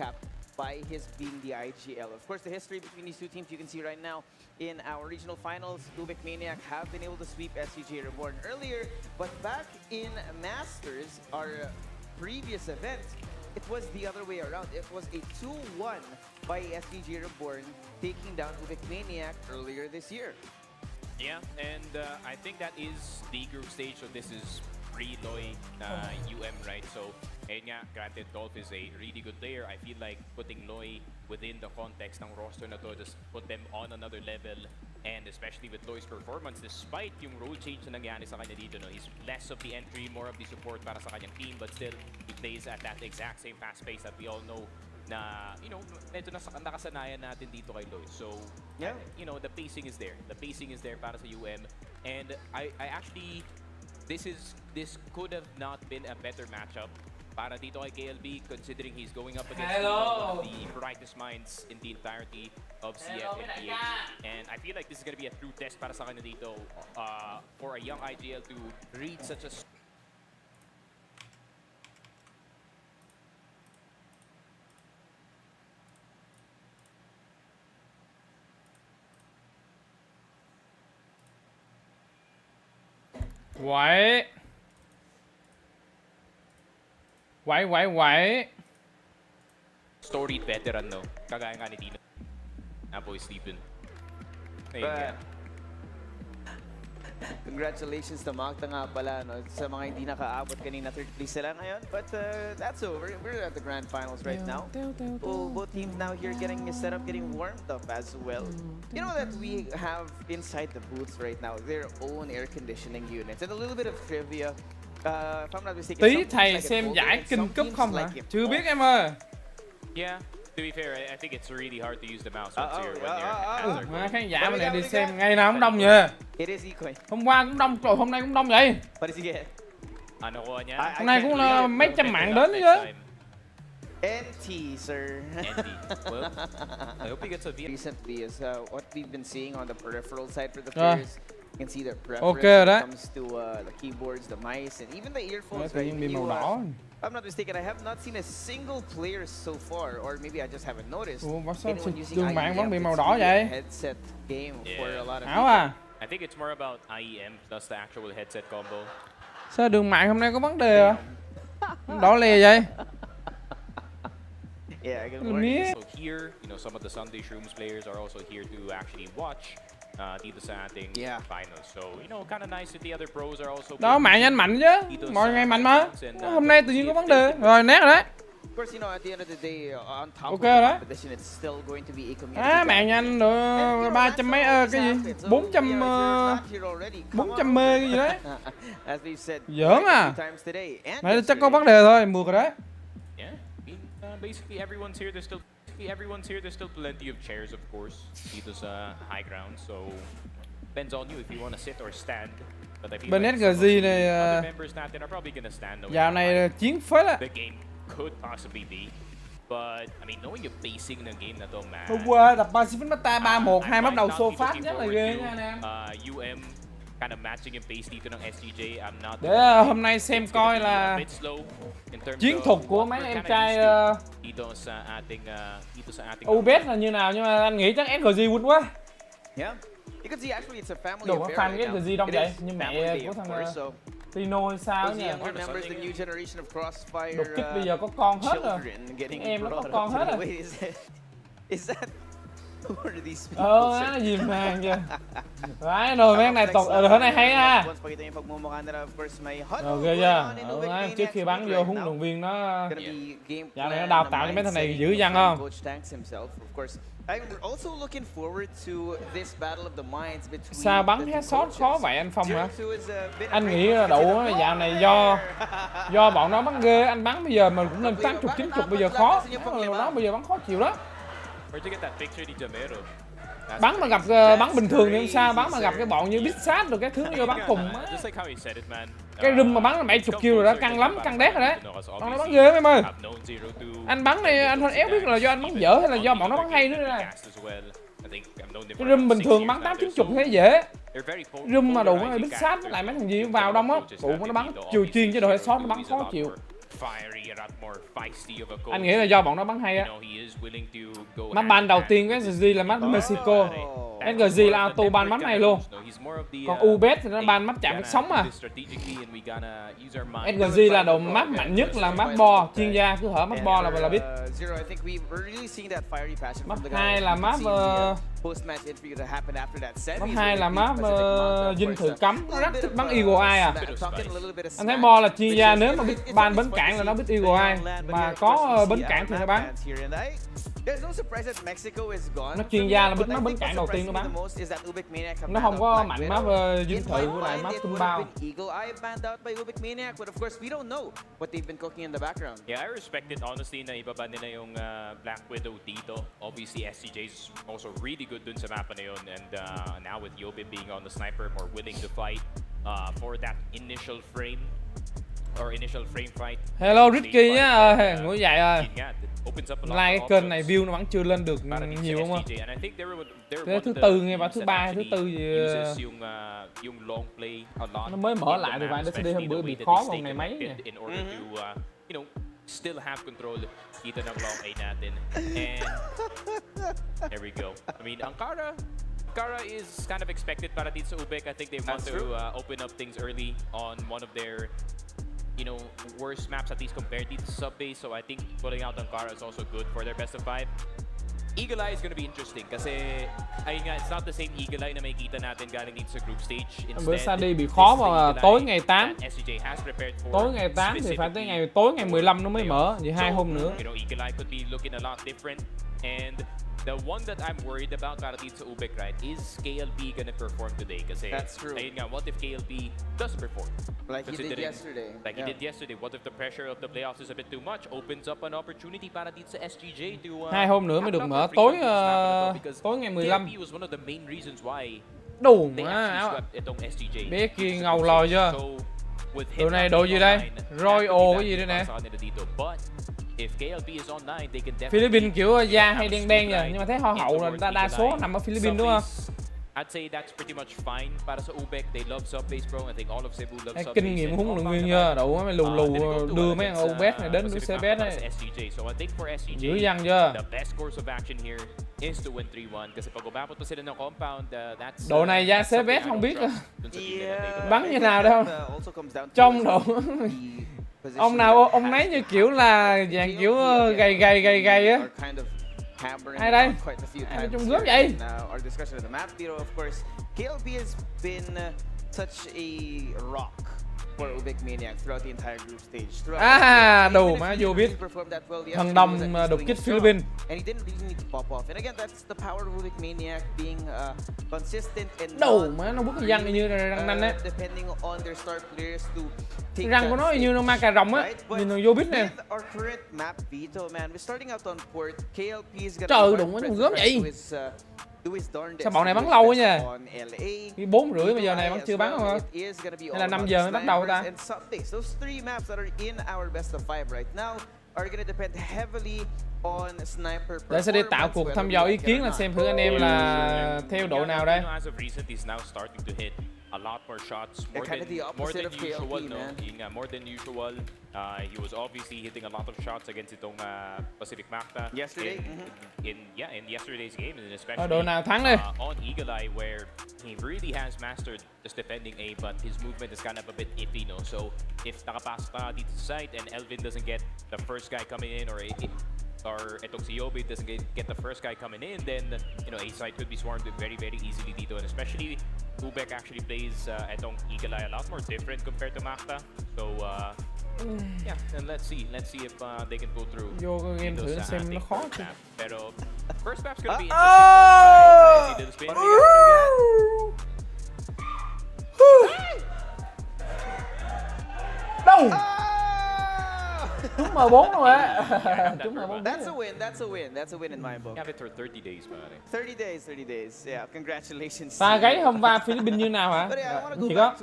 recap by his being the IGL. Of course, the history between these two teams you can see right now in our regional finals. UBECMANIAC have been able to sweep SGJ REBORN earlier, but back in Masters, our previous event, it was the other way around. It was a 2-1 by SGJ REBORN taking down UBECMANIAC earlier this year. Yeah, and I think that is the group stage, so this is pre-Loy right? So, ayun nga, granted, Dolph is a really good player. I feel like putting Loy within the context ng roster na to just put them on another level, and especially with Loy's performance, despite yung role change na nangyari sa kanya dito, no, he's less of the entry, more of the support para sa kanyang team, but still, he plays at that exact same fast pace that we all know na, you know, medyo nakasanayan natin dito kay Loy. So, yeah, you know, the pacing is there. The pacing is there para sa UM, and I actually, this could have not been a better matchup para dito kay KLB, considering he's going up against one of the brightest minds in the entirety of CF and PH. And I feel like this is going to be a true test para sa kanya dito for a young IGL to reach such a... Why? Storied veteran, no? Kagaya nga ni Dino. Boy Stephen. Congratulations to Magda nga pala, no? Sa mga hindi nakaabot kanina, third place sila ngayon. But that's over. We're at the grand finals right now. Both teams now here getting set up, getting warmed up as well. You know that we have inside the booths right now their own air conditioning units. And a little bit of trivia. If I'm not mistaken, tí thầy xem giải kinh cúp không hả? Chưa biết em ơi. Yeah, to be fair, I think it's really hard to use the mouse when Mà khán giả bên này đi xem ngày nào cũng đông vậy. Hôm qua cũng đông, rồi hôm nay cũng đông vậy. Hôm nay cũng là mấy trăm mạng đến chứ. NT, sir. NT. Well, I hope he gets a V. Recently is what we've been seeing on the peripheral side for the players. You can see their preference when it comes to the keyboards, the mice, and even the earphones. Right? If I'm not mistaken, I have not seen a single player so far, or maybe I just haven't noticed. Anyone using IEM headset game for a lot of people. I think it's more about IEM plus the actual headset combo. Sao đường mạng hôm nay có vấn đề à? Đỏ lè vậy? Yeah, good morning. So here, you know, some of the Sunday Shrooms players are also here to actually watch dito sa ating finals. So, you know, kind of nice that the other pros are also... Đó, mạng anh mạnh chứ. Mọi ngày mạnh mà. Hôm nay tự nhiên có vấn đề. Rồi, nét rồi đấy. Of course, you know, at the end of the day, on top of the competition, it's still going to be a community. Mạng nhanh được 300 mấy cái gì? 400 mê cái gì đấy. Giỡn à. Này chắc có vấn đề thôi, mượt rồi đấy. Yeah, basically everyone's here. There's still plenty of chairs, of course. Dito sa high ground, so depends on you if you want to sit or stand. Bên SGJ này dạo này chiến phết á. The game could possibly be, but I mean, knowing your pacing in a game na to, man. Hôm qua đập Pacific Meta 3-1, hai bắt đầu xô phát rất là ghê nha anh em. UM kind of matching in pace dito ng SGJ. I'm not. Để hôm nay xem coi là chiến thuật của mấy em trai UBEC là như nào, nhưng mà anh nghĩ chắc SGJ win quá. Yeah. You can see actually it's a family Đồ có fan cái SGJ đông vậy, như mẹ của thằng Tino hay sao nhỉ? Đột kích bây giờ có con hết rồi. Em nó có con hết rồi. Nó gì màng kìa. Đấy, rồi mấy này tộc ở này hay ha. Ok chưa? Trước khi bắn vô huấn luyện viên nó dạo này nó đào tạo cho mấy thằng này dữ dằn không? Sao bắn headshot khó vậy anh Phong hả? Anh nghĩ là đủ á, dạo này do bọn nó bắn ghê, anh bắn bây giờ mình cũng lên 80-90 bây giờ khó. Nó bây giờ bắn khó chịu đó. Bắn mà gặp bắn bình thường thì không sao, bắn mà gặp cái bọn như bít sát rồi cái thứ vô bắn cùng á. Cái room mà bắn là 70 kill rồi đó, căng lắm, căng đét rồi đấy. Bọn nó bắn ghê em ơi. Anh bắn này anh không éo biết là do anh bắn dở hay là do bọn nó bắn hay nữa nè. Cái room bình thường bắn 80-90 thế dễ. Room mà đủ bít sát với lại mấy thằng gì vào đông á, tụi nó bắn chiều chuyên chứ đồ shot nó bắn khó chịu. fiery, a lot more feisty of a coach. Anh nghĩ là do bọn nó bắn hay á. Map ban đầu tiên của SGJ là map Mexico. SGJ là auto ban map này luôn. Còn UBEC thì nó ban map chạm đất sống à. SGJ là đồ map mạnh nhất là map Bo, chuyên gia cứ hở map Bo là biết. Map 2 là map map 2 là map dinh thự cấm, nó rất thích bắn Eagle Eye à. Anh thấy Bo là chuyên gia, nếu mà biết ban bến cảng là nó biết Eagle Eye, mà có bến cảng thì nó bắn. Nó chuyên gia là biết map bến cảng đầu tiên nó bắn. Nó không có mạnh map dinh thự với lại map tung bao. Yeah, I respect it honestly na ibaba nila yung Black Widow dito. Obviously SGJ is also really good dun sa map na yun, and now with Yobi being on the sniper, more willing to fight for that initial frame or initial frame fight. Hello Ricky nhá, ngủ dậy rồi. Like cái kênh này view nó vẫn chưa lên được nhiều không ạ? Cái thứ tư nghe bảo thứ ba, thứ tư gì nó mới mở lại rồi bạn, để hôm bữa bị khó vòng này mấy nè. Still have control dito ng long A natin. And there we go. I mean, Ankara is kind of expected para dito sa UBEC. I think they want to open up things early on one of their, you know, worst maps, at least compared to sub-base. So I think putting out Ankara is also good for their best of 5. Eagle Eye is going to be interesting kasi ayun nga, it's not the same Eagle Eye na makikita natin galing dito sa group stage. Bữa sau đi bị khó mà tối ngày 8. SGJ has prepared for. Tối ngày 8 thì phải tới tối ngày 15 nó mới mở, vậy 2 hôm nữa. You know, Eagle Eye could be looking a lot different, and the one that I'm worried about para dito sa UBEC, right, is KLP gonna perform today? Kasi that's true. Ayun nga, what if KLP does perform? Like he did yesterday. Like he did yesterday. What if the pressure of the playoffs is a bit too much? Opens up an opportunity para dito sa SGJ to 2 hôm nữa mới được mở, tối ngày 15. KLP was one of the main reasons why đủ they mà actually swept itong SGJ. Bé kia ngầu lòi chưa? Tụi này đội gì đây? Royal cái gì đây nè? Philippines kiểu da hay đen đen rồi, nhưng mà thấy hoa hậu là đa số nằm ở Philippines đúng không? I'd say that's pretty much fine para sa UBEC. They love sub-base, bro. I think all of Cebu loves sub-base. Kinh nghiệm huấn luyện viên chưa? Đủ mấy lù đưa mấy thằng UBEC này đến CBS này. So I think for SGJ, dữ dằn chưa? The best course of action here is to win 3-1 kasi pag umabot pa sila ng compound, that's độ này ra CBS không biết bắn như nào đâu. Trong độ ông nào ông nấy như kiểu là dạng kiểu gầy á. Ai đây? Ai trong group vậy? KLP has been such a rock for UBECMANIAC throughout the entire group stage. Đồ mà vô biết. Thần đồng đột kích Philippines. And he didn't really need to pop off. And again, that's the power of UBECMANIAC being consistent and đồ mà nó bút cái răng như răng nanh á. Depending on their star players to răng của nó như nó ma cà rồng á, nhìn nó vô biết nè. Trời đụng nó còn gớm vậy. Sao bọn này bắn lâu quá nha. 4:30 bây giờ này vẫn chưa bắn không? Hay là 5 giờ mới bắt đầu ta? Để sẽ đi tạo cuộc thăm dò ý kiến là xem thử anh em là theo độ nào đây. A lot more shots, more than usual. No, more than usual. He was obviously hitting a lot of shots against itong Pacific Macta yesterday. In yesterday's game, and especially độ nào thắng đi. On Eagle Eye, where he really has mastered just defending A, but his movement is kind of a bit iffy, no. So if nakapasok dito sa site and Elvin doesn't get the first guy coming in, or itong si Yobi doesn't get the first guy coming in, then you know A side could be swarmed very easily dito, and especially UBEC actually plays itong Eagle Eye a lot more different compared to Macta. So yeah, and let's see if they can go through. Vô cái game thử xem nó khó chứ. Pero first map's gonna be interesting. Đâu? Trúng M4 luôn á. Trúng M4. That's a win. That's a win in my book. Have it for 30 days, man. 30 days. Yeah, congratulations. Pha gáy hôm qua Philippines như nào hả? Chỉ có.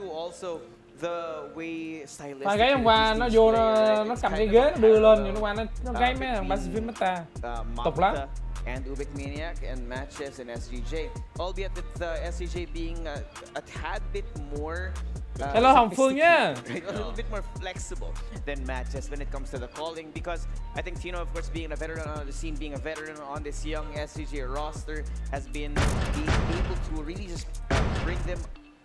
Pha gáy hôm qua nó vô nó cầm cái ghế nó đưa lên, nhưng nó qua nó gáy mấy thằng Pacific Macta. Tục lắm. and UBECMANIAC, and matches and SGJ. Albeit with SGJ being a tad bit more Hello Hồng Phương nhá. right? A little bit more flexible than matches when it comes to the calling, because I think Tino, of course, being a veteran on the scene, being a veteran on this young SGJ roster, has been able to really just bring them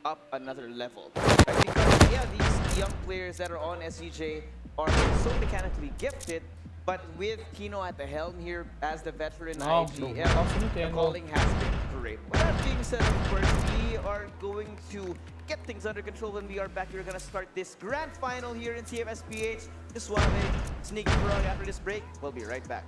up another level. Right? Because yeah, these young players that are on SGJ are so mechanically gifted, but with Tino at the helm here as the veteran IGL, the calling has been great. With that being said, of course, we are going to get things under control when we are back. We're going to start this grand final here in CFSPH. Just Suave, Sneaky Frog. After this break, we'll be right back.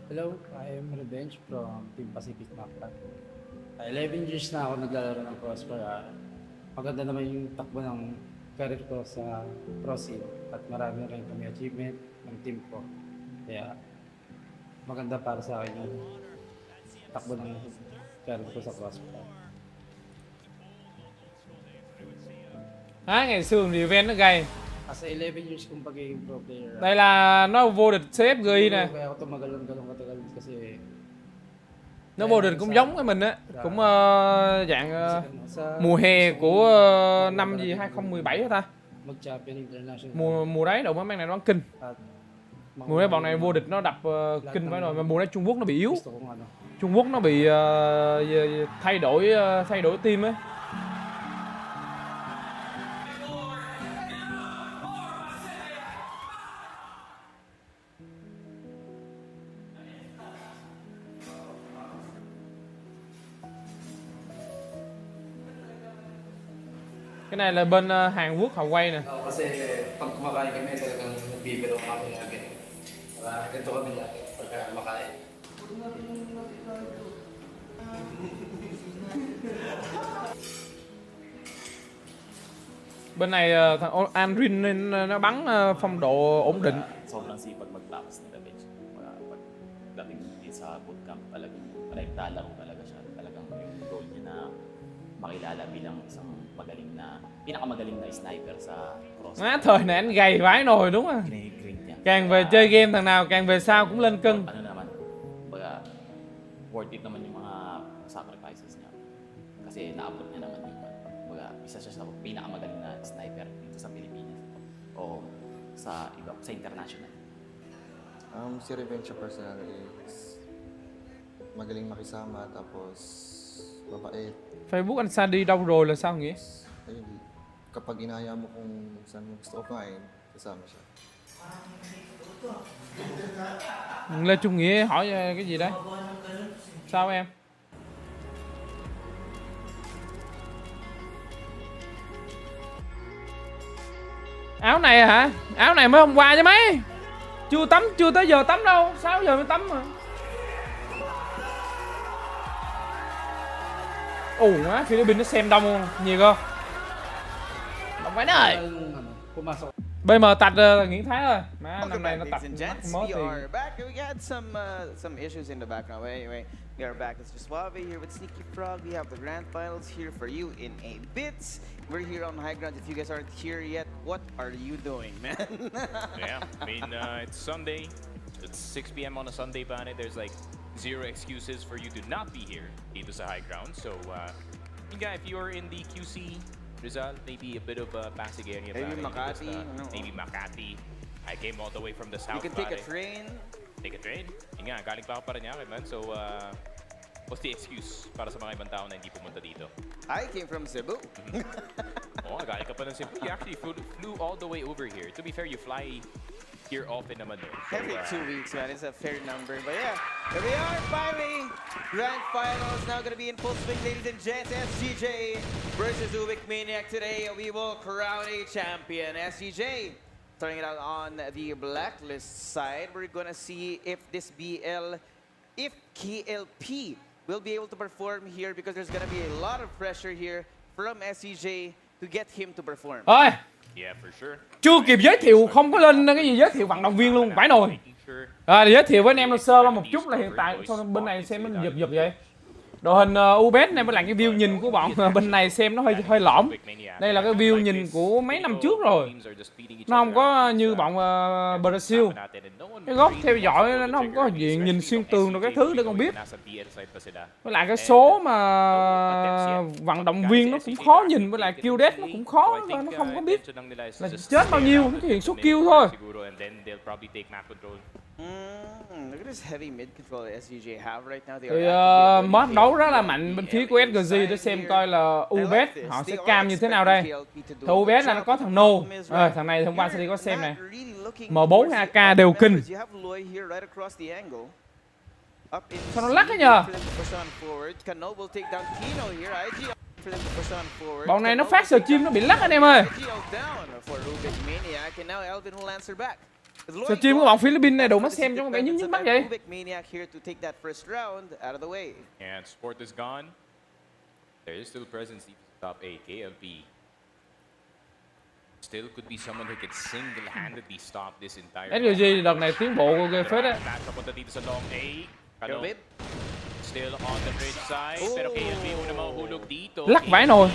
Hello, I am Revenge from Team Pacific Mappa. 11 years na ako naglalaro ng cross kaya maganda naman yung takbo ng career ko sa cross scene at marami rin kami achievement ng team ko. Kaya maganda para sa akin yung takbo ng career ko sa cross. Ngày xưa thì event nó gay. Sa 11 years kong pagiging pro player. Đây là nó vô địch xếp GI nè. Kaya ako tumagalon-galon katagal kasi Nó vô địch cũng giống với mình á, cũng dạng mùa hè của năm gì 2017 hả ta? mag-champion international. Mùa đấy đội mấy này nó kinh. Mùa đấy bọn này vô địch nó đập kinh phải rồi, mà mùa đấy Trung Quốc nó bị yếu. Trung Quốc nó bị thay đổi team ấy. Cái này là bên Hàn Quốc họ quay nè. Kasi pag kumakain kami talagang nagbibiro kami lagi. Ganito kami lagi pagka kumakain. Bên này thằng Andrin nên nó bắn phong độ ổn định. Sobrang sipag mag-laps ni David. Pagdating din sa bootcamp, talagang talaro talaga siya. Talagang yung goal niya na makilala bilang isang pinakamagaling na sniper sa cross. Thời này anh gầy vãi nồi đúng không? Càng về chơi game thằng nào càng về sau cũng lên cân. Ano naman, baga, worth it naman yung mga sacrifices niya. Kasi naabot niya naman yung baga, isa siya sa pinakamagaling na sniper dito sa Pilipinas o sa international. Si Revenge personal is magaling makisama, tapos mabait. Facebook anh Sandy đâu rồi là sao nghĩa? Ayun, kapag inaya mo kung saan mo gusto kumain, kasama siya. Lê Trung Nghĩa hỏi cái gì đấy? Sao em? Áo này hả? Áo này mới hôm qua chứ mấy? Chưa tắm, chưa tới giờ tắm đâu. 6 giờ mới tắm mà. Ồ má, Philippines nó xem đông nhiều cơ. Đông quá đời. BM tạch Nguyễn Thái ơi. Má năm nay nó tạch We are back. We had some issues in the background. Anyway, we are back. It's just Suave here with Sneaky Frog. We have the grand finals here for you in a bit. We're here on high ground. If you guys aren't here yet, what are you doing, man? Yeah, I mean, it's Sunday. It's 6 p.m. on a Sunday, Bane. There's like 0 excuses for you to not be here dito sa high ground. So, if you're in the QC, Rizal, maybe a bit of Pasig area. Maybe Makati. Maybe Makati. I came all the way from the south. You can take a train. Take a train? Yun nga, galing pa ako Parañaque, man. So, what's the excuse para sa mga ibang tao na hindi pumunta dito? I came from Cebu. Oo, galing ka pa ng Cebu. You actually flew all the way over here. To be fair, you fly here often naman. So, every 2 weeks, man. It's a fair number. But yeah, here we are finally. Grand finals now going to be in full swing, ladies and gents. SGJ versus UBECMANIAC today. We will crown a champion. SGJ starting it out on the blacklist side. We're going to see if this BL, if KLP will be able to perform here, because there's going to be a lot of pressure here from SGJ to get him to perform. Ơi, Yeah, for sure. chưa kịp giới thiệu, không có lên cái gì giới thiệu vận động viên luôn, phải nồi. Making sure Để giới thiệu với anh em nó sơ qua một chút là hiện tại thôi bên này xem nó giật giật vậy. Đội hình UBEC này với lại cái view nhìn của bọn bên này xem nó hơi lõm. Đây là cái view nhìn của mấy năm trước rồi. Nó không có như bọn Brazil. Cái góc theo dõi nó không có gì nhìn xuyên tường rồi cái thứ để con biết. Với lại cái số mà vận động viên nó cũng khó nhìn, với lại kill death nó cũng khó, nó không có biết là chết bao nhiêu, nó hiện số kill thôi. Look at this heavy mid control that SGJ have right now. They Thì are mod đấu rất là mạnh bên phía của SGJ để xem coi là UBEC họ sẽ cam như thế nào đây. Thì UBEC là nó có thằng No, thằng này hôm qua sẽ đi có xem này. M4 hay AK đều kinh. Sao nó lắc ấy nhờ? Bọn này nó phát sờ chim nó bị lắc anh em ơi. Sờ chim của bọn Philippines này đủ mắt xem trong cái nhức mắt vậy. And Sport is gone. There is still presence to stop a KLP. Still could be someone who can single-handedly stop this entire. SGJ đợt này tiến bộ ghê phết á. Still on the bridge side, pero KLP una mahuhulog dito. Lắc vãi nồi.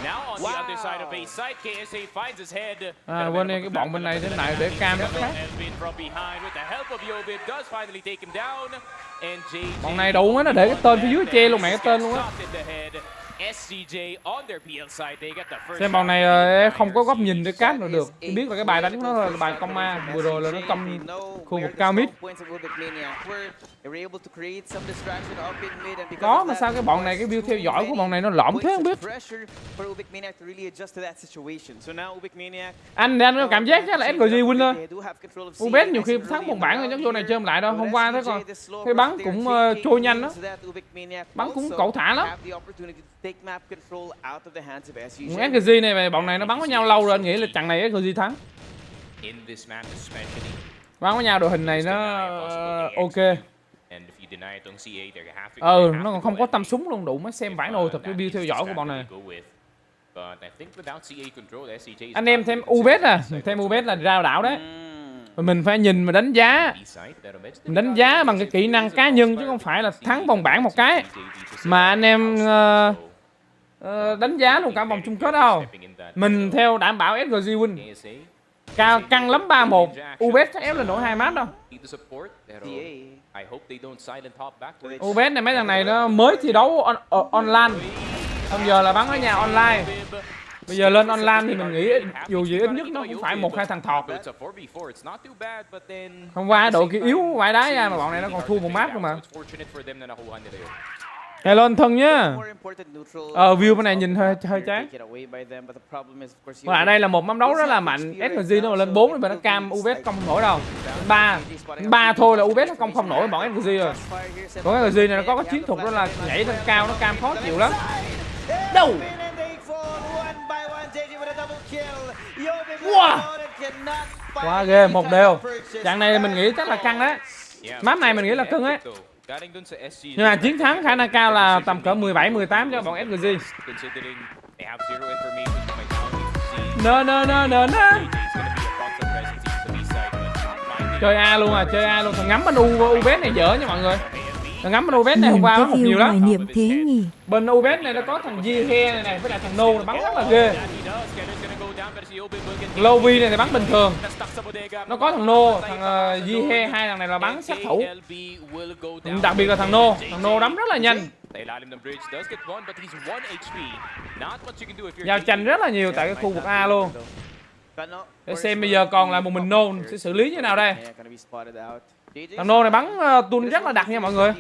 Now on the other side of A side, KSA finds his head. Bên đây cái bọn bên này thế này để cam nó khác. Bọn này đủ á, nó để cái tên phía dưới che luôn mẹ cái tên luôn á. SGJ on their PL side, they get the first. Xem bọn này không có góc nhìn để cát được được. Tôi biết là cái bài đánh của nó là bài công ma, vừa rồi là nó công khu vực cao mid. Có mà sao cái bọn này cái view theo dõi của bọn này nó lõm thế không biết. Anh có cảm giác chắc là SGJ win thôi. UBEC nhiều khi thắng một bảng rồi chắc vô này chơi lại đâu. Hôm qua thấy coi cái bắn cũng trôi nhanh đó. Bắn cũng cẩu thả lắm. SGJ này bọn này nó bắn với nhau lâu rồi, anh nghĩ là trận này SGJ thắng. Bắn với nhau đội hình này nó ok. Nó còn không có tâm súng luôn, đủ mới xem vãi nồi thật cái view theo dõi của bọn này. Anh em thêm UBEC thêm UBEC là rao đảo đấy. Mình phải nhìn mà đánh giá. Mình đánh giá bằng cái kỹ năng cá nhân chứ không phải là thắng vòng bảng một cái. Mà anh em đánh giá luôn cả vòng chung kết đâu. Mình theo đảm bảo SGJ win. Cao căng lắm 3-1. UBEC chắc ép lên nổi 2 map đâu. UBEC này mấy thằng này nó mới thi đấu online. Bây giờ là bắn ở nhà online. Bây giờ lên online thì mình nghĩ dù gì ít nhất nó cũng phải 1-2 thằng thọt. Hôm qua đội kia yếu vãi đá ra mà bọn này nó còn thua một map cơ mà. Hello anh thân nhá. View bên này nhìn hơi chán. Và đây là một map đấu rất là mạnh. SGJ nó mà lên 4 thì nó cam UBEC công không nổi đâu. 3 thôi là UBEC nó công không nổi bọn SGJ rồi. Còn SGJ này nó có cái chiến thuật đó là nhảy lên cao, nó cam khó chịu lắm. Đâu. Wow. Quá ghê, một đều. Trận này mình nghĩ chắc là căng đấy. Map này mình nghĩ là cưng ấy. Nhưng mà chiến thắng khả năng cao là tầm cỡ 17-18 cho bọn SGJ. No. Chơi A luôn chơi A luôn. Thằng ngắm bên UBEC này dở nha mọi người. Thằng ngắm bên UBEC này hôm qua nó học nhiều lắm. Bên UBEC này nó có thằng Jihe này với lại thằng No bắn rất là ghê. Lovi này thì bắn bình thường. Nó có thằng No, thằng Jihe, hai thằng này là bắn sát thủ. Đặc biệt là thằng No đấm rất là nhanh. Giao tranh rất là nhiều tại cái khu vực A luôn. Để xem bây giờ còn là một mình No sẽ xử lý như thế nào đây. Thằng No này bắn tuôn rất là đặc nha mọi người.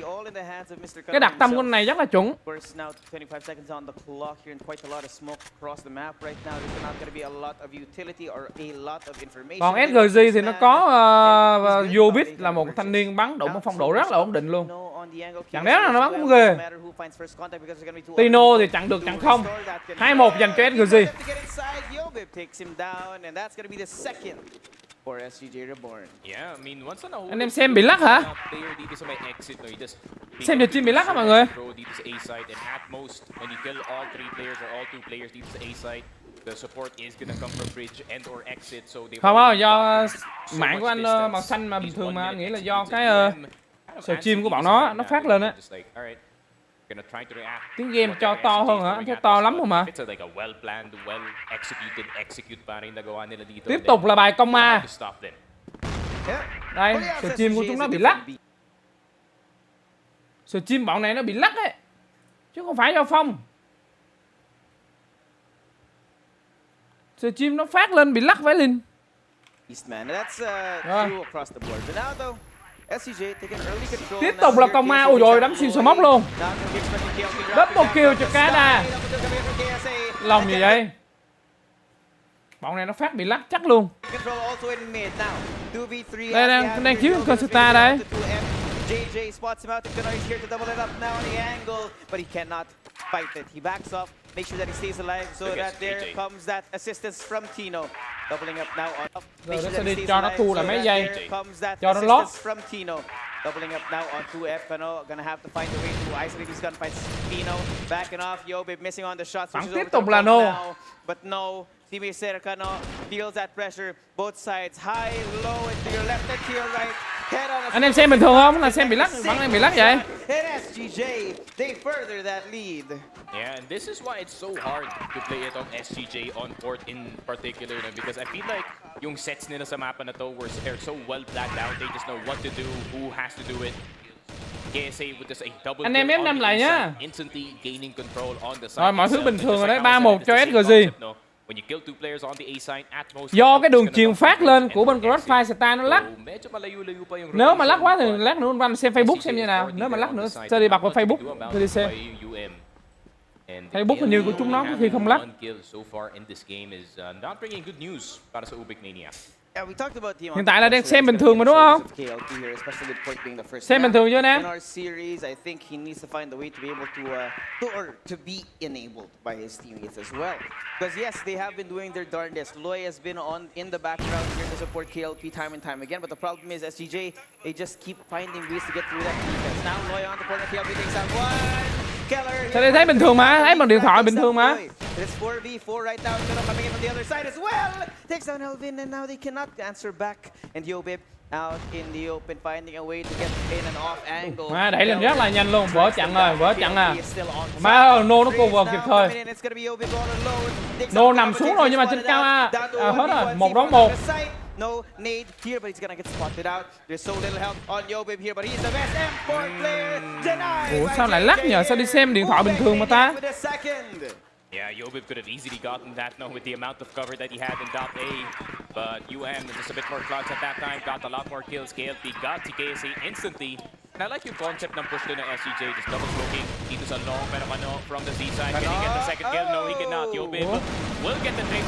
Cái đặc tâm của này rất là chuẩn. Còn SGJ thì nó có Yobit là một thanh niên bắn đủ một phong độ rất là ổn định luôn. Chẳng đéo là nó bắn cũng ghê. Tino thì chặn được chặn không. 2-1 dành cho SGJ. for SGJ Reborn. Yeah, I mean, once on a Anh em xem bị lắc hả? player dito sa may exit, no, you just Xem nhật team bị lắc hả mọi người? throw dito sa A side, and at most, when you kill all 3 players or all 2 players dito sa A side, the support is gonna come from bridge and or exit, so they Không đâu, do mạng của anh màu xanh mà bình thường mà anh nghĩ là do cái stream của bọn nó phát lên á. Tiếng game cho to hơn hả? Anh thấy to lắm không mà. Tiếp tục là bài công ma. Đây, stream của chúng nó bị lắc. Stream bọn này nó bị lắc ấy, chứ không phải do phong. Stream nó phát lên bị lắc với Linh. Eastman, that's true across the board. But now though, SGJ taking early control. Tiếp tục là công ma, ôi rồi đấm xuyên smoke luôn. Double kill cho Canada. Lòng gì vậy? Bọn này nó phát bị lắc chắc luôn. Đây đang chiếu con Star đây. JJ spots him out. He's here to double it up now on the angle, but he cannot fight it. He backs off, make sure that he stays alive, so that there comes that assistance from Tino. Doubling up now on. Rồi nó sẽ đi cho nó thua là mấy giây. Cho nó lót. From Tino. Doubling up now on 2F. Kano gonna have to find a way to isolate these gunfights. Tino backing off. Yobe missing on the shots. Bắn tiếp tục là no. But no. Teammate Serrano feels that pressure. Both sides, high, low, and to your left and to your right. Anh em xem bình thường không? Là xem bị lắc, bắn em bị lắc vậy? SGJ, they further that lead. Yeah, and this is why it's so hard to play it on SGJ on port in particular, no? Because I feel like yung sets nila sa mapa na to are so well planned out. They just know what to do, who has to do it. KSA with just a double anh em F5 lại nhá. Instantly gaining control on the side. Rồi mọi thứ bình thường rồi đấy, 3-1 cho SGJ. Do cái đường truyền phát lên của bên Crossfire Star nó lắc. Nếu mà lắc quá thì lát nữa anh xem Facebook xem như nào. Nếu mà lắc nữa sẽ đi bật vào Facebook tôi đi xem. Facebook hình như của chúng nó có khi không lắc. Hiện tại là đang xem bình thường mà đúng không? Xem bình thường chưa anh em? In our series, I think he needs to find a way to be able to be enabled by his teammates as well. Because yes, they have been doing their darndest. Loy has been in the background here to support KLP time and time again. But the problem is SGJ, they just keep finding ways to get through that defense. Now Loy on the corner, KLP takes out one. Sao đây thấy bình thường mà, thấy bằng điện thoại bình thường mà. It's 4v4 right now. It's coming in from the other side as well. Takes down Elvin, and now they cannot answer back. And Yobib out in the open, finding a way to get in and off angle. Đẩy lên rất là nhanh luôn, vỡ chặn rồi, vỡ chặn à. Má ơi, Nô nó cover kịp thời. Nô nằm xuống rồi nhưng mà trên cao hết rồi, 1 đón 1. No nade here, but he's gonna get spotted out. There's so little help on Yobib here, but he's the best M4 player. Denied. Ủa sao lại lắc nhờ? Sao đi xem điện thoại bình thường mà ta? Yeah, Yobib could have easily gotten that now with the amount of cover that he had in top A. But UM was just a bit more clutch at that time, got a lot more kills. KLP got to KSA instantly. And I like your concept ng push to the SGJ, just double smoking. Dito sa long, pero from the Z side, can he get the second kill? No, he cannot. Yobib will get the trade,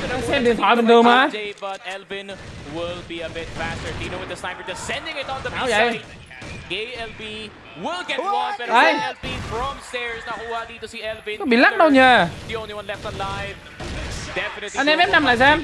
pero xem điện thoại bình thường mà. But Elvin will be a bit faster. Tino with the sniper just sending it on the B side. KLP will get one, pero KLP from stairs nakuha dito si Elvin. Có bị lắc đâu nha. The only one left alive. Definitely. Anh em F5 lại xem.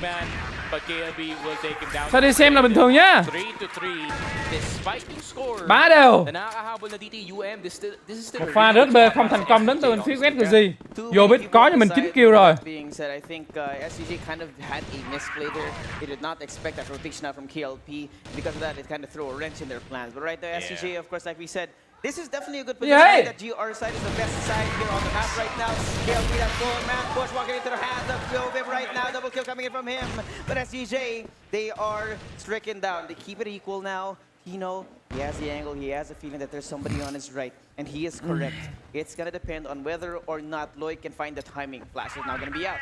But KLP will take him down. Sao đi xem là bình thường nhá. 3-3. Despite những score. 3 đều. Nakakahabol na dito UM. This is still một pha rớt B không thành công đến từ bên phía SGJ. Vô biết có cho mình 9 kill rồi. Being said, I think SGJ kind of had a misplay there. They did not expect that rotation out from KLP. Because of that, it kind of threw a wrench in their plans. But right there, SGJ, of course, like we said, this is definitely a good position. That GR side is the best side here on the map right now. KLP, that full man push walking into the hands of Jovim right now. Double kill coming in from him. But SGJ, they are stricken down. They keep it equal now. Tino, he has the angle. He has a feeling that there's somebody on his right. And he is correct. It's going to depend on whether or not Loy can find the timing. Flash is now going to be out.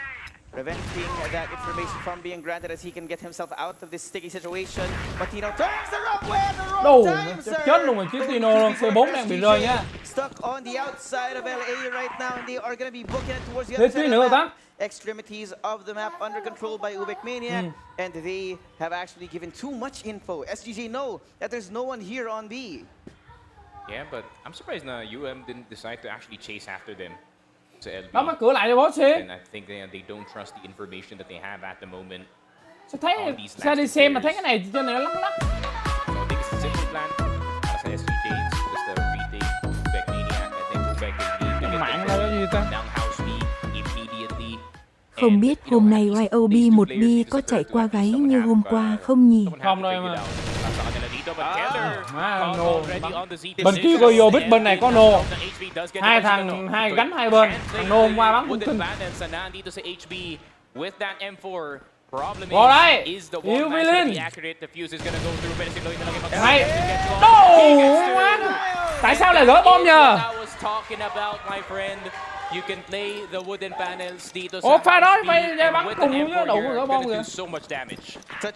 Preventing that information from being granted as he can get himself out of this sticky situation. But Tino turns the wrong way at the wrong time, sir. Chết luôn rồi chứ Tino luôn. C4 đang bị rơi nha. Stuck on the outside of LA right now, and they are going to be booking it towards the other side of the map. Extremities of the map under control by UBECMANIAC, and they have actually given too much info. SGJ know that there's no one here on B. Yeah, but I'm surprised UM didn't decide to actually chase after them. Đóng cái cửa lại cho boss đi. And I think they don't trust the information that they have at the moment. Thấy ra đi xem mà thấy cái này trên này nó lắc lắc. So I think it's a simple plan. As SGJ, just a retake, UBECMANIAC. I think UBEC will need to Mạng là cái gì ta? down house speed immediately. Không biết hôm nay YOB 1B có chạy qua gáy như hôm qua không nhỉ? Không đâu em ơi. Má no. Bên kia có vô bít, bên này có no. Hai thằng gánh hai bên. Thằng no hôm qua bắn cũng kinh. Vào đây. Yêu Vilin. Hay. Đồ quá. Tại sao lại gỡ bom nhờ? Ủa pha đó phải bắn cùng luôn chứ đủ gỡ bom kìa. Such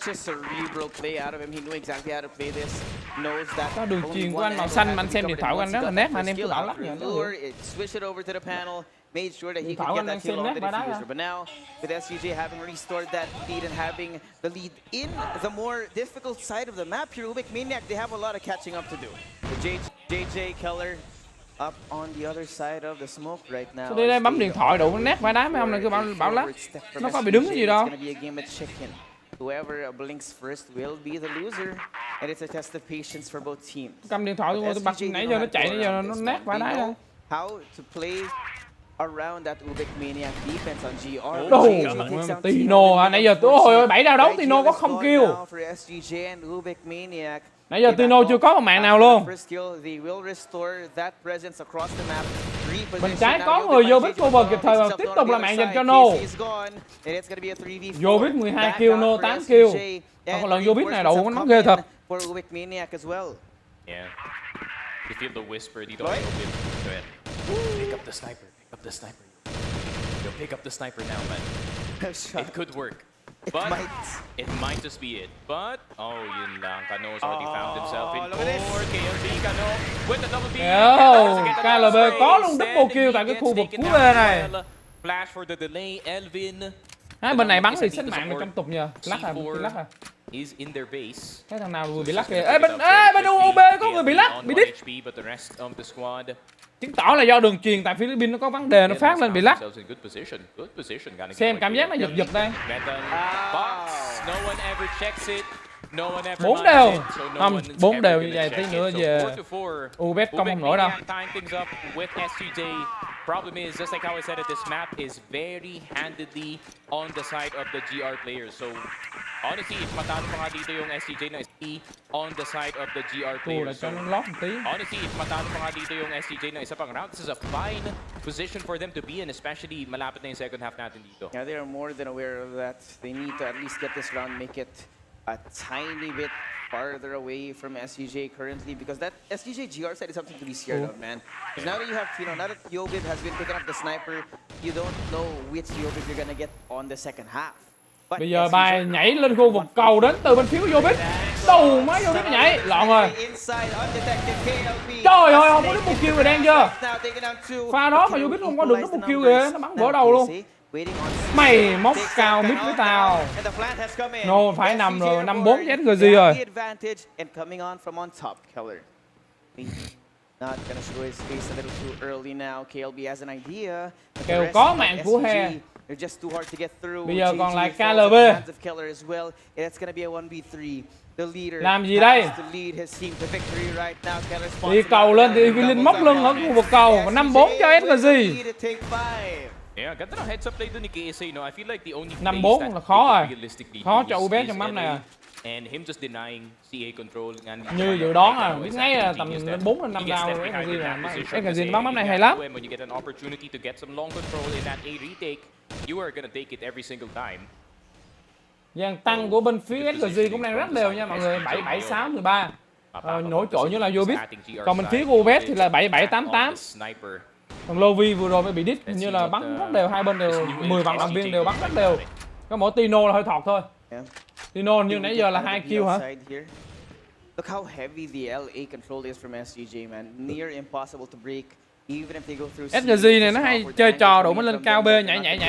a cerebral play out of him. He knew exactly how to play this. Knows that Có đường truyền của anh màu xanh mà anh xem điện thoại của anh rất là nét mà anh em cứ bảo lắc nhờ. Switch it over to the panel. Made sure that he could get that kill on the diffuser. But now, with SGJ having restored that lead and having the lead in the more difficult side of the map here, UBECMANIAC, they have a lot of catching up to do. The JJ Keller up on the other side of the smoke right now. Đi đây bấm điện thoại đủ nét vãi đá mấy ông này cứ bảo lắc. Nó có bị đứng cái gì đâu. Whoever blinks first will be the loser, and it's a test of patience for both teams. Cầm điện thoại tôi bật nãy giờ nó chạy nãy giờ nó nét vãi đá rồi. How to play around that UBECMANIAC defense on GR. Đồ, Tino à, nãy giờ ôi ơi 7 đao đấu Tino có không kill. Nãy giờ Tino chưa có một mạng nào luôn. Bên trái có người vô bít cover kịp thời và tiếp tục là mạng dành cho No. Vô bít 12 kill, No 8 kill. Còn lần vô bít này đủ nó ghê thật. Yeah. You feel the whisper, you don't know him. Go ahead. Pick up the sniper. Pick up the sniper. Yo, pick up the sniper now, man. It could work. But it might just be it. But yun lang. Kano's already found himself in core. KLB Kano with the double B. KLB có luôn double kill tại cái khu vực cuối bên này. Flash for the delay, Elvin. Bên này bắn thì xếp mạng 100 nhờ. Lắc à. Is in their base. Cái thằng nào vừa bị lắc kìa. Bên UOB có người bị lắc, bị đít. Chứng tỏ là do đường truyền tại Philippines nó có vấn đề, nó phát lên bị lắc. Xem cảm giác nó giật giật đây. 4 đều. Không, 4 đều như vậy tí nữa về UBEC công không nổi đâu. Problem is, just like how I said it, this map is very handedly on the side of the GR players. So, honestly, if matalo pa nga dito yung SGJ na on the side of the GR players. So, honestly, if matalo pa nga dito yung SGJ na isa pang round, this is a fine position for them to be in, especially malapit na yung second half natin dito. Yeah, they are more than aware of that. They need to at least get this round, make it a tiny bit farther away from SGJ currently, because that SGJ GR side is something to be scared of, man. Because now that you have, now that Yobib has been picking up the sniper, you don't know which Yobib you're gonna get on the second half. But bây giờ bài nhảy lên khu vực cầu đến từ bên phía của Yobib. Đầu má Yobib nhảy, lọn rồi. Trời ơi, không có double kill rồi đang chưa? Pha đó mà Yobib không có được double kill kìa, nó bắn vỡ đầu luôn. Mày móc cao mid với tao. No, phải nằm rồi, 5-4 chết người gì rồi. Kêu có mạng của He. Bây giờ còn lại KLB. Làm gì đây? Đi cầu lên thì Vilin móc lưng ở khu vực cầu. 5-4 cho SGJ. Yeah, ganda ng heads up play dun ni KSA, no? I feel like the only 5-4 là khó rồi. Khó cho UBEC trong map này à. And him just denying CA control. Như dự đoán à, biết ngay là tầm lên 4 lên 5 round rồi SGJ bắn map này hay lắm. When you get an opportunity to get some long control in that A retake, you are gonna take it every single time. Dàn tăng của bên phía SGJ cũng đang rất đều nha mọi người, 7-7-6, 13. Nổi trội như là Yobib. Còn bên phía của UBEC thì là 7-7-8-8. Còn Lovi vừa rồi mới bị đít, hình như là bắn rất đều, hai bên đều 10 vận động viên đều bắn rất đều. Có mỗi Tino là hơi thọt thôi. Tino như nãy giờ là 2 kill hả? Look how heavy the LA control is from SGJ, man. Near impossible to break even if they go through. SGJ này nó hay chơi trò đủ mới lên cao B nhảy.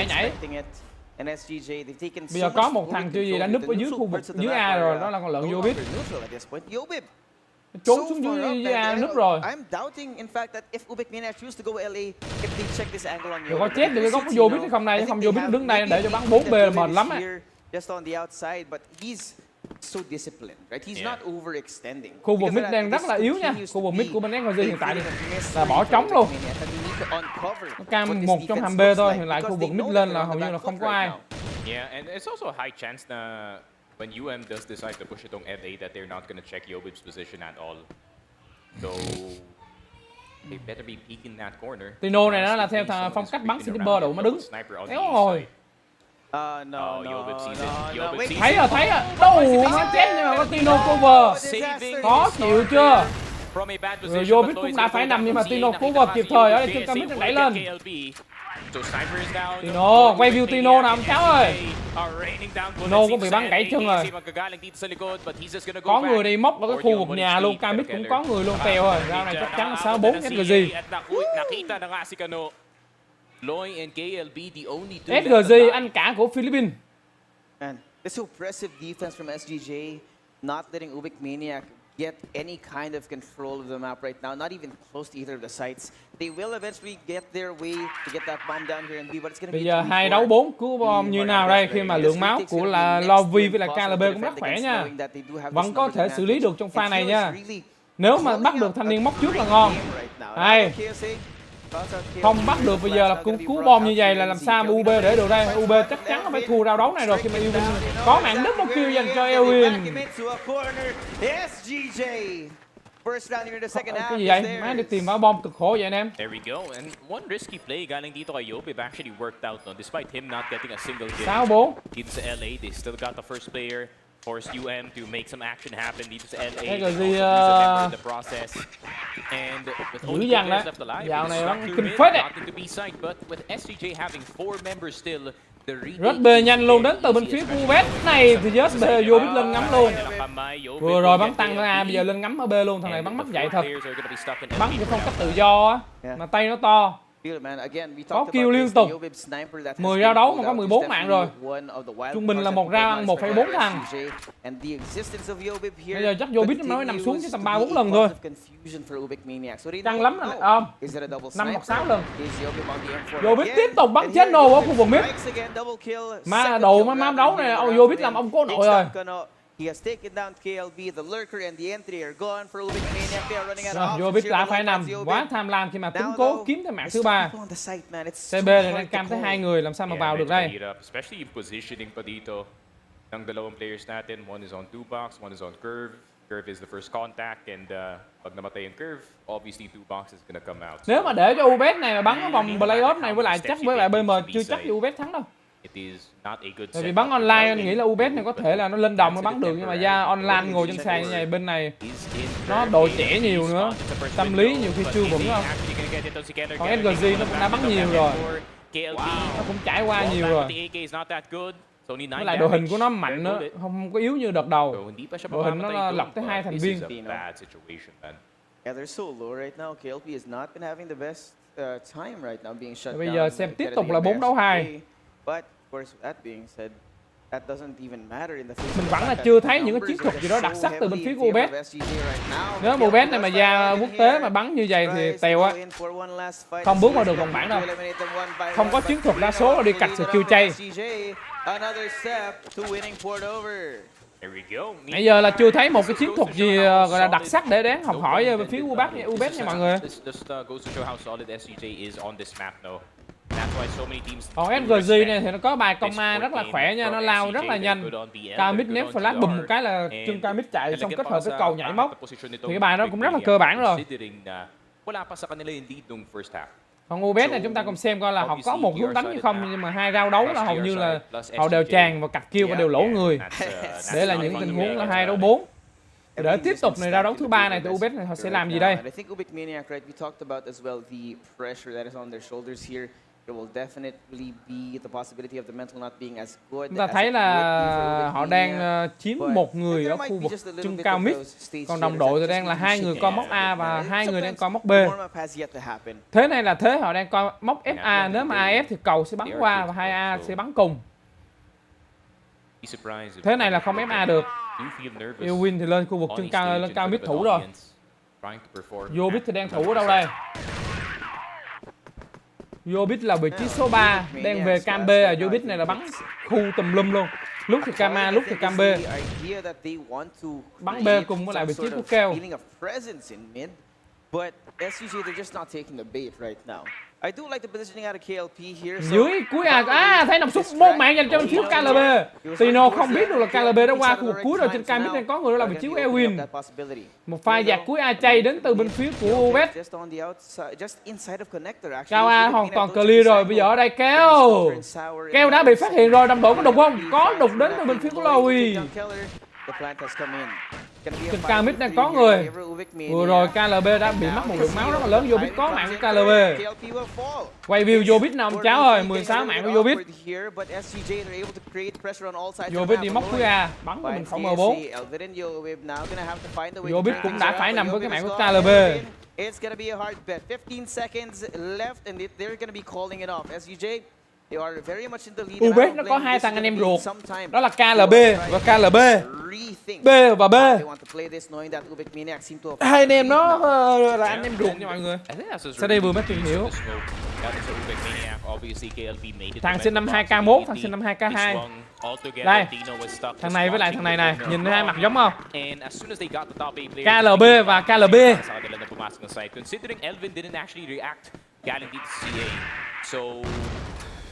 Bây giờ có một thằng chưa gì đã núp ở dưới khu vực dưới A rồi, đó là con lợn Yobib. Trốn xuống dưới A núp rồi. Rồi có chết được cái góc của Yobib hay không này, chứ không Yobib đứng đây để cho bắn 4B là mệt lắm á. just on the outside, but he's so disciplined, right? He's not overextending. Khu vực mid đang rất là yếu nha. Khu vực mid của bên SGJ hiện tại là bỏ trống luôn. Nó cam 1 trong 2B thôi, hiện lại khu vực mid lên là hầu như là không có ai. Yeah, and it's also a high chance that when UM does decide to push it on LA that they're not going to check Yobib's position at all. So they better be peeking that corner. Tino này nó là theo phong cách bắn sniper đủ mà đứng. Éo rồi. No. Thấy rồi. Đâu nó chết nhưng mà có Tino cover. Khó chịu chưa? Rồi vô biết cũng đã phải nằm nhưng mà Tino cover kịp thời ở đây trên cam mid đẩy lên. Tino, quay view Tino nào ông cháu ơi. Tino cũng bị bắn gãy chân rồi. Có người đi móc ở cái khu vực nhà luôn, cam mid cũng có người luôn tèo rồi. Round này chắc chắn là 6-4 SGJ. SGJ anh cả của Philippines. Man, this impressive defense from SGJ, not letting UBECMANIAC get any kind of control of the map right now, not even close to either of the sites. They will eventually get their way to get that bomb down here and B, but it's going to be bây giờ 2 đấu 4 cứu bom như nào đây khi mà lượng máu của là Lovey với là KLB cũng rất khỏe nha. Vẫn có thể xử lý được trong pha này nha. Nếu mà bắt được thanh niên móc trước là ngon. Hay. Không bắt được bây giờ là cứu bom như vậy là làm sao mà UB để được đây. UB chắc chắn nó phải thua rao đấu này rồi khi mà Elwin có mạng đứt một kill dành cho Elwin. Cái gì vậy? Má đi tìm vào bom cực khổ vậy anh em. There we go. And one risky play galing dito kay Yobib actually worked out despite him not getting a single kill. 6-4. Dito sa LA, they still got the first player. Forced UM to make some action happen. Dito sa LA, in the process. And with only 2 players left alive, dạo này it's kinh phết đấy. not into B side, but with SGJ having 4 members still, Rất B nhanh luôn đến từ bên phía UBEC này thì Just B vô biết lên ngắm luôn. Vừa rồi bắn tăng ở A, bây giờ lên ngắm ở B luôn. Thằng này bắn mất dậy thật. Bắn cái phong cách tự do á, mà tay nó to. Có kill liên tục. 10 round đấu mà có 14 mạng rồi. Trung bình là một round ăn 1,4 thằng. Bây giờ chắc Yobib nó mới nằm xuống chứ tầm 3-4 lần thôi. Căng lắm là 5 hoặc 6 lần. Yobib tiếp tục bắn chết nô ở khu vực mid. Mà đồ má đấu này Yobib làm ông cố nội rồi. He has taken down KLB, the lurker and the entry are gone for UBECMANIAC. They are running out of options. Yobib đã phải nằm quá tham lam khi mà tính cố kiếm thêm mạng thứ 3. CB này đang cam tới 2 người làm sao mà vào được đây. Especially in positioning pa dito. Ng dalawang players natin, one is on 2 box, one is on curve. Curve is the first contact and pag namatay yung curve, obviously 2 box is gonna come out. Nếu mà để cho UBEC này mà bắn ở vòng playoff này với lại chắc với lại BM chưa chắc UBEC thắng đâu. Tại vì bắn online anh nghĩ là UBEC này có thể là nó lên đồng nó bắn được nhưng mà ra online ngồi trên sàn như này bên này nó đội trẻ nhiều nữa, tâm lý nhiều khi chưa vững không. Còn SGJ nó cũng đã bắn nhiều rồi, nó cũng trải qua nhiều rồi. Với lại đội hình của nó mạnh nữa, không có yếu như đợt đầu. Đội hình nó lọc tới 2 thành viên. Yeah, they're so low right now. KLP has not been having the best time right now being shut down. Bây giờ xem tiếp tục là 4 đấu 2. But of course, that being said, that doesn't even matter in the face. Mình vẫn là chưa thấy những cái chiến thuật gì đó đặc sắc từ bên phía của UBEC. Nếu UBEC này mà ra quốc tế mà bắn như vậy thì tèo á, không bước vào được vòng bảng đâu. Không có chiến thuật đa số là đi cạch sự chiêu chay. Nãy giờ là chưa thấy một cái chiến thuật gì gọi là đặc sắc để đáng học hỏi bên phía UBEC nha mọi người. Còn SGJ này thì nó có bài công A rất là khỏe nha, nó lao rất là nhanh. Cao mid ném flash bùm một cái là chân cao mid chạy xong kết hợp với cầu nhảy móc. Thì cái bài đó cũng rất là cơ bản rồi. Còn UBEC này chúng ta cùng xem coi là họ có một hướng đánh hay không, nhưng mà 2 round đấu là hầu như là họ đều tràn và cạch kill và đều lỗ người. Để là những tình huống là 2 đấu 4. Để tiếp tục này ra đấu thứ 3 này thì UBEC này họ sẽ làm gì đây? Chúng ta thấy là họ đang chiếm một người ở khu vực chân cao mid, còn đồng đội thì đang là 2 người coi móc A và 2 người đang coi móc B. Thế này là thế họ đang coi móc FA, nếu mà AF thì cầu sẽ bắn qua và 2A sẽ bắn cùng. Thế này là không FA được. Elwin thì lên khu vực chân cao, lên cao mid thủ rồi. Yobib thì đang thủ ở đâu đây? Yobib là vị trí số 3, đang về cam B, Yobib này là bắn khu tùm lum luôn. Lúc thì cam A, lúc thì cam B. Bắn B cùng với lại vị trí của keo. But SGJ, they're just not taking the bait right now. I do like the positioning out of KLP here. Dưới cuối thấy nòng súng một mạng dành cho bên phía KLB. Tino không biết được là KLB đã qua khu vực cuối rồi, trên cam biết đang có người đó là vị trí của Elwin. Một pha dạt cuối A chay đến từ bên phía của UBEC. Cao A hoàn toàn clear rồi, bây giờ ở đây Keo đã bị phát hiện rồi, đồng đội có đục không? Có đục đến từ bên phía của Lowy. Trên cao mid đang có người. Vừa rồi KLB đã bị mất một lượng máu rất là lớn. Vô biết có mạng của KLB. Quay view vô biết nào ông cháu ơi. 16 mạng của vô biết. Vô biết đi móc với A. Bắn của mình không M4. Vô biết cũng đã phải nằm với cái mạng của KLB. It's gonna be a hard bet. 15 seconds left and they're gonna be calling it off. SGJ, they are very much in the lead. UBEC nó có hai thằng anh em ruột. Đó là KLB và KLB. B và B. Hai anh em nó là anh em ruột nha mọi người. Sau đây vừa mới tìm hiểu. Thằng sinh năm 2K1, thằng sinh năm 2K2. Đây, thằng này với lại thằng này này, nhìn hai mặt giống không? KLB và KLB.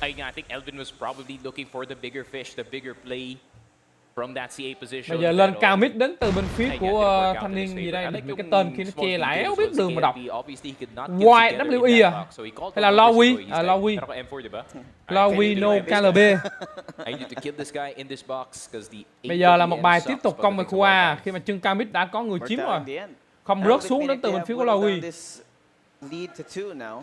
I think Elvin was probably looking for the bigger fish, the bigger play from that CA position. Bây giờ lên cao mid đến từ bên phía của thanh niên gì đây, những cái tên kia nó che lại, éo biết đường mà đọc. YWE à? Hay là Lowy? Lowy no KLB. Bây giờ là một bài tiếp tục công về khu A khi mà chân cao mid đã có người chiếm rồi. Không rớt xuống đến từ bên phía của Lowy.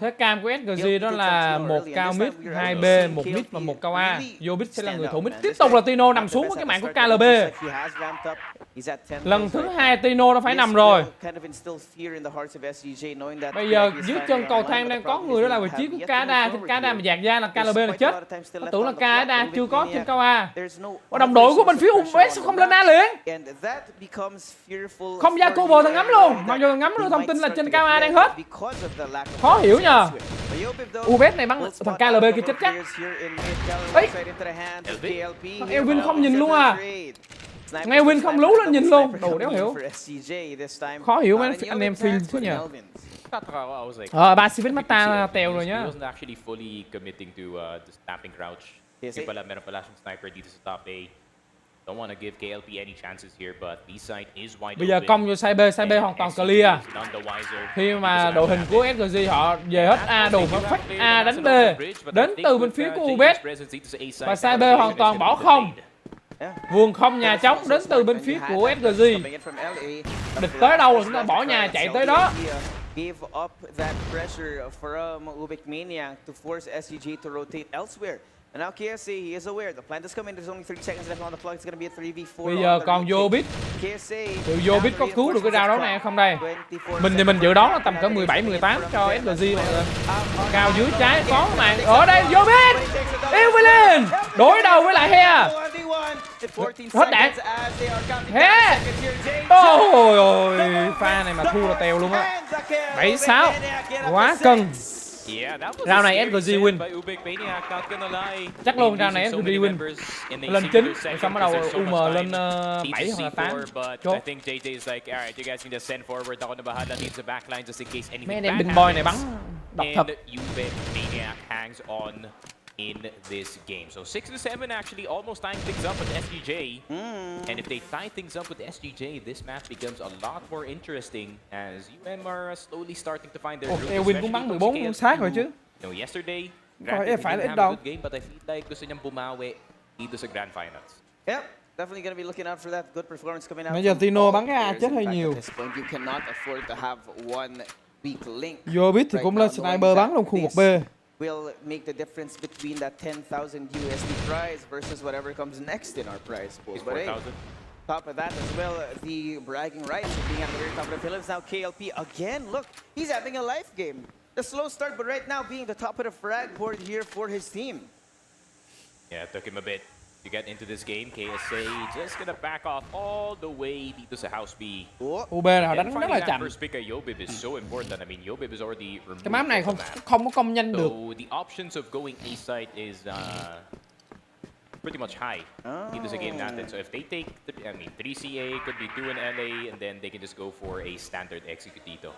Thế cam của SGJ đó là một cao mid, 2 B, một mid và một cao A. Vô sẽ là người thủ mid. Tiếp tục là Tino nằm xuống với cái mạng của KLB. Lần thứ 2 Tino đã phải nằm rồi. Bây giờ dưới chân cầu thang đang có người đó là vị trí của Canada. Trên Canada mà dạt ra là KLB là chết. Tôi tưởng là Canada chưa có trên cao A. Và đồng đội của bên phía UBEC sao không lên A liền? Không ra cover thằng ngắm luôn. Mặc dù thằng ngắm đưa thông tin là trên cao A đang hết. Khó hiểu nhờ. UBEC này bắn thằng KLB kia chết chắc. Ấy, thằng Elvin không nhìn luôn à. Thằng Elvin không lú lên nhìn luôn. Đồ đéo hiểu. Khó hiểu mấy anh em phim thế nhờ. Pacific Mata tèo rồi nhá. Don't want to give KLP any chances here, but B side is wide. Bây giờ công vô side B hoàn toàn clear. Khi mà đội hình của SGJ họ về hết A đủ mà phát A đánh B đến từ bên phía của UBEC và side B hoàn toàn bỏ không. Vườn không nhà trống đến từ bên phía của SGJ. Địch tới đâu là chúng ta bỏ nhà chạy tới đó. Gave up that pressure from UBECMANIAC to force SGJ to rotate elsewhere. And now KSA, he is aware the plant is coming. There's only 30 seconds left on the clock. It's going to be a 3v4. Bây giờ còn Vô-Bit. Từ Vô-Bit có cứu được cái round đấu này không đây? Mình thì mình dự đoán là tầm cỡ 17-18 cho SGJ mọi người. Cao dưới trái có mà. Ở đây Vô-Bit. Yêu với lên. Đối đầu với lại He. Hết đạn. He. Ôi ôi, pha này mà thua là tèo luôn á. 7-6. Quá cân. Round này SGJ win. Chắc luôn round này SGJ win. Lên 9, xong bắt đầu UM lên 7 hoặc là 8. Chốt. Mấy anh em big boy này bắn độc thật. In this game. So 6 to 7 actually almost tying things up with SGJ. And if they tie things up with SGJ, this map becomes a lot more interesting as UM are slowly starting to find their groove. Win cũng bắn 14 sát rồi chứ. Yesterday, phải là ít đâu. Game, but I feel like gusto niyang bumawi dito sa grand finals. Yep. Definitely going to be looking out for that good performance coming out. Bây giờ Tino bắn cái A chết hơi nhiều. You cannot afford to have one weak link. Vô-Bit thì cũng lên sniper bắn luôn khu vực B. Will make the difference between that 10,000 USD prize versus whatever comes next in our prize pool. But hey, top of that as well, the bragging rights of being at the very top of the Philips. Now KLP again, look, he's having a life game. A slow start, but right now being the top of the frag board here for his team. Yeah, it took him a bit to get into this game. KSA just gonna back off all the way dito sa house B. UB là họ đánh rất là chậm. Cái map này không có công nhanh được. The options of going A side is pretty much high dito sa game natin. So if they take, 3 CA, could be 2 in LA, and then they can just go for a standard execute dito.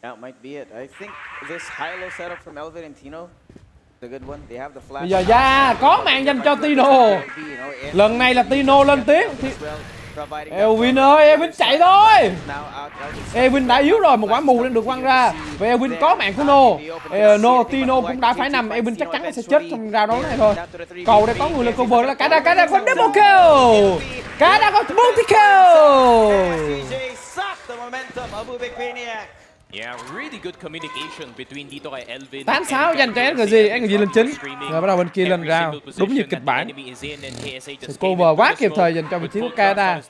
That might be it. I think this high-low setup from Elvin and Tino, the good one. They have the flash. Bây giờ có mạng dành cho Tino. Lần này là Tino lên tiếng. Elvin ơi, Elvin chạy thôi. Elvin đã yếu rồi, một quả mù đang được quăng ra. Và Elvin có mạng của Tino cũng đã phải nằm. Elvin chắc chắn sẽ chết trong round đấu này thôi. Cầu đây có người lên cover là Kada có double kill. Kada có multi kill. Yeah, really good communication between dito kay Elvin. 8-6 dành cho SGJ lên chính. Rồi bắt đầu bên kia lên round. Đúng như kịch bản. Sự cover quá kịp thời dành cho vị trí của Kada.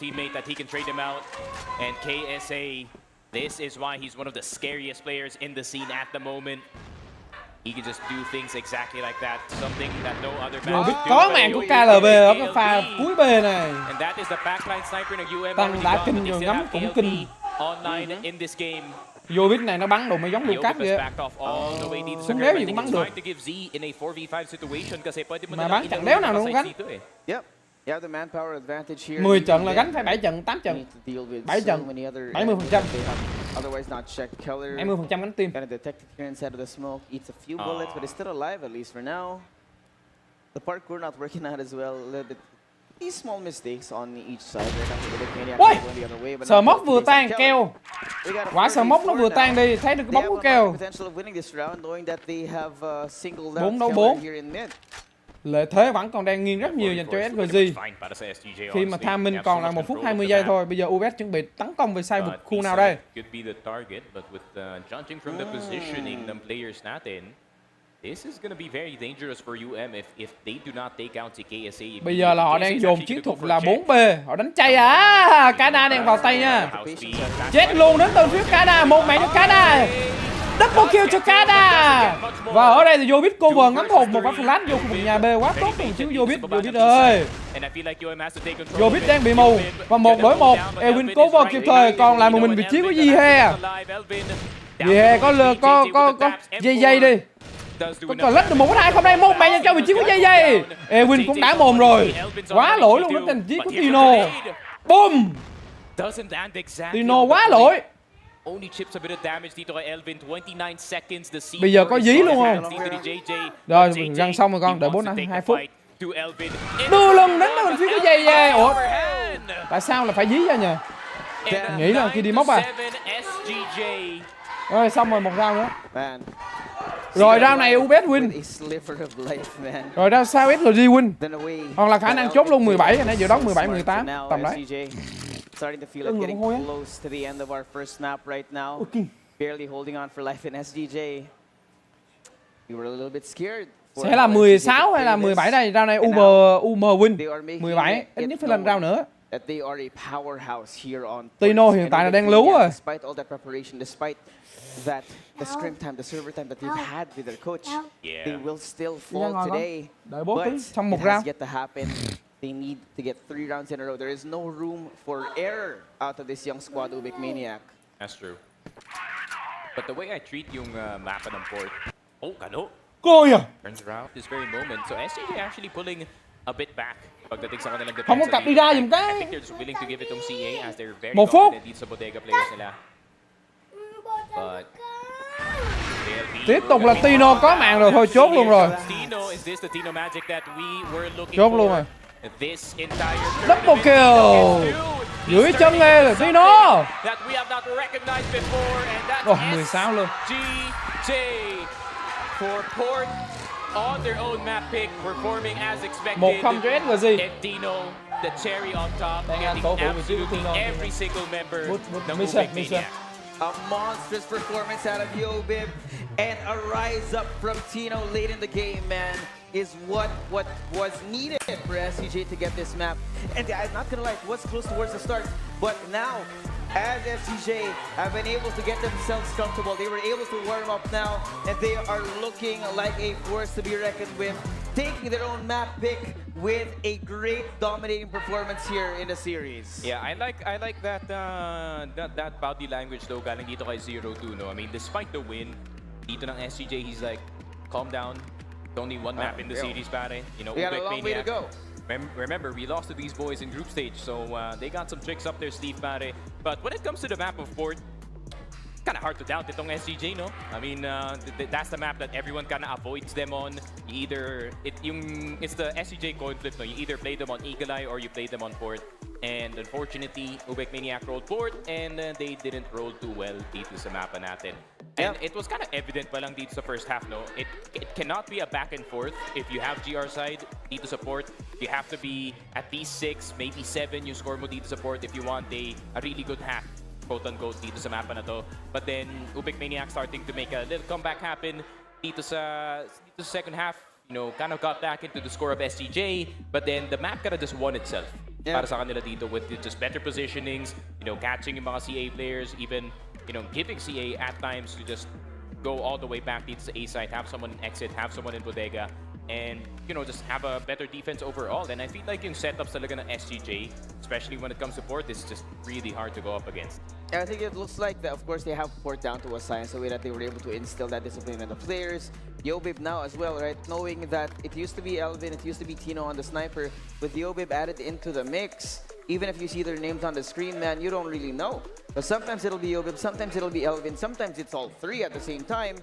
And KSA, this is why he's one of the scariest players in the scene at the moment. He can just do things exactly like that, something that no other man biết có mạng của KLB ở cái pha cuối B này. And that is the backline sniper of UM. Tăng đã kinh rồi, ngắm cũng kinh. Online in this game. Vô biết này nó bắn đồ mới giống Lucas vậy. Xuống đéo gì cũng bắn được. Mà bắn chẳng đéo nào nó cũng gánh. 10 trận là gánh phải 7 trận, 8 trận. 7 trận, 70%. 70% gánh team. The parkour not working out as well. A little bit. These small mistakes on each side. Ôi! Sờ móc vừa tan keo. Quả sờ móc nó vừa tan đi, thấy được cái bóng của keo. 4 đấu 4. Lợi thế vẫn còn đang nghiêng rất nhiều dành cho SGJ. Khi mà timing còn là 1 phút 20 giây thôi. Bây giờ UBEC chuẩn bị tấn công về sai vực khu nào đây? This is going to be very dangerous for UM if they do not take out the KSA. Bây giờ là họ đang dồn chiến thuật là 4B. Họ đánh chay à. Kada đang vào tay nha. Chết luôn đến từ phía Kada. Một mạng cho Kada. Double kill cho Kada. Và ở đây thì Vobit cover ngắm hồn một quả flash vô khu vực nhà B quá tốt của chiếu Vobit. Vobit ơi. Vobit đang bị mù. Và 1 đối 1. Elvin cover kịp thời. Còn lại một mình vị trí của Jihe. Jihe có dây đi. Còn lách được 1-2 không đây, một mạng dành cho vị trí của JJ. Elvin cũng đã mồm rồi. Quá lỗi luôn đến vị trí của Tino. Boom. Tino quá lỗi. Bây giờ có dí luôn không? Rồi, răng xong rồi con, đợi 2 phút. Đưa lưng đến bên phía của JJ. Ủa? Tại sao là phải dí ra nhỉ? Nghĩ là kia đi móc à? Rồi, xong rồi một round nữa. Rồi round này UBEC win. Rồi round sau SGJ win. Hoặc là khả năng chốt luôn 17, nãy dự đoán 17-18 tầm đấy. Starting to feel like getting close to the end of our first map right now. Barely holding on for life in SGJ. We were a little bit scared. Sẽ là 16 hay là 17 đây? Round này UM win. 17, ít nhất phải lên round nữa. Tino hiện tại là đang lú rồi. That the scrim time, the server time that they've had with their coach, they will still fall today. But it has yet to happen. They need to get 3 rounds in a row. There is no room for error out of this young squad, UBECMANIAC. That's true. But the way I treat yung map and port, Kano turns around this very moment. So SGJ actually pulling a bit back. Pagdating sa kanilang defense. Không có cặp đi ra giùm cái. I think they're just willing to give it to CA as they're very confident dito sa bodega players nila. But tiếp tục là Tino có mạng rồi thôi, chốt luôn rồi. Chốt luôn rồi. Double kill. Dưới chân nghe là Tino. 16 luôn. On their own map pick, performing as expected. 1-0 cho SGJ. And Tino, the cherry on top, getting absolutely every single member ng UBECMANIAC. A monstrous performance out of UBIB and a rise up from Tino late in the game, man, is what was needed for SGJ to get this map. And I'm not gonna lie, it was close towards the start, but now, as SGJ have been able to get themselves comfortable, they were able to warm up now, and they are looking like a force to be reckoned with, taking their own map pick with a great dominating performance here in the series. Yeah, I like that body language though, galing dito kay 0-2, no? I mean, despite the win, dito ng SGJ, he's like, calm down, only one map in the series, pare. You know, We got a long way to UBECMANIAC. go. Remember, we lost to these boys in group stage, so they got some tricks up their sleeve, pare. But when it comes to the map of Port, kind of hard to doubt itong SGJ, no? I mean, that's the map that everyone kind of avoids them on. It's the SGJ coin flip, no? You either play them on Eagle Eye or you play them on Port. And unfortunately, UBECMANIAC rolled Port, and they didn't roll too well dito sa mapa natin. And it was kind of evident pa lang dito sa first half, no? It cannot be a back and forth. If you have GR side dito sa Port, you have to be at least 6, maybe 7 yung score mo dito sa Port if you want a really good half, quote-unquote, dito sa mapa na to. But then, UBECMANIAC starting to make a little comeback happen dito sa second half. You know, kind of got back into the score of SGJ, but then the map kind of just won itself. Para sa kanila dito with just better positionings, you know, catching yung mga CA players, even, you know, giving CA at times to just go all the way back dito sa A side, have someone in exit, have someone in bodega, and, you know, just have a better defense overall. And I feel like yung setups talaga ng SGJ, especially when it comes to Port, is just really hard to go up against. And I think it looks like that, of course, they have Port down to a science, the way that they were able to instill that discipline in the players. Yobib now as well, right? Knowing that it used to be Elvin, it used to be Tino on the sniper. With Yobib added into the mix, even if you see their names on the screen, man, you don't really know. But sometimes it'll be Yobib, sometimes it'll be Elvin, sometimes it's all three at the same time.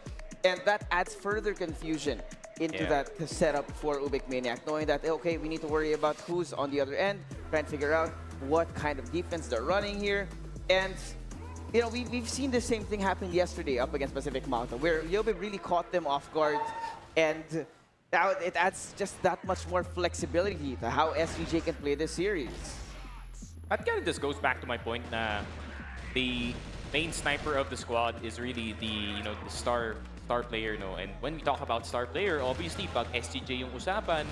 And that adds further confusion into that setup for UBECMANIAC, knowing that, okay, we need to worry about who's on the other end, trying to figure out what kind of defense they're running here. And, you know, we've seen the same thing happen yesterday up against Pacific Mountain, where Yobib really caught them off guard, and now it adds just that much more flexibility to how SGJ can play this series. That kind of just goes back to my point na the main sniper of the squad is really the star player, no? And when we talk about star player, obviously, pag SGJ yung usapan,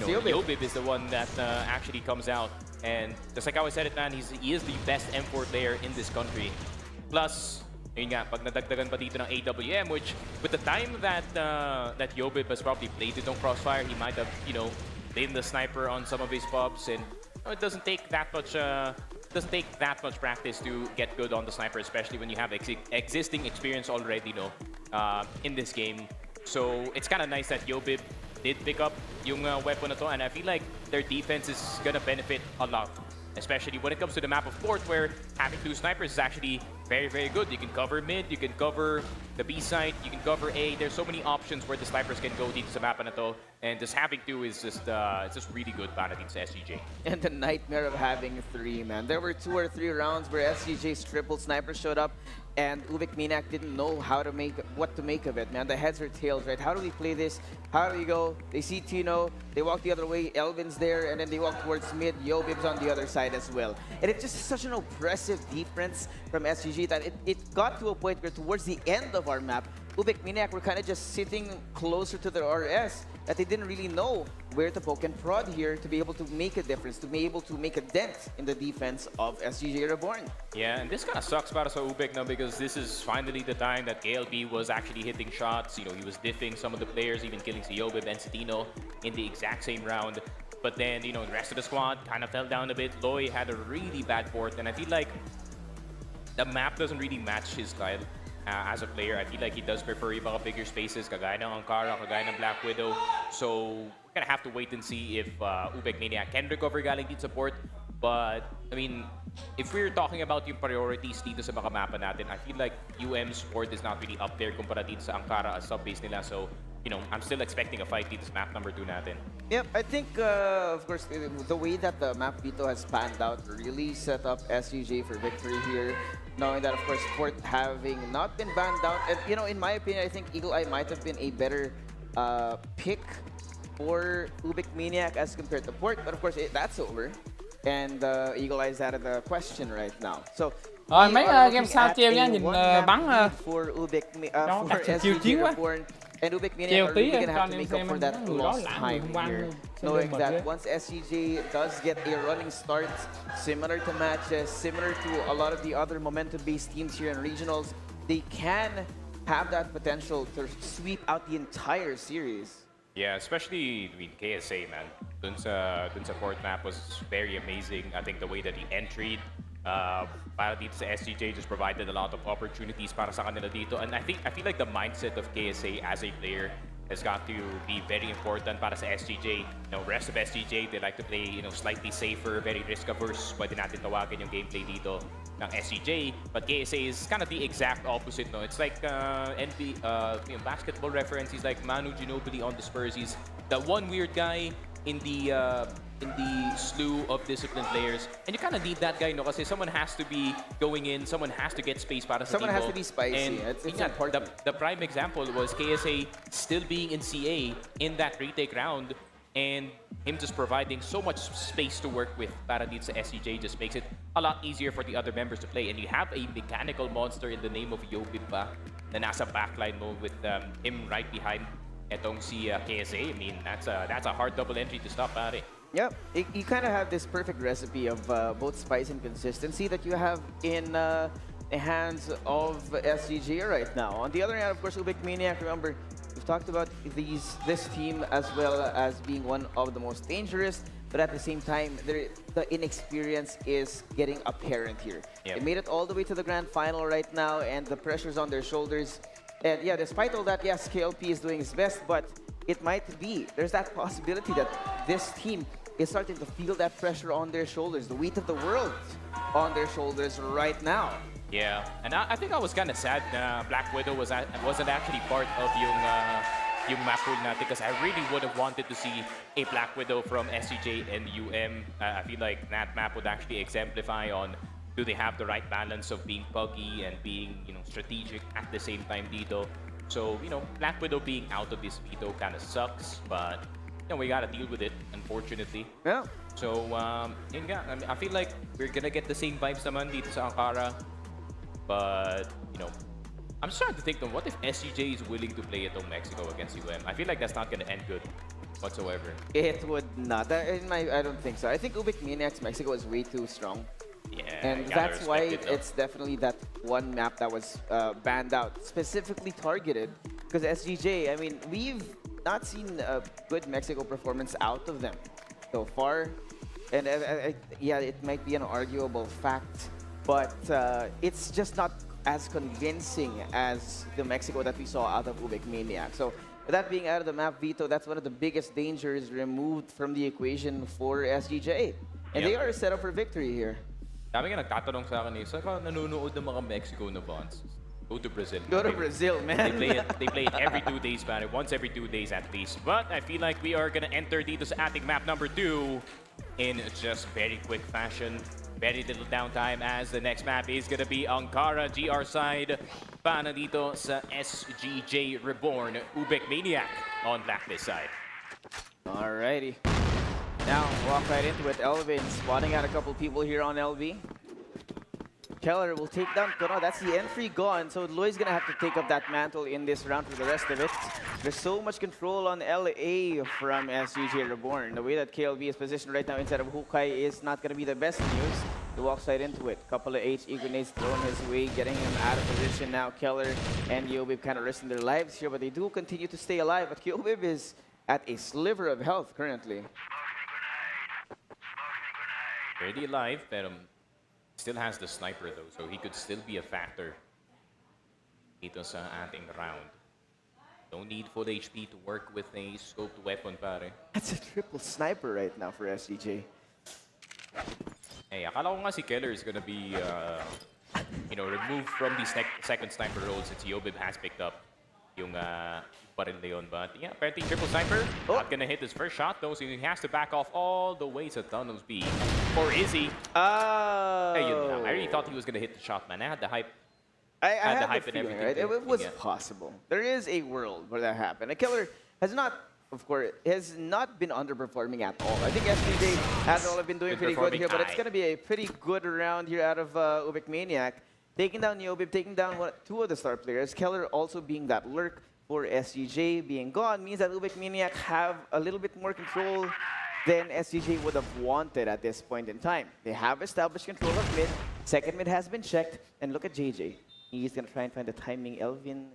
Yobib is the one that actually comes out. And just like how I said it, man, he is the best M4 player in this country. Plus, yun nga, pag nadagdagan pa dito ng AWM, which with the time that Yobib has probably played it on Crossfire, he might have, you know, been the sniper on some of his pubs, and it doesn't take that much practice to get good on the sniper, especially when you have existing experience already, no, in this game. So it's kind of nice that Yobib did pick up yung weapon na to, and I feel like their defense is gonna benefit a lot, especially when it comes to the map of Port, where having two snipers is actually very, very good. You can cover mid, you can cover the B side, you can cover A. There's so many options where the snipers can go dito sa mapa na to, and just having two is just it's just really good para dito sa SGJ. And the nightmare of having three, man. There were 2 or 3 rounds where SGJ's triple sniper showed up, and UBECMANIAC didn't know what to make of it, man. The heads or tails, right? How do we play this? How do we go? They see Tino, they walk the other way, Elvin's there, and then they walk towards mid, Yobib's on the other side as well. And it's just such an oppressive defense from SGJ that it got to a point where towards the end of our map, UBECMANIAC were kind of just sitting closer to their RS, that they didn't really know where to poke and prod here to be able to make a difference, to be able to make a dent in the defense of SGJ REBORN. Yeah, and this kind of sucks para sa UBEC now, because this is finally the time that KLB was actually hitting shots. You know, he was diffing some of the players, even killing si Yobib and si Tino in the exact same round. But then, you know, the rest of the squad kind of fell down a bit. Loy had a really bad port, and I feel like the map doesn't really match his style. As a player, I feel like he does prefer yung mga bigger spaces, kagaya ng Ankara, kagaya ng Black Widow. So, we're gonna have to wait and see if UBECMANIAC can recover galing dito sa port. But, I mean, if we're talking about yung priorities dito sa mga mapa natin, I feel like UM's port is not really up there kumpara dito sa Ankara as sub-base nila. So, you know, I'm still expecting a fight dito sa map number 2 natin. Yep, I think, of course, the way that the map Veto has panned out really set up SGJ for victory here. Knowing that, of course, Port having not been banned out. And, you know, in my opinion, I think Eagle Eye might have been a better pick for UBECMANIAC as compared to Port. But, of course, that's over. And Eagle Eye is out of the question right now. So, mấy game sau treo nha, nhìn bắn for SGJ REBORN. And UBECMANIAC are really going to have to make up for that lost time here. Knowing that once SGJ does get a running start, similar to matches, similar to a lot of the other momentum-based teams here in regionals, they can have that potential to sweep out the entire series. Yeah, especially, I mean, KSA, man. Dun sa port map was very amazing. I think the way that he entered, para dito sa SGJ just provided a lot of opportunities para sa kanila dito. And I feel like the mindset of KSA as a player has got to be very important para sa SGJ. You know, rest of SGJ, they like to play, you know, slightly safer, very risk-averse. Pwede natin tawagin yung gameplay dito ng SGJ. But KSA is kind of the exact opposite, no? It's like you know, basketball reference. He's like Manu Ginobili on the Spurs. He's the one weird guy in the slew of disciplined players. And you kind of need that guy, no? Kasi someone has to be going in, someone has to get space para sa Someone team has mo. to be spicy. And It's important. The prime example was KSA still being in CA in that retake round, and him just providing so much space to work with para dito sa SCJ just makes it a lot easier for the other members to play. And you have a mechanical monster in the name of Yobib pa na nasa backline mo with him right behind etong si KSA. I mean, that's a hard double entry to stop, pare. Yep, you kind of have this perfect recipe of both spice and consistency that you have in the hands of SGJ right now. On the other hand, of course, UBECMANIAC, remember, we've talked about this team as well as being one of the most dangerous, but at the same time, the inexperience is getting apparent here. Yep. They made it all the way to the grand final right now, and the pressure's on their shoulders. And yeah, despite all that, yes, KLP is doing his best, but it might be, there's that possibility that this team is starting to feel that pressure on their shoulders, the weight of the world on their shoulders right now. Yeah, and I think I was kind of sad Black Widow wasn't actually part of yung map pool natin, because I really would have wanted to see a Black Widow from SCJ and I feel like that map would actually exemplify on do they have the right balance of being buggy and being, you know, strategic at the same time dito. So, you know, Black Widow being out of this veto kind of sucks, but you know, we gotta deal with it, unfortunately. Yeah. So, yun nga. I mean, I feel like we're gonna get the same vibes naman dito sa Ankara. But, you know, I'm just trying to think of what if SGJ is willing to play at Mexico against I feel like that's not gonna end good whatsoever. It would not. I don't think so. I think UBECMANIAC's Mexico is way too strong. Yeah, and that's why it's definitely that one map that was banned out, specifically targeted. Because SGJ, I mean, we've not seen a good Mexico performance out of them so far. And yeah, it might be an arguable fact, but it's just not as convincing as the Mexico that we saw out of UBECMANIAC. So with that being out of the map, Veto, that's one of the biggest dangers removed from the equation for SGJ. And they are set up for victory here. Dami nga nagtatanong sa akin saan ka nanonood ng mga Mexico na bonds? Go to Brazil. Go to Brazil, man. They play it every 2 days, man. Once every 2 days at least. But I feel like we are gonna enter dito sa ating map number 2 in just very quick fashion. Very little downtime as the next map is gonna be Ankara GR side. Para dito sa SGJ Reborn, UBECMANIAC on Blacklist side. Alrighty. Now, walk right into it. Elvin spotting out a couple people here on LB. Keller will take down Kono. That's the entry gone. So Loy's gonna have to take up that mantle in this round for the rest of it. There's so much control on LA from SGJ Reborn. The way that KLB is positioned right now inside of Hukai is not gonna be the best news. He walks right into it. Couple of HE grenades thrown his way, getting him out of position now. Keller and Yobib kind of risking their lives here, but they do continue to stay alive. But Yobib is at a sliver of health currently. Already alive, but still has the sniper though, so he could still be a factor dito sa ating round. No need full HP to work with a scoped weapon, pare. That's a triple sniper right now for SGJ. Hey, akala ko nga si Keller is gonna be, you know, removed from the second sniper role since Yobib has picked up yung baril na yun. But yeah, apparently triple sniper, not gonna hit his first shot though, so he has to back off all the way to Tunnels B. Or is he? Hey, I really thought he was gonna hit the shot, man. I had the hype. I had the hype hype and everything. right? It was possible. There is a world where that happened. A Killer has not, of course, has not been underperforming at all. I think SGJ has all been doing pretty good here, but it's gonna be a pretty good round here out of UBECMANIAC. Taking down Yobib, taking down two of the star players. Keller also being that lurk for SGJ being gone means that UBECMANIAC have a little bit more control than SGJ would have wanted at this point in time. They have established control of mid. Second mid has been checked. And look at JJ. He's going to try and find the timing. Elvin,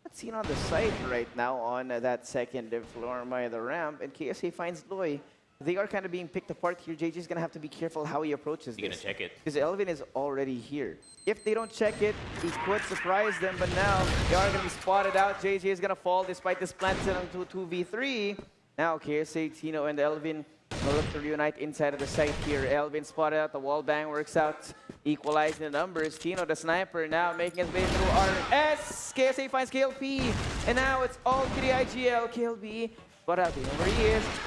not seen on the side right now on that second floor by the ramp. And KSA finds Loy they are kind of being picked apart here. JJ is going to have to be careful how he approaches He's going this. to check it. Because Elvin is already here. If they don't check it, he could surprise them, but now they are going to be spotted out. JJ is going to fall despite this plant set onto 2v3. Now KSA, Tino, and Elvin will look to reunite inside of the site here. Elvin spotted out, the wall bang works out, equalizing the numbers. Tino, the sniper, now making his way through RS. KSA finds KLP, and now it's all to the IGL. KLP, but out there where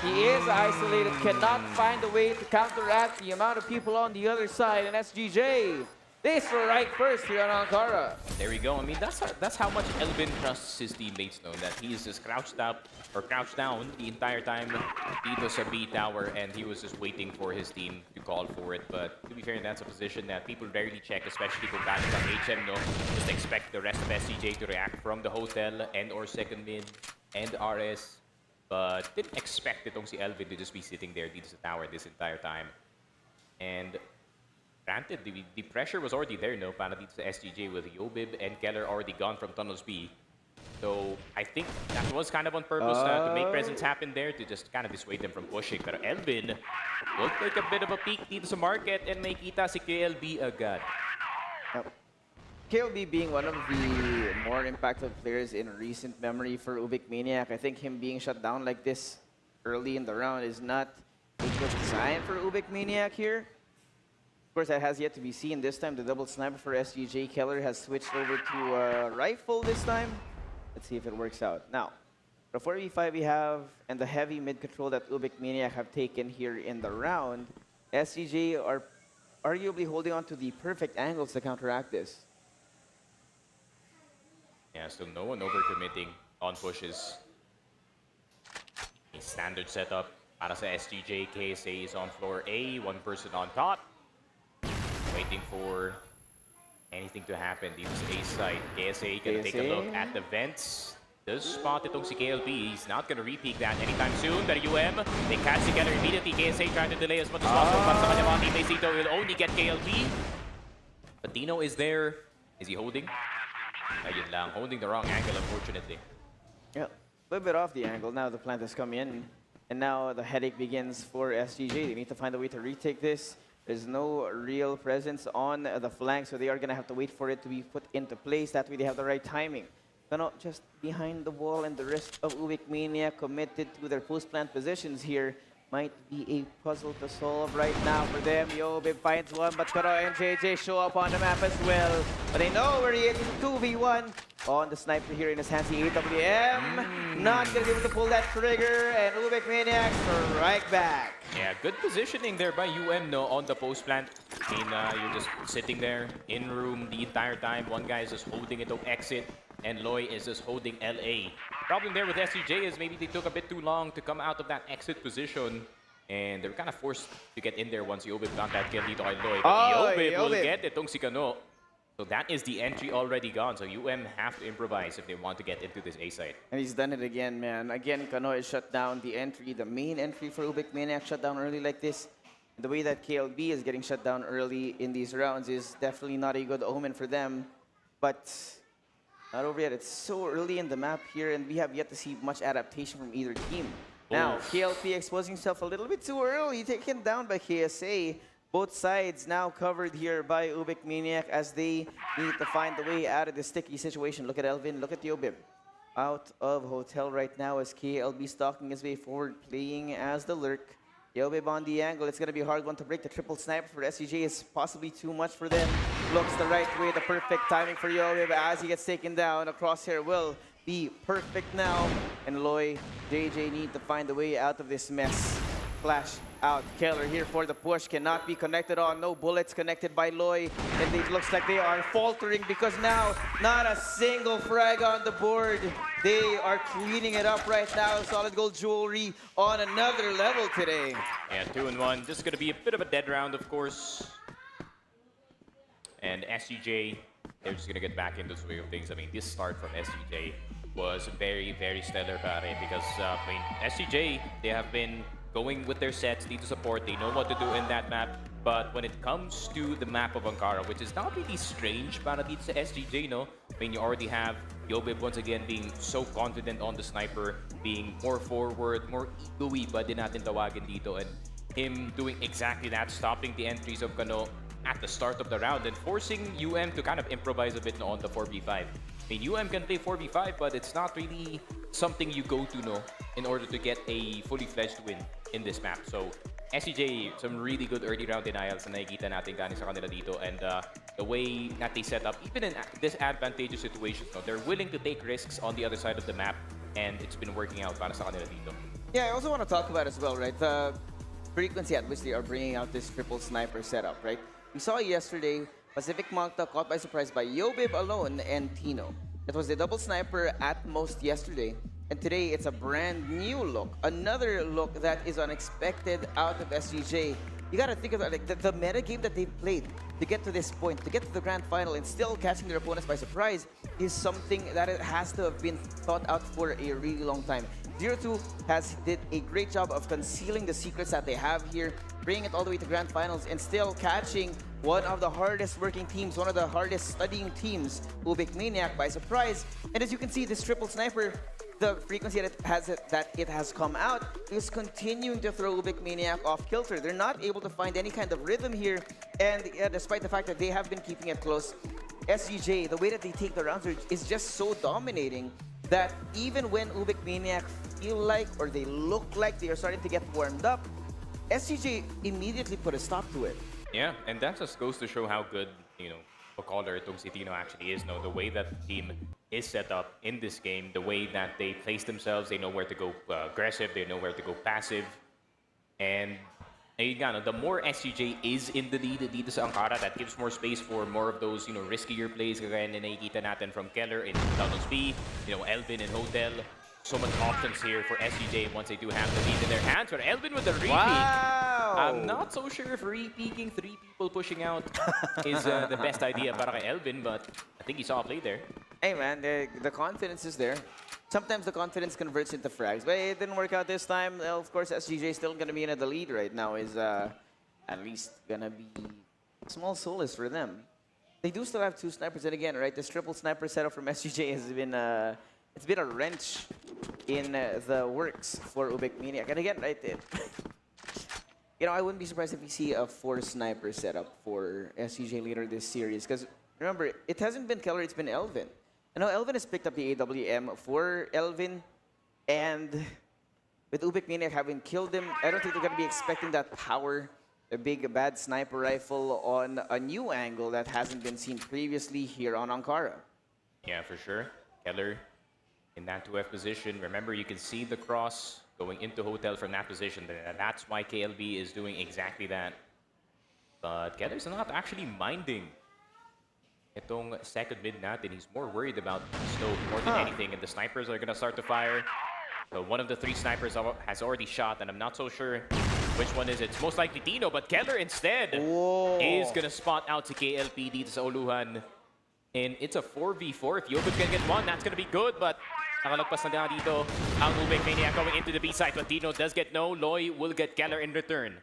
he is isolated, cannot find a way to counteract the amount of people on the other side, and SGJ. They strike first here on Ankara. There we go. I mean, that's how much Elvin trusts his teammates, though, that he's just crouched up or crouched down the entire time dito sa B tower, and he was just waiting for his team to call for it. But to be fair, that's a position that people rarely check, especially kung galing ang HM, no? Just expect the rest of SGJ to react from the hotel and or second mid and RS. But didn't expect itong si Elvin to just be sitting there dito sa tower this entire time. And granted, the pressure was already there, no? Para dito sa SGJ with Yobib and Keller already gone from Tunnels B. So I think that was kind of on purpose to make presence happen there, to just kind of dissuade them from pushing. But Elvin will take a bit of a peek dito sa market and may kita si KLB agad. KLB being one of the more impactful players in recent memory for UBECMANIAC, I think him being shut down like this early in the round is not a good sign for UBECMANIAC here. Of course, that has yet to be seen. This time, the double sniper for SGJ. Keller has switched over to rifle this time. Let's see if it works out. Now, the 4v5 we have and the heavy mid control that UBECMANIAC have taken here in the round, SGJ are arguably holding on to the perfect angles to counteract this. Yeah, still no one overcommitting on pushes. A standard setup para sa SGJ. KSA is on floor A, one person on top. Waiting for anything to happen. Dito sa A side. KSA gonna take a look at the vents. Does spot itong si KLB. He's not gonna repeat that anytime soon. But UM, they catch together immediately. KSA trying to delay as much as possible. Para sa kanya mga teammates dito, will only get KLB. But Dino is there. Is he holding? Ayun lang, holding the wrong angle, unfortunately. Yeah, a little bit off the angle. Now the plant has come in. And now the headache begins for SGJ. They need to find a way to retake this. There's no real presence on the flank, so they are going to have to wait for it to be put into place. That way they have the right timing. But not just behind the wall, and the rest of UBECMANIAC committed to their post-plant positions here. Might be a puzzle to solve right now for them. Yobib finds one, but Karo and JJ show up on the map as well. But they know where he is. 2v1 on the sniper here in his hands. The AWM not going to be able to pull that trigger, and UBECMANIAC strike back. Yeah, good positioning there by UM, no, on the post plant. I mean, you're just sitting there in room the entire time. One guy is just holding it to exit, and Loy is just holding LA. Problem there with SGJ is maybe they took a bit too long to come out of that exit position, and they were kind of forced to get in there once Yobib got that kill dito kay Loy. But Yobib will get itong si Kano. So that is the entry already gone. So UM have to improvise if they want to get into this A side. And he's done it again, man. Again, Kano is shut down. The entry, the main entry for UBECMANIAC shut down early like this. The way that KLB is getting shut down early in these rounds is definitely not a good omen for them. But not over yet. It's so early in the map here, and we have yet to see much adaptation from either team. Now, KLP exposing himself a little bit too early, taken down by KSA. Both sides now covered here by UBECMANIAC as they need to find the way out of this sticky situation. Look at Elvin, look at Yobib. Out of hotel right now as KLB stalking his way forward, playing as the lurk. Yobib on the angle. It's going to be a hard one to break. The triple sniper for SGJ is possibly too much for them. Looks the right way, the perfect timing for Yobib as he gets taken down. A crosshair will be perfect now. And Loy, JJ need to find a way out of this mess. Flash out. Keller here for the push. Cannot be connected on. No bullets connected by Loy. And it looks like they are faltering because now not a single frag on the board. They are cleaning it up right now. Solid gold jewelry on another level today. Yeah, 2-1. This is going to be a bit of a dead round, of course. And SGJ, they're just going to get back into the swing of things. I mean, this start from SGJ was very, very stellar, pare, because I mean, SGJ, they have been going with their sets, need to support, they know what to do in that map. But when it comes to the map of Ankara, which is not really strange para dito sa SGJ, no? I mean, you already have Yobib once again being so confident on the sniper, being more forward, more ego-y ba din natin tawagin dito, and him doing exactly that, stopping the entries of Kano at the start of the round and forcing to kind of improvise a bit on the 4v5. I mean, can play 4v5, but it's not really something you go to in order to get a fully fledged win in this map. So SGJ, some really good early round denials na nakikita natin galing sa kanila dito, and the way that they set up, even in disadvantageous situations, they're willing to take risks on the other side of the map, and it's been working out para sa kanila dito. Yeah, I also want to talk about as well, right? The frequency at which they are bringing out this triple sniper setup, right? We saw yesterday, Pacific Malta caught by surprise by Yobib alone and Tino. It was the double sniper at most yesterday. And today, it's a brand new look. Another look that is unexpected out of SGJ. You gotta think about like the meta game that they've played to get to this point, to get to the grand final and still catching their opponents by surprise is something that it has to have been thought out for a really long time. 0-2 did a great job of concealing the secrets that they have here, bringing it all the way to grand finals and still catching one of the hardest working teams, one of the hardest studying teams, UBECMANIAC, by surprise. And as you can see, this triple sniper, the frequency that it has come out is continuing to throw UBECMANIAC off kilter. They're not able to find any kind of rhythm here, and despite the fact that they have been keeping it close, SGJ, the way that they take the rounds is just so dominating that even when UBECMANIAC feel like or they look like they are starting to get warmed up, SGJ immediately put a stop to it. Yeah, and that just goes to show how good, a caller itong si Tino actually is. The way that the team is set up in this game, the way that they place themselves, they know where to go aggressive, they know where to go passive. And the more SGJ is in the lead dito sa Ankara, that gives more space for more of those, riskier plays kagaya na nakikita natin from Keller in Download Speed, Elvin in Hotel. So much options here for SGJ once they do have the lead in their hands. But Elvin with the re-peek. Wow! I'm not so sure if re-peeking 3 people pushing out is the best idea para kay Elvin, but I think he saw a play there. Hey man, the confidence is there. Sometimes the confidence converts into frags, but it didn't work out this time. Well, of course, SGJ is still going to be in the lead right now. Is at least going to be a small solace for them. They do still have 2 snipers, and again, right, this triple sniper setup from SGJ has been it's been a wrench in the works for UBECMANIAC. And again, right, I wouldn't be surprised if we see a 4 sniper setup for SGJ later this series. Because remember, it hasn't been Keller, it's been Elvin. I know Elvin has picked up the AWM for Elvin, and with UBECMANIAC having killed him, I don't think they're going to be expecting that power, a big bad sniper rifle on a new angle that hasn't been seen previously here on Ankara. Yeah, for sure. Keller in that 2F position. Remember, you can see the cross going into Hotel from that position. That's why KLB is doing exactly that. But Keller's not actually minding itong second mid natin. He's more worried about Snow more than anything, and the snipers are going to start to fire. So one of the 3 snipers has already shot, and I'm not so sure which one is it. It's most likely Tino, but Keller instead is going to spot out to KLP dito sa Uluhan. And it's a 4v4. If Yobib can get one, that's going to be good, but nakalagpas na dito ang UBECMANIAC going into the B side, but Tino does get no. Loy will get Keller in return.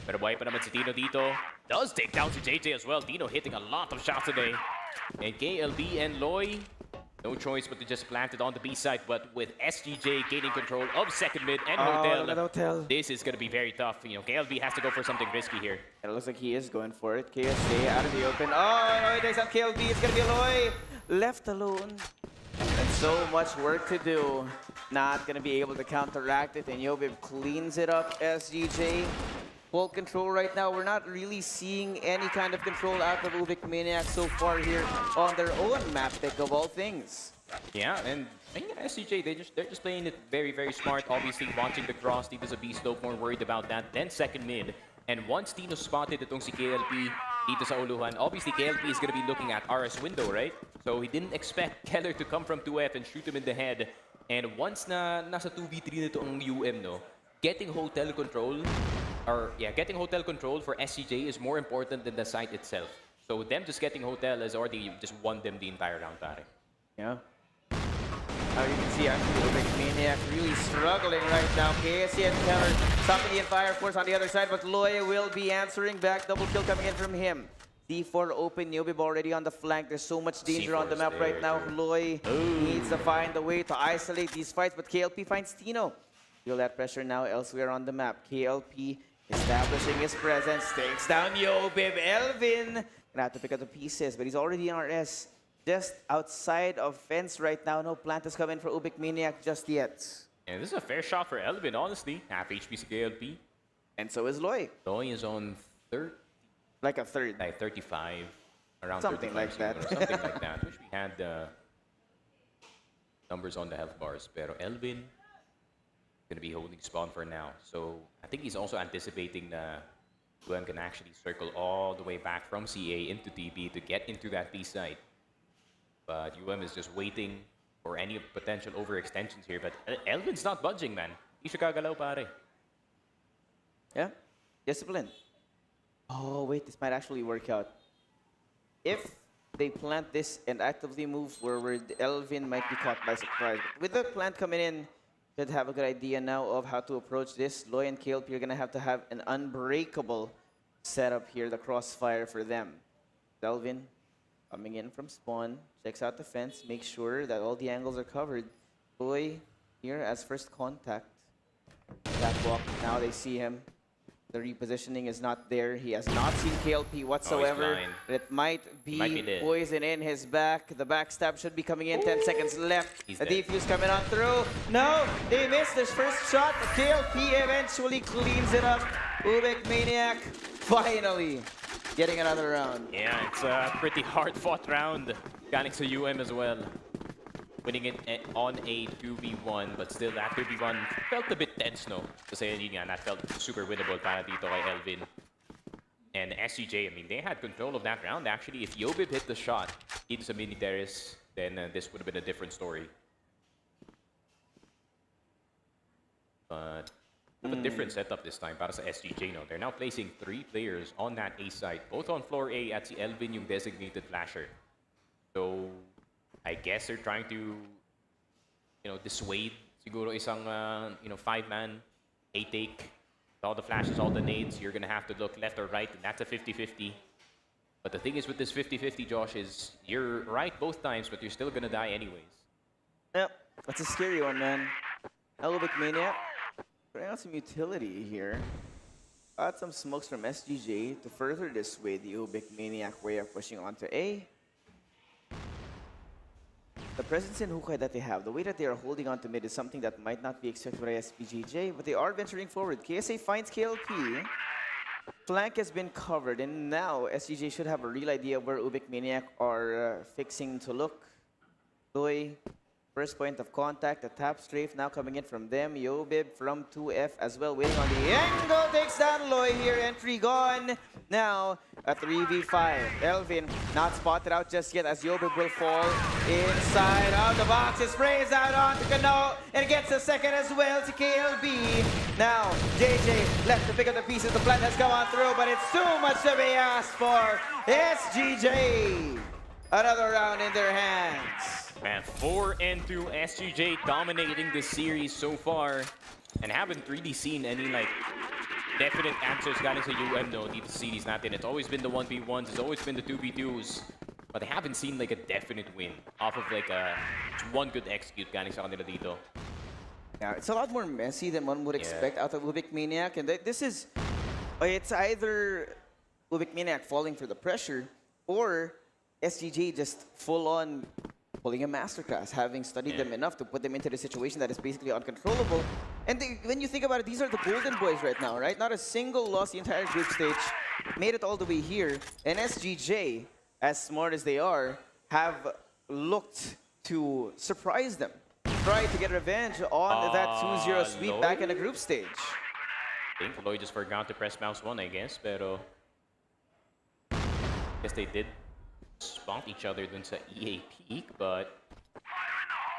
Pero buhay pa naman si Tino dito. Does take down si JJ as well. Tino hitting a lot of shots today. And KLB and Loy, no choice but to just plant it on the B side. But with SGJ gaining control of second mid and Hotel, this is going to be very tough. KLB has to go for something risky here. It looks like he is going for it. KSA out of the open. Oh, there's some KLB. It's going to be Loy left alone. And so much work to do. Not going to be able to counteract it. And Yobib cleans it up. SGJ. Full control right now. We're not really seeing any kind of control out of UBECMANIAC so far here on their own map pick of all things. Yeah, and SGJ, they're just playing it very, very smart. Obviously, watching the cross, Tito's a beast, no more worried about that. Then second mid. And once Tino spotted itong si KLP dito sa Uluhan, obviously KLP is going to be looking at RS window, right? So he didn't expect Keller to come from 2F and shoot him in the head. And once nasa 2v3 na itong UM, getting hotel control for SGJ is more important than the site itself. So them just getting hotel has already just won them the entire round, pare. Yeah. You can see actually UBECMANIAC really struggling right now. KSC and Keller stopping the fire force on the other side, but Loy will be answering back. Double kill coming in from him. D4 open, UBEB already on the flank. There's so much danger on the C4 map is right there, now. too. Loy needs to find a way to isolate these fights, but KLP finds Tino. Feel that pressure now elsewhere on the map. KLP establishing his presence, takes down UBEB. Elvin gonna have to pick up the pieces, but he's already in RS. Just outside of fence right now. No plant has come in for UBECMANIAC just yet. And this is a fair shot for Elvin, honestly. Half HP KLP. And so is Loy. Loy is on third, Like a third. like 35, around Something 35 like that. Or something like that. Wish we had the numbers on the health bars. Pero Elvin gonna be holding spawn for now. So I think he's also anticipating that UM can actually circle all the way back from CA into TB to get into that B side. But UM is just waiting for any potential overextensions here. But Elvin's not budging, man. Di siya gagalaw, pare. Yeah, discipline. Oh, wait, this might actually work out. If they plant this and actively move forward, Elvin might be caught by surprise. But with the plant coming in, should have a good idea now of how to approach this. Loy and KLP are going to have an unbreakable setup here, the crossfire for them. Elvin coming in from spawn, checks out the fence, makes sure that all the angles are covered. Loy here as first contact. Catwalk, now they see him. The repositioning is not there. He has not seen KLP whatsoever. blind. It might be dead. poison in his back. The backstab should be coming in. 10 seconds left. He's A dead. defuse coming on through. No, they missed this first shot. KLP eventually cleans it up. UBECMANIAC finally getting another round. Yeah, it's a pretty hard-fought round. Ganix to UM as well. Winning it on a 2v1, but still that 2v1 felt a bit tense, no? Kasi yun nga, that felt super winnable para dito kay Elvin. And SGJ, I mean, they had control of that round. Actually, if UBEB hit the shot into some mini terrace, then this would have been a different story. But a different setup this time para sa SGJ, no? They're now placing 3 players on that A side, both on floor A at si Elvin yung designated flasher. So I guess they're trying to, dissuade siguro isang, 5-man, A-take. All the flashes, all the nades, you're going to have to look left or right, and that's a 50-50. But the thing is with this 50-50, Josh, is you're right both times, but you're still going to die anyways. Yep, that's a scary one, man. UBECMANIAC trying out some utility here. Got some smokes from SGJ to further dissuade the UBECMANIAC way of pushing onto A. The presence in Hukay that they have, the way that they are holding on to mid is something that might not be expected by SGJ, but they are venturing forward. KSA finds KLP. Flank has been covered, and now SGJ should have a real idea of where UBECMANIAC are fixing to look. Loy, first point of contact, the tap strafe now coming in from them. UBEB from 2F as well, waiting on the angle, takes down Loy here, entry gone. Now, a 3v5. Elvin not spotted out just yet as UBEB will fall inside out the box. It sprays out onto Kano and gets a second as well to KLB. Now, JJ left to pick up the pieces. The plant has come on through, but it's too much to be asked for. SGJ, another round in their hands. Man, 4-2 SGJ dominating this series so far, and haven't really seen any definite answers galing sa UM no dito sa series natin. It's always been the 1v1s, it's always been the 2v2s, but they haven't seen a definite win off of one good execute galing sa kanila dito. Yeah, it's a lot more messy than one would expect out of UBECMANIAC, and this is, it's either UBECMANIAC falling for the pressure or SGJ just full on pulling a masterclass, having studied them enough to put them into the situation that is basically uncontrollable. And when you think about it, these are the golden boys right now, right? Not a single loss the entire group stage. Made it all the way here. And SGJ, as smart as they are, have looked to surprise them. Try to get revenge on that 2-0 sweep back in the group stage. I think Loy just forgot to press mouse 1, I guess, pero I guess they did spot each other dun sa EA peak, but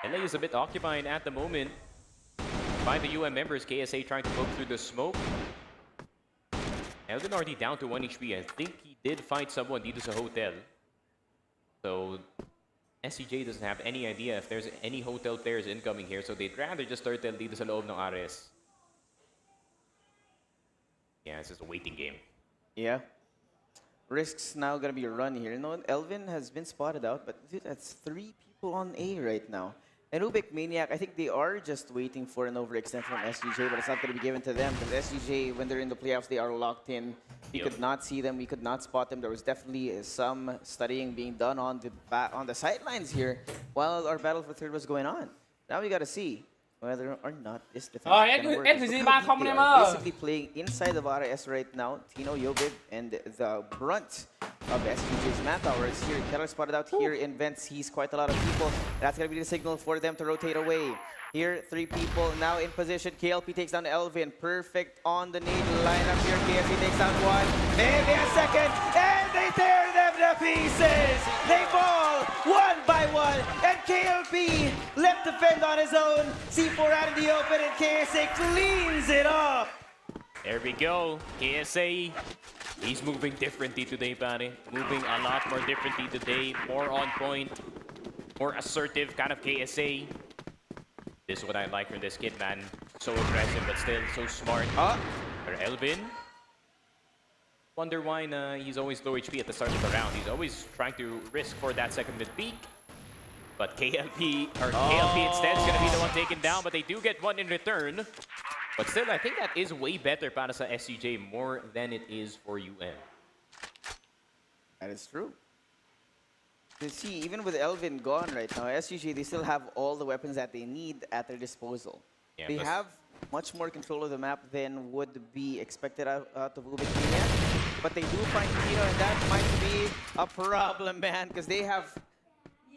LA is a bit occupied at the moment by the UM members. KSA trying to poke through the smoke. Elvin already down to 1 HP. I think he did fight someone dito sa hotel. So SCJ doesn't have any idea if there's any hotel players incoming here, so they'd rather just turtle dito sa loob ng Ares. Yeah, it's just a waiting game. Yeah. risks now going to be run here. No, Elvin has been spotted out, but dude, that's 3 people on A right now. And UBECMANIAC, I think they are just waiting for an overextend from SGJ, but it's not going to be given to them because SGJ, when they're in the playoffs, they are locked in. We could not see them. We could not spot them. There was definitely some studying being done on the sidelines here while our battle for third was going on. Now we got to see whether or not this defense can work. SGJ 3-0 anh em ơi. Basically playing inside of RS right now. Tino, Yobib, and the brunt of SGJ's manpower is here. Keller spotted out here in vent. Sees quite a lot of people. That's going to be the signal for them to rotate away. Here, 3 people now in position. KLP takes down Elvin. Perfect on the need lineup here. KSC takes down 1. Maybe a second. And they tear them to pieces. They fall 1 by 1. And KLP left defend on his own. C4 out in the open and KSA cleans it up. There we go. KSA, he's moving differently today, buddy. Moving a lot more differently today. More on point. More assertive kind of KSA. This is what I like from this kid, man. So aggressive, but still so smart. For Elvin. Wonder why he's always low HP at the start of the round. He's always trying to risk for that second mid peak. But KLP instead is going to be the one taken down, but they do get 1 in return. But still, I think that is way better para sa SGJ more than it is for UM. That is true. You see, even with Elvin gone right now, SGJ, they still have all the weapons that they need at their disposal. Yeah, they have much more control of the map than would be expected out of UBECMANIAC. But they do find Tino, and that might be a problem, man, because they have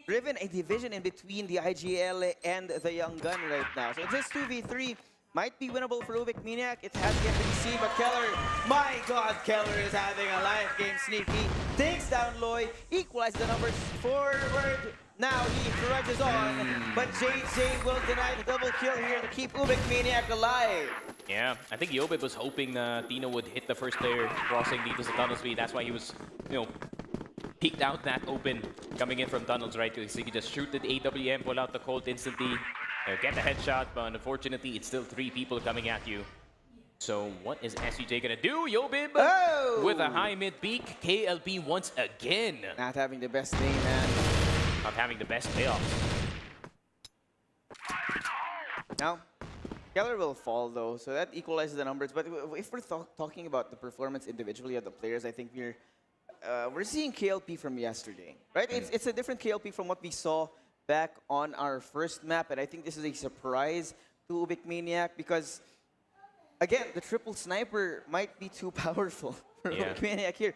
driven a division in between the IGL and the Young Gun right now. So this 2v3 might be winnable for UBECMANIAC. It has yet to be seen, but Keller, my God, Keller is having a live game. Sneaky takes down Loy, equalizes the numbers forward. Now he trudges on, but JJ will deny the double kill here to keep UBECMANIAC alive. Yeah, I think Yobib was hoping Tino would hit the first player crossing dito sa tunnel speed. That's why he was, peeked out that open coming in from tunnels, right? So he could just shoot the AWM, pull out the Colt instantly, get the headshot, but unfortunately, it's still 3 people coming at you. So what is SGJ gonna do? Yobib with a high mid peak. KLP once again. Not having the best day, man. Not having the best payoffs. Now, Keller will fall though, so that equalizes the numbers. But if we're talking about the performance individually of the players, I think we're seeing KLP from yesterday, right? It's a different KLP from what we saw back on our first map, and I think this is a surprise to UBECMANIAC because, again, the triple sniper might be too powerful for UBECMANIAC here.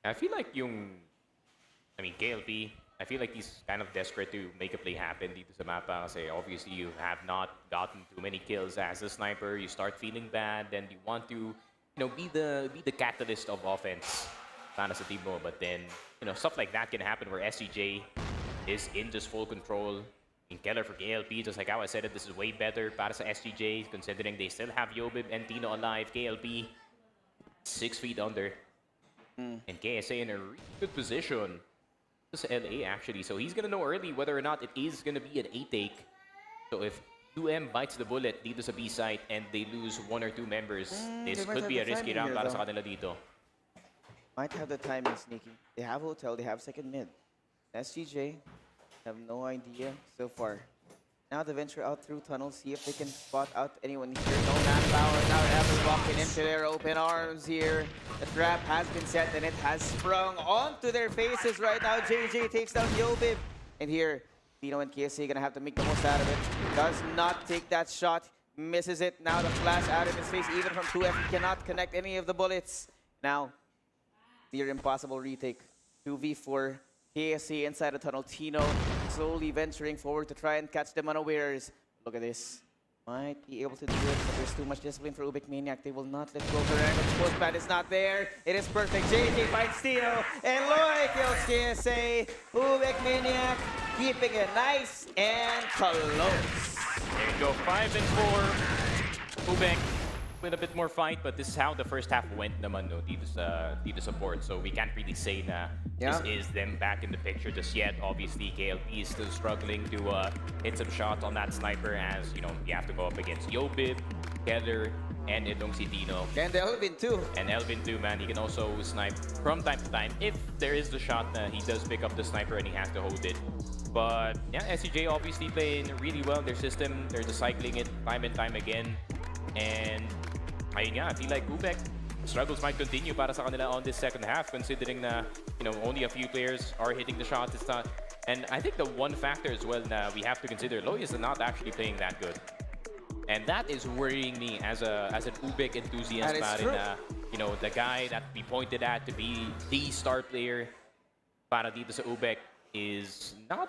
I feel like KLP, I feel like he's kind of desperate to make a play happen dito sa mapa kasi obviously you have not gotten too many kills as a sniper. You start feeling bad, then you want to, be the catalyst of offense para sa team mo. But then, stuff like that can happen where SGJ is in just full control. In Keller for KLP, just like how I said it, this is way better para sa SGJ considering they still have Yobib and Tino alive. KLP 6 feet under. And KSA in a really good position. This is LA actually, so he's gonna know early whether or not it is gonna be an A take. So if UM bites the bullet dito sa B site and they lose 1 or 2 members, this could be a risky round para sa kanila dito. Might have the timing, Sneaky. They have hotel, they have second mid. SGJ have no idea so far. Now they venture out through tunnels, see if they can spot out anyone here. No manpower, now Ever walking into their open arms here. The trap has been set and it has sprung onto their faces right now. JJ takes down Yobib. And here, Tino and KSA gonna have to make the most out of it. Does not take that shot, misses it. Now the flash out of his face, even from 2F, he cannot connect any of the bullets. Now, near impossible retake. 2v4. KSA inside the tunnel. Tino slowly venturing forward to try and catch them unawares. Look at this. Might be able to do it, but there's too much discipline for UBECMANIAC. They will not let go of the rank. The postpad is not there. It is perfect. JJ finds Tino, and Loy kills KSA. UBECMANIAC keeping it nice and close. There you go, 5 and 4. UBEC with a bit more fight, but this is how the first half went naman, no, dito sa board. So we can't really say na Yeah. This is them back in the picture just yet. Obviously, KLP is still struggling to hit some shots on that sniper, as you know, you have to go up against Yobib, Keller, and itong si Tino. And Elvin too. And Elvin too, man. He can also snipe from time to time. If there is the shot, he does pick up the sniper and he has to hold it. But yeah, SGJ obviously playing really well in their system. They're just cycling it time and time again. And I feel like UBEC struggles might continue para sa kanila on this second half, considering na, you know, only a few players are hitting the shots. It's not, and I think the one factor as well that we have to consider, Loy is not actually playing that good. And that is worrying me as an UBEC enthusiast. You know, the guy that we pointed at to be the star player para dito sa UBEC is not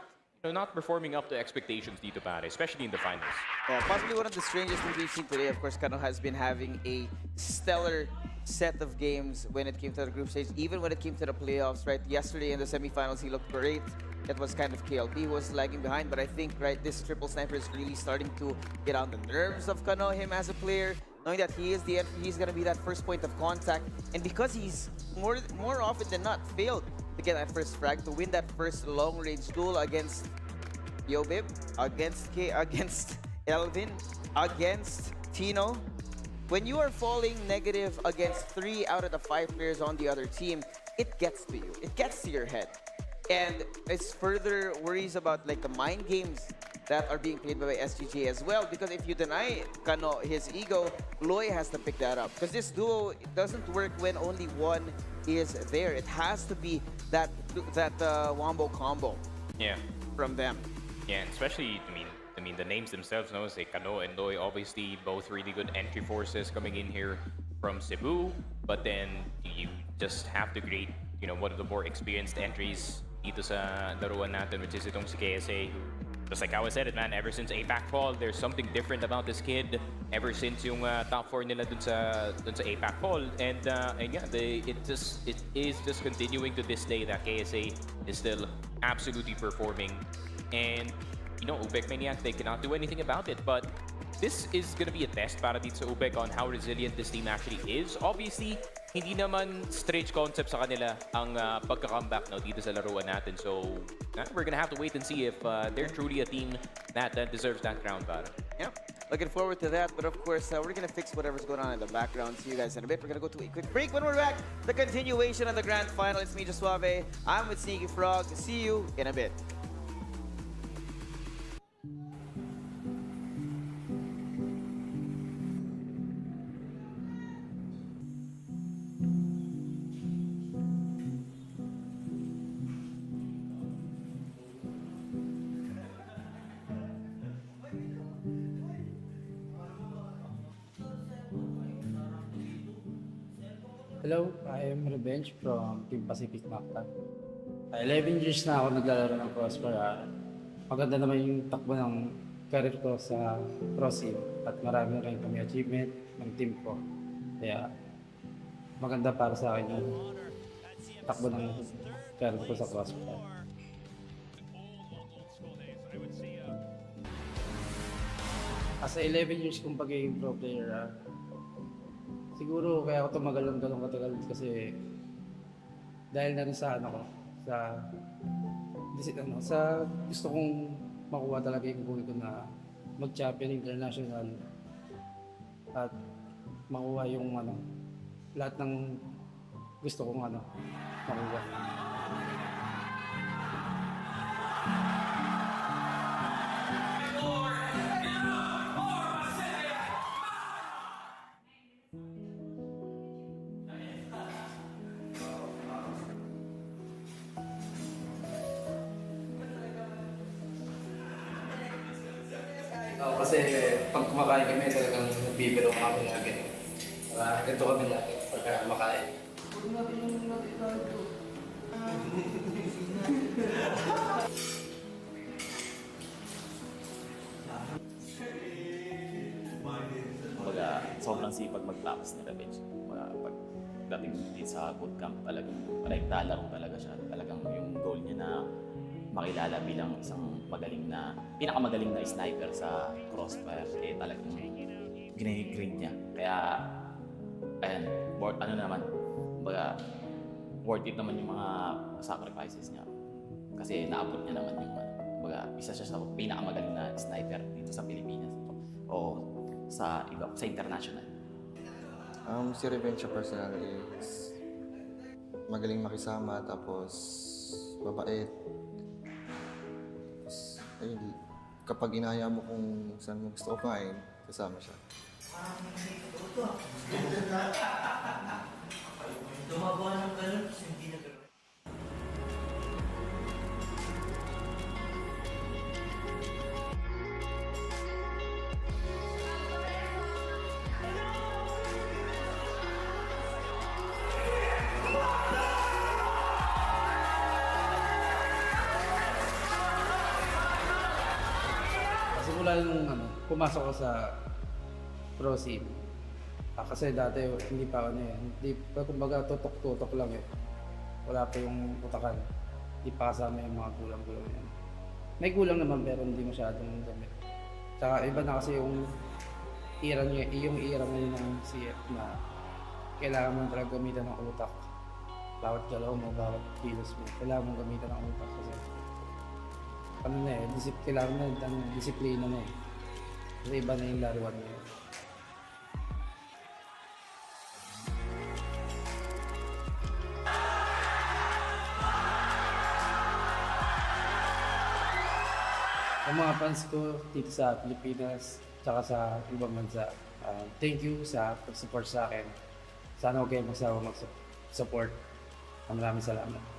performing up to expectations dito pare, especially in the finals. Yeah, possibly one of the strangest things we've seen today. Of course, Kano has been having a stellar set of games when it came to the group stage, even when it came to the playoffs, right? Yesterday in the semifinals, he looked great. That was kind of KLP who was lagging behind, but I think, right, this triple sniper is really starting to get on the nerves of Kano, him as a player, knowing that he's going to be that first point of contact, and because he's more often than not failed to get that first frag, to win that first long-range duel against Yobib, against Elvin, against Tino. When you are falling negative against 3 out of the 5 players on the other team, it gets to you. It gets to your head. And it's further worries about like the mind games that are being played by SGJ as well, because if you deny Kano his ego, Loy has to pick that up. Because this duo, it doesn't work when only one is there. It has to be that wombo combo. Yeah. From them. Yeah, and especially, I mean, the names themselves, no, say Kano and Loy, obviously both really good entry forces coming in here from Cebu, but then you just have to create, you know, one of the more experienced entries dito sa laruan natin, which is itong si KSA. Just like how I said it, man, ever since APAC fall, there's something different about this kid. Ever since yung top 4 nila dun sa APAC fall, and yeah, it is just continuing to this day that KSA is still absolutely performing. And you know, UBECMANIAC, they cannot do anything about it. But this is gonna be a test para dito sa UBEC on how resilient this team actually is. Obviously, hindi naman strange concept sa kanila ang pagka-comeback no, dito sa laruan natin. So, we're gonna have to wait and see if they're truly a team that deserves that crown, para. Yeah, looking forward to that. But of course, we're gonna fix whatever's going on in the background. See you guys in a bit. We're gonna go to a quick break. When we're back, the continuation of the grand final. It's me, Suave. I'm with Sneaky Frog. See you in a bit. Hello, I am Revenge from Team Pacific Mactan. 11 years na ako naglalaro ng cross para maganda naman yung takbo ng career ko sa cross at marami rin kami achievement ng team ko. Kaya maganda para sa akin yung takbo ng career ko sa crossfire. As 11 years kong pagiging pro player, siguro kaya ako tumagal ng ganun katagal kasi dahil na rin sa sa gusto kong makuha talaga yung goal ko na mag-champion international at makuha yung lahat ng gusto kong makuha. Kasi pag kumakain kami talagang nagbibiro kami lagi. Ganito kami lagi pagka makain. Kumbaga, sobrang sipag mag-practice ni Revenge. Pagdating dito sa bootcamp, talagang talaro talaga siya. Talagang yung goal niya na makilala bilang isang pinakamagaling na sniper sa crossfire. Eh talagang gine-grade niya. Kaya, ayan, naman, kumbaga, worth it naman yung mga sacrifices niya. Kasi naabot niya naman yung baga, isa siya sa pinakamagaling na sniper dito sa Pilipinas o sa iba sa international. Si Revenge personal is magaling makisama, tapos babait. Tapos, ayun, kapag inaya mo kung saan mo gusto kumain, kasama siya. Simula nung pumasok ko sa pro scene. Kasi dati hindi pa hindi pa, kumbaga tutok-tutok lang eh. Wala pa yung utakan. Hindi pa kasama yung mga kulang-kulang yan. May kulang naman pero hindi masyadong gamit. Tsaka iba na kasi yung era ngayon ng CF na kailangan mo talaga gamitan ng utak. Bawat galaw mo, bawat kilos mo, kailangan mong gamitan ng utak kasi kailangan na ng disiplina na eh. Kasi iba na yung laruan niya. Ang mga fans ko dito sa Pilipinas tsaka sa ibang bansa, thank you sa pag-support sa akin. Sana huwag kayo magsawa mag-support. Maraming salamat.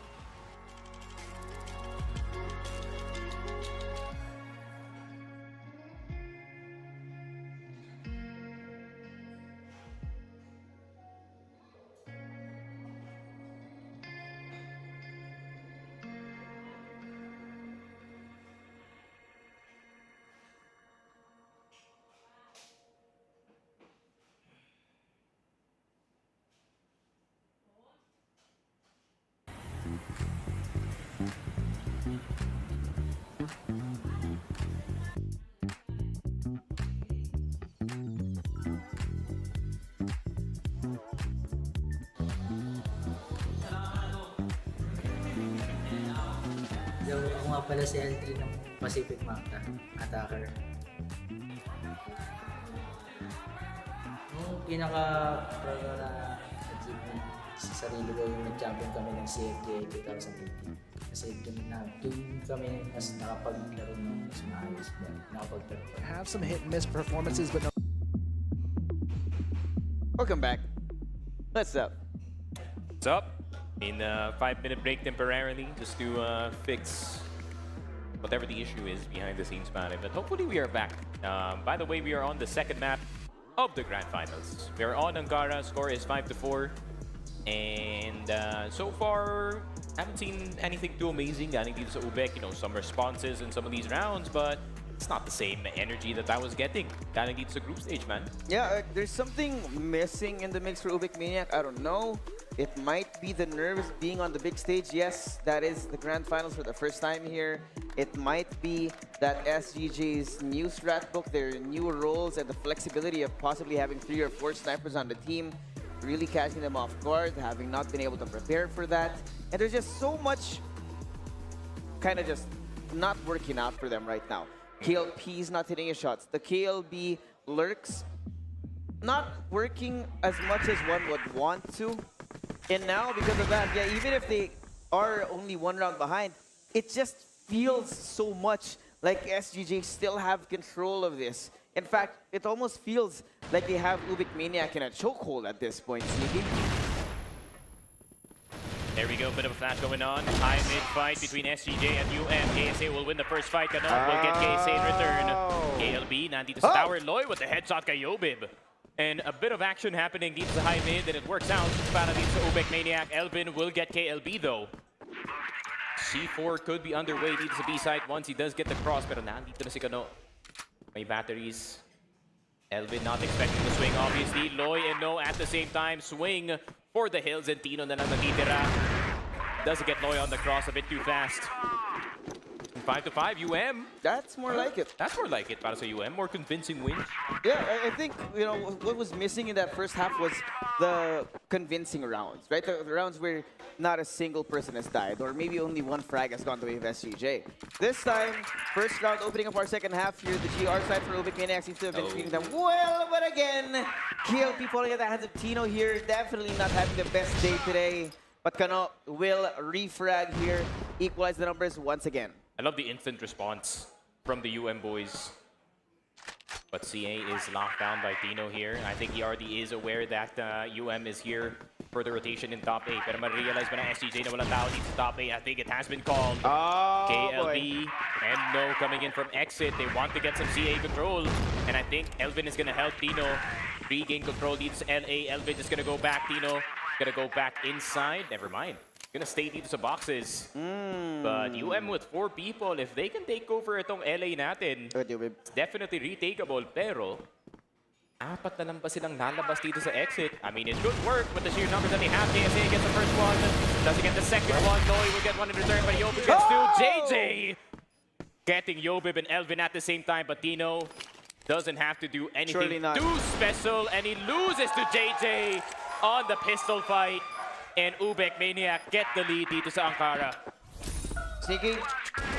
Ako nga pala si L3 ng Pacific Manta, attacker. Nung pinaka-proud na achievement sa sarili ko yung nag-champion kami ng SGJ 2018. Kasi dun kami mas nakapaglaro ng mas maayos ba, nakapag-perform. Have some hit and miss performances, but no. Welcome back. What's up? What's up? In a 5-minute break temporarily, just to fix whatever the issue is behind the scenes about it. But hopefully we are back. By the way, we are on the second map of the Grand Finals. We are on Ankara, score is 5-4. And so far, haven't seen anything too amazing. Galing dito sa UBEC, some responses in some of these rounds, but it's not the same energy that I was getting. Galing dito sa group stage, man. Yeah, there's something missing in the mix for UBECMANIAC. I don't know. It might be the nerves being on the big stage. Yes, that is the Grand Finals for the first time here. It might be that SGJ's new strat book, their new roles, and the flexibility of possibly having 3 or 4 snipers on the team, really catching them off guard, having not been able to prepare for that. And there's just so much kind of just not working out for them right now. KLP's not hitting his shots. The KLB lurks not working as much as one would want to. And now, because of that, yeah, even if they are only 1 round behind, it just feels so much like SGJ still have control of this. In fact, it almost feels like they have UBECMANIAC in a chokehold at this point, Sneaky. There we go, bit of a flash going on. High mid fight between SGJ and UM. KSA will win the first fight. Ganon will get KSA in return. KLB nandito sa tower. Loy with the headshot kay Yobib. And a bit of action happening dito sa high mid, and it works out para dito sa UBECMANIAC. Elvin will get KLB though. C4 could be underway dito sa B site once he does get the cross, pero nandito na si Kano. May batteries. Elvin not expecting the swing, obviously. Loy and No at the same time. Swing for the hills, and Tino na lang natitira. Doesn't get Loy on the cross a bit too fast. 5-5, UM. That's more like it. That's more like it para sa UM. More convincing win. Yeah, I think, what was missing in that first half was the convincing rounds, right? The rounds where not a single person has died, or maybe only one frag has gone the way of SGJ. This time, first round opening up our second half here, the GR side for UBECMANIAC seems to have been treating them well, but again, KLP falling at the hands of Tino here, definitely not having the best day today. But Kano will refrag here, equalize the numbers once again. I love the instant response from the boys. But CA is locked down by Tino here. I think he already is aware that is here for the rotation in top 8. Pero ma-realize ba na SGJ na walang tao dito sa top 8? I think it has been called. Oh, KLB and No coming in from exit. They want to get some CA control. And I think Elvin is going to help Tino regain control dito sa LA. Elvin is going to go back. Tino going to go back inside. Never mind. Gonna stay dito sa boxes. But with 4 people, if they can take over itong LA natin, it's definitely retakeable. Pero, 4 na lang ba silang lalabas dito sa exit? I mean, it should work with the sheer numbers that they have. KSA gets the first one. Doesn't get the second one. Noi will get one in return, but Yobib gets 2. JJ getting Yobib and Elvin at the same time, but Tino doesn't have to do anything too special, and he loses to JJ on the pistol fight. And UBECMANIAC get the lead dito sa Ankara. Sneaky,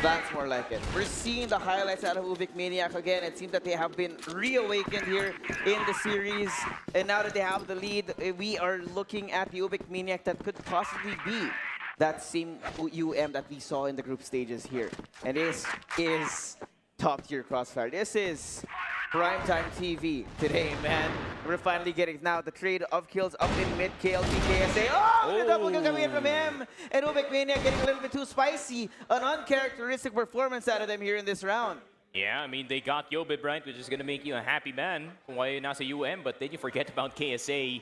that's more like it. We're seeing the highlights out of UBECMANIAC again. It seems that they have been reawakened here in the series. And now that they have the lead, we are looking at the UBECMANIAC that could possibly be that same that we saw in the group stages here. And this is top-tier Crossfire. This is primetime TV today, man. We're finally getting now the trade of kills up in mid. KLP, KSA. Oh, the double kill coming in from him. And UBECMANIAC getting a little bit too spicy. An uncharacteristic performance out of them here in this round. Yeah, I mean, they got Yobib, right, which is going to make you a happy man kung why nasa but then you forget about KSA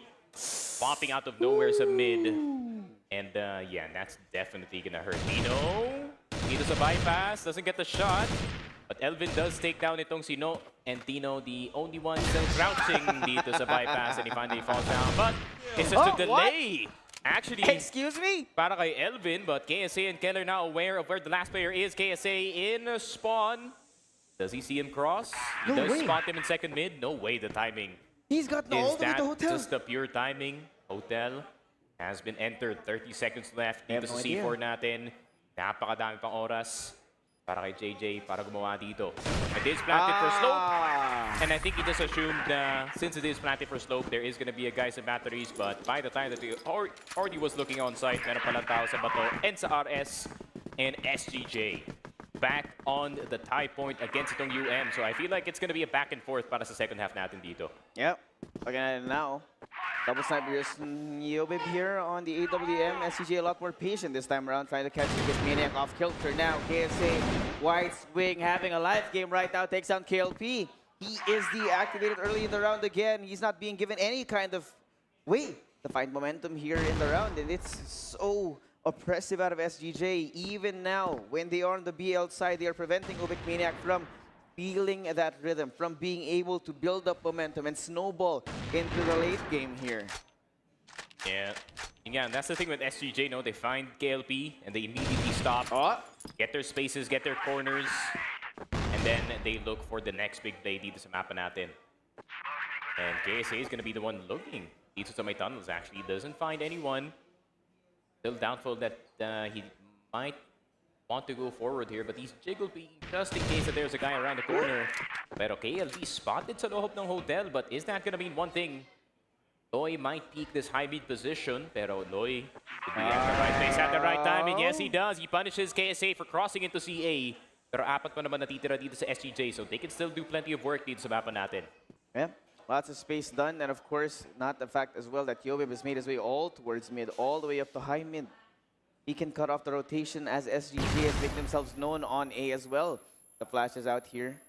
popping out of nowhere sa mid. And yeah, that's definitely going to hurt. Tino sa bypass, doesn't get the shot. But Elvin does take down itong Sino, and Tino, the only one still crouching dito sa bypass, and he finally falls down. But it's just a delay. What? Actually, excuse me? Para kay Elvin, but KSA and Keller now aware of where the last player is. KSA in spawn. Does he see him cross? He does spot him in second mid. No way, the timing. He's got all the way to hotel. Just the pure timing? Hotel has been entered. 30 seconds left dito sa C4 natin. Napakadami pang oras para kay JJ para gumawa dito. It is planted for slope. And I think he just assumed since it is planted for slope, there is going to be a guys in batteries. But by the time that he already was looking on site, meron palang tao sa bato and sa RS and SGJ. Back on the tie point against itong So I feel like it's going to be a back and forth para sa second half natin dito. Yep. Looking at it now. Double snipers, Yobib here on the AWM. SGJ a lot more patient this time around, trying to catch Maniac off kilter now. KSA, White Swing having a life game right now, takes down KLP. He is deactivated early in the round again. He's not being given any kind of way to find momentum here in the round, and it's so oppressive out of SGJ. Even now, when they are on the BL side, they are preventing UBECMANIAC from feeling that rhythm, from being able to build up momentum and snowball into the late game here. Yeah, and that's the thing with SGJ, they find KLP and they immediately stop, get their spaces, get their corners, and then they look for the next big play dito sa mapa natin. And KSA is going to be the one looking dito sa may tunnels, actually. He doesn't find anyone. Still doubtful that he might want to go forward here, but he's jiggle beating just in case that there's a guy around the corner. Pero KLP spotted sa loob ng hotel, but is that gonna mean one thing? Loy might peek this high mid position, pero Loy could be at the right place at the right time, and yes, he does. He punishes KSA for crossing into CA. Pero 4 pa naman natitira dito sa SGJ, so they can still do plenty of work dito sa mapa natin. Yeah, lots of space done, and of course, not the fact as well that Yobib has made his way all towards mid, all the way up to high mid. He can cut off the rotation as SGJ has made themselves known on A as well. The flash is out here.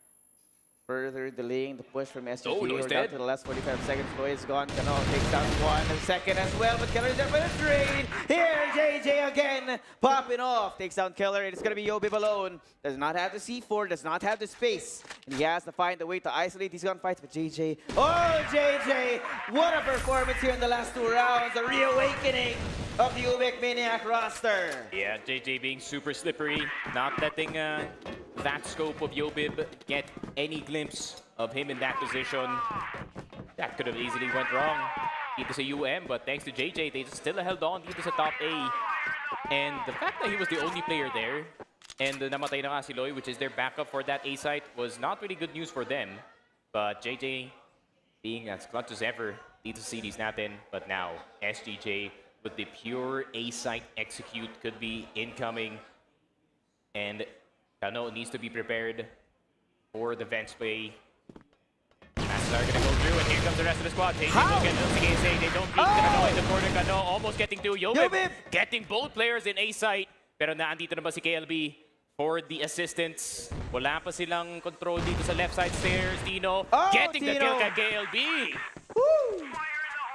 Further delaying the push from SGJ. We're down to the last 45 seconds. Loy is gone. Kano takes down 1 second as well. But Keller is there for the trade. Here, JJ again. Popping off. Takes down Keller. It's going to be Yobib alone. Does not have the C4. Does not have the space. And he has to find a way to isolate these gunfights. But JJ. Oh, JJ. What a performance here in the last 2 rounds. A reawakening of the UBECMANIAC roster. Yeah, JJ being super slippery. Not letting that scope of Yobib get any glimpse of him in that position. That could have easily went wrong. dito sa but thanks to JJ, they still held on dito sa top A. And the fact that he was the only player there, and namatay na nga si Loy, which is their backup for that A site, was not really good news for them. But JJ being as clutch as ever dito sa series natin. But now, SGJ with the pure A site execute could be incoming. And Kano needs to be prepared for the Vents play. Masses are gonna go through, and here comes the rest of the squad. Taking a look at LCKSA. They don't beat Kano in the corner. Kano almost getting to Yobib, getting both players in A site. Pero naandito na ba si KLB for the assistance? Wala pa silang control dito sa left side stairs. Tino getting the kill kay KLB. Woo!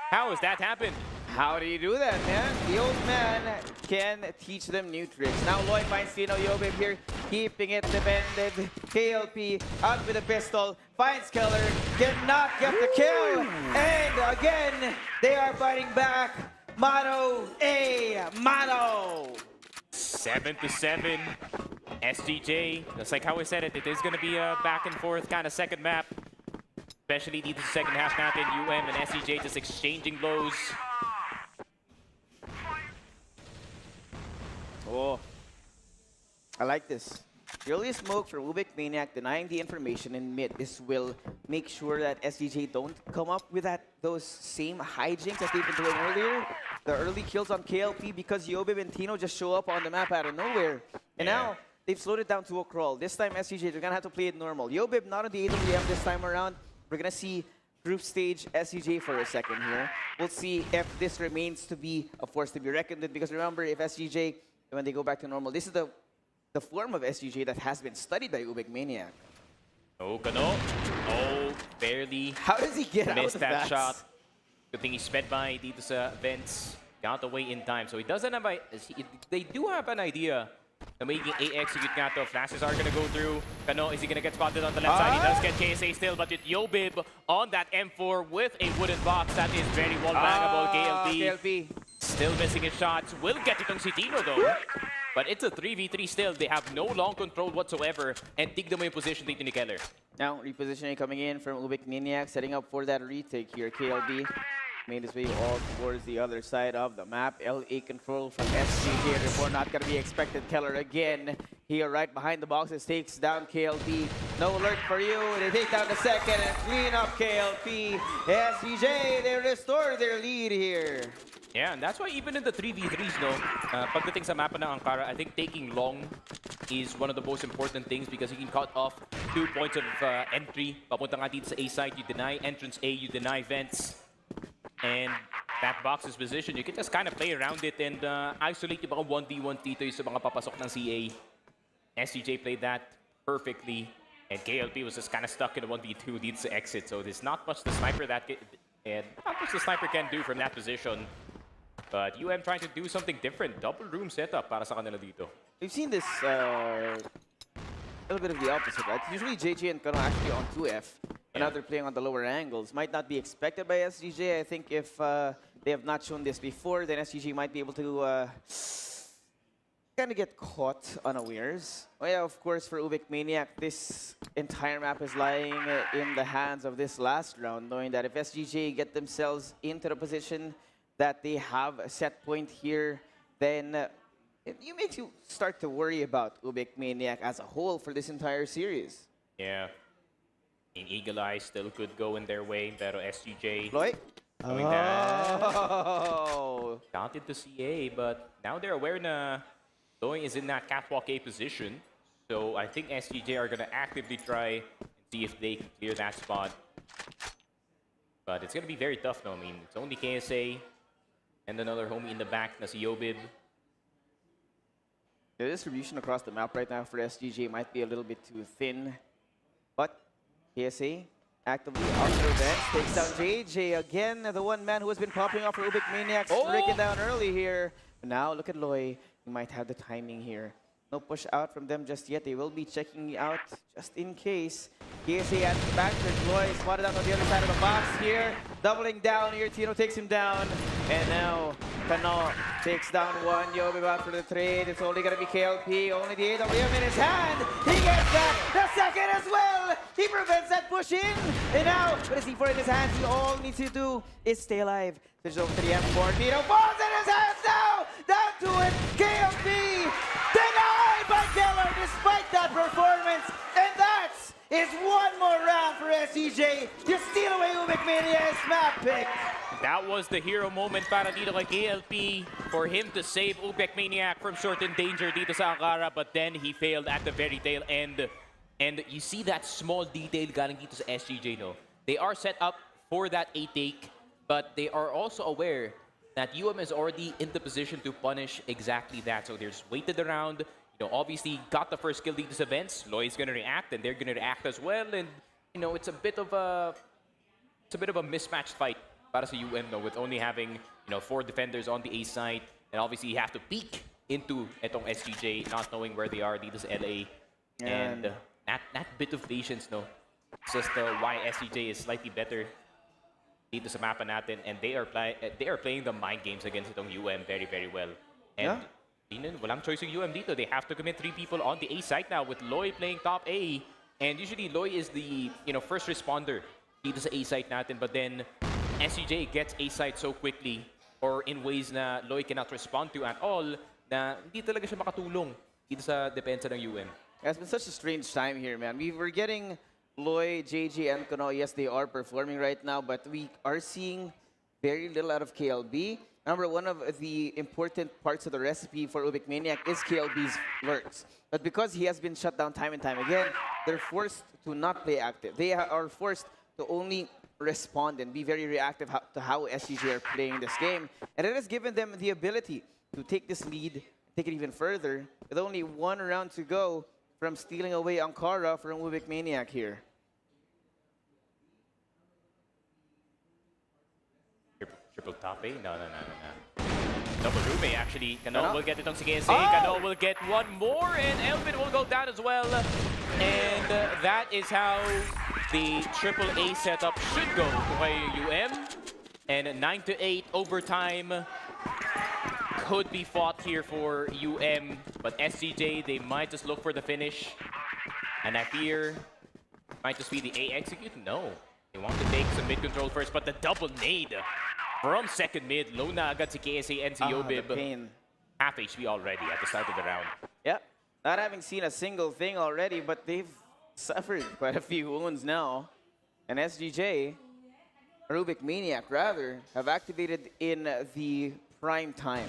How has that happened? How do you do that, man? The old man can teach them new tricks. Now Lloyd finds Tino Yobib here, keeping it defended. KLP out with a pistol, finds Keller, cannot get the kill. And again, they are fighting back. Mano A, Mano. 7-7. SGJ, just like how we said it, it is going to be a back and forth kind of second map. Especially dito sa second half natin, and SGJ just exchanging blows. Oh, I like this. The early smoke from UBECMANIAC denying the information in mid. This will make sure that SGJ don't come up with those same hijinks that they've been doing earlier. The early kills on KLP because Yobib and Tino just show up on the map out of nowhere. And now, they've slowed it down to a crawl. This time, SGJ, they're going to have to play it normal. Yobib not on the AWM this time around. We're going to see group stage SGJ for a second here. We'll see if this remains to be a force to be reckoned with. Because remember, if SGJ, when they go back to normal, this is the form of SGJ that has been studied by UBECMANIAC. Oh, Kano. Oh, barely. How does he get missed out of that shot? Good thing he sped by dito sa Vents. Got away in time. So he doesn't have they do have an idea na making A execute nga to. Flashes are gonna go through. Kano, is he gonna get spotted on the left side? He does get KSA still, but with Yobib on that M4 with a wooden box, that is very vulnerable. KLP still missing his shots. Will get itong si Tino though. But it's a 3v3 still. They have no long control whatsoever. And tignan mo yung position dito ni Keller. Now, repositioning coming in from UBECMANIAC, setting up for that retake here. KLB made his way all towards the other side of the map. LA control from SGJ. REBORN not going to be expected. Keller again here right behind the boxes. Takes down KLP. No alert for you. They take down the second and clean up KLP. SGJ, they restore their lead here. Yeah, and that's why even in the 3v3s, no, pagdating sa mapa ng Ankara, I think taking long is one of the most important things because you can cut off 2 points of entry. Papunta nga dito sa A side, you deny entrance A, you deny vents. And that box's position, you can just kind of play around it and isolate yung mga 1v1 dito sa mga papasok ng CA. SGJ played that perfectly, and KLP was just kind of stuck in a 1v2 dito sa exit. So there's not much the sniper can do from that position. But trying to do something different. Double room setup para sa kanila dito. We've seen this a little bit of the opposite, right? Usually JJ and Kano actually on 2F. And now they're playing on the lower angles. Might not be expected by SGJ. I think if they have not shown this before, then SGJ might be able to kind of get caught unawares. Oh yeah, of course, for UBECMANIAC, this entire map is lying in the hands of this last round, knowing that if SGJ get themselves into the position that they have a set point here, then it makes you start to worry about UBECMANIAC as a whole for this entire series. Yeah. In Eagle Eye still could go in their way, pero SGJ Lloyd? doing that. Counted to CA, but now they're aware na Loy is in that catwalk A position. So I think SGJ are going to actively try and see if they can clear that spot. But it's going to be very tough now. I mean, it's only KSA and another homie in the back, na si Yobib. The distribution across the map right now for SGJ might be a little bit too thin. But KSA actively out the events, takes down JJ again, the one man who has been popping off for UBECMANIAC, stricken down early here. Now look at Loy, he might have the timing here. No push out from them just yet. They will be checking out just in case. KSA at the back, Loy spotted out on the other side of the box here. Doubling down here, Tino takes him down. And now Kano takes down one. Yobe back for the trade. It's only going to be KLP. Only the AWM in his hand. He gets that. The second as well. He prevents that push in. And now, with a C4 in his hands, all he needs to do is stay alive. Switches over to the M4. Tito falls in his hands now. Down to it. KLP denied by Keller despite that performance. And that is one more round for SGJ. You steal away UBECMANIAC's map pick. That was the hero moment para dito kay KLP for him to save UBECMANIAC from certain danger dito sa Ankara, but then he failed at the very tail end. And you see that small detail galing dito sa SGJ, no? They are set up for that A take, but they are also aware that UM is already in the position to punish exactly that. So they're just waited around. You know, obviously got the first kill these events. Loy is gonna react, and they're gonna react as well. And you know, it's a bit of a mismatched fight para sa UM, no, with only having, you know, 4 defenders on the A side, and obviously you have to peek into etong SGJ, not knowing where they are dito sa LA. And that bit of patience, no, it's just why SGJ is slightly better dito sa mapa natin, and they are playing the mind games against itong UM very, very well. And walang choice yung UM dito. They have to commit 3 people on the A side now, with Loy playing top A. And usually Loy is the, you know, first responder dito sa A side natin, but then SGJ gets A side so quickly, or in ways na Loy cannot respond to at all, na hindi talaga siya makatulong dito sa depensa ng UM. It's been such a strange time here, man. We were getting Loy, JJ, and Kano. Yes, they are performing right now, but we are seeing very little out of KLB. Remember, one of the important parts of the recipe for UBECMANIAC is KLB's lurks. But because he has been shut down time and time again, they're forced to not play active. They are forced to only respond and be very reactive to how SGJ are playing this game. And it has given them the ability to take this lead, take it even further, with only 1 round to go from stealing away Ankara from UBECMANIAC here. Triple top A? No. Double room A, actually. Kano will get itong si KSA. Kano will get one more, and Elvin will go down as well. And that is how the triple A setup should go by UM. And 9-8 overtime could be fought here for UM. But SGJ, they might just look for the finish. And I fear might just be the A execute. No. They want to take some mid control first, but the double nade from second mid. Low na agad si KSA and si Yobib. Half HP already at the start of the round. Yep. Not having seen a single thing already, but they've suffered quite a few wounds now. And SGJ, or UBECMANIAC rather, have activated in the prime time.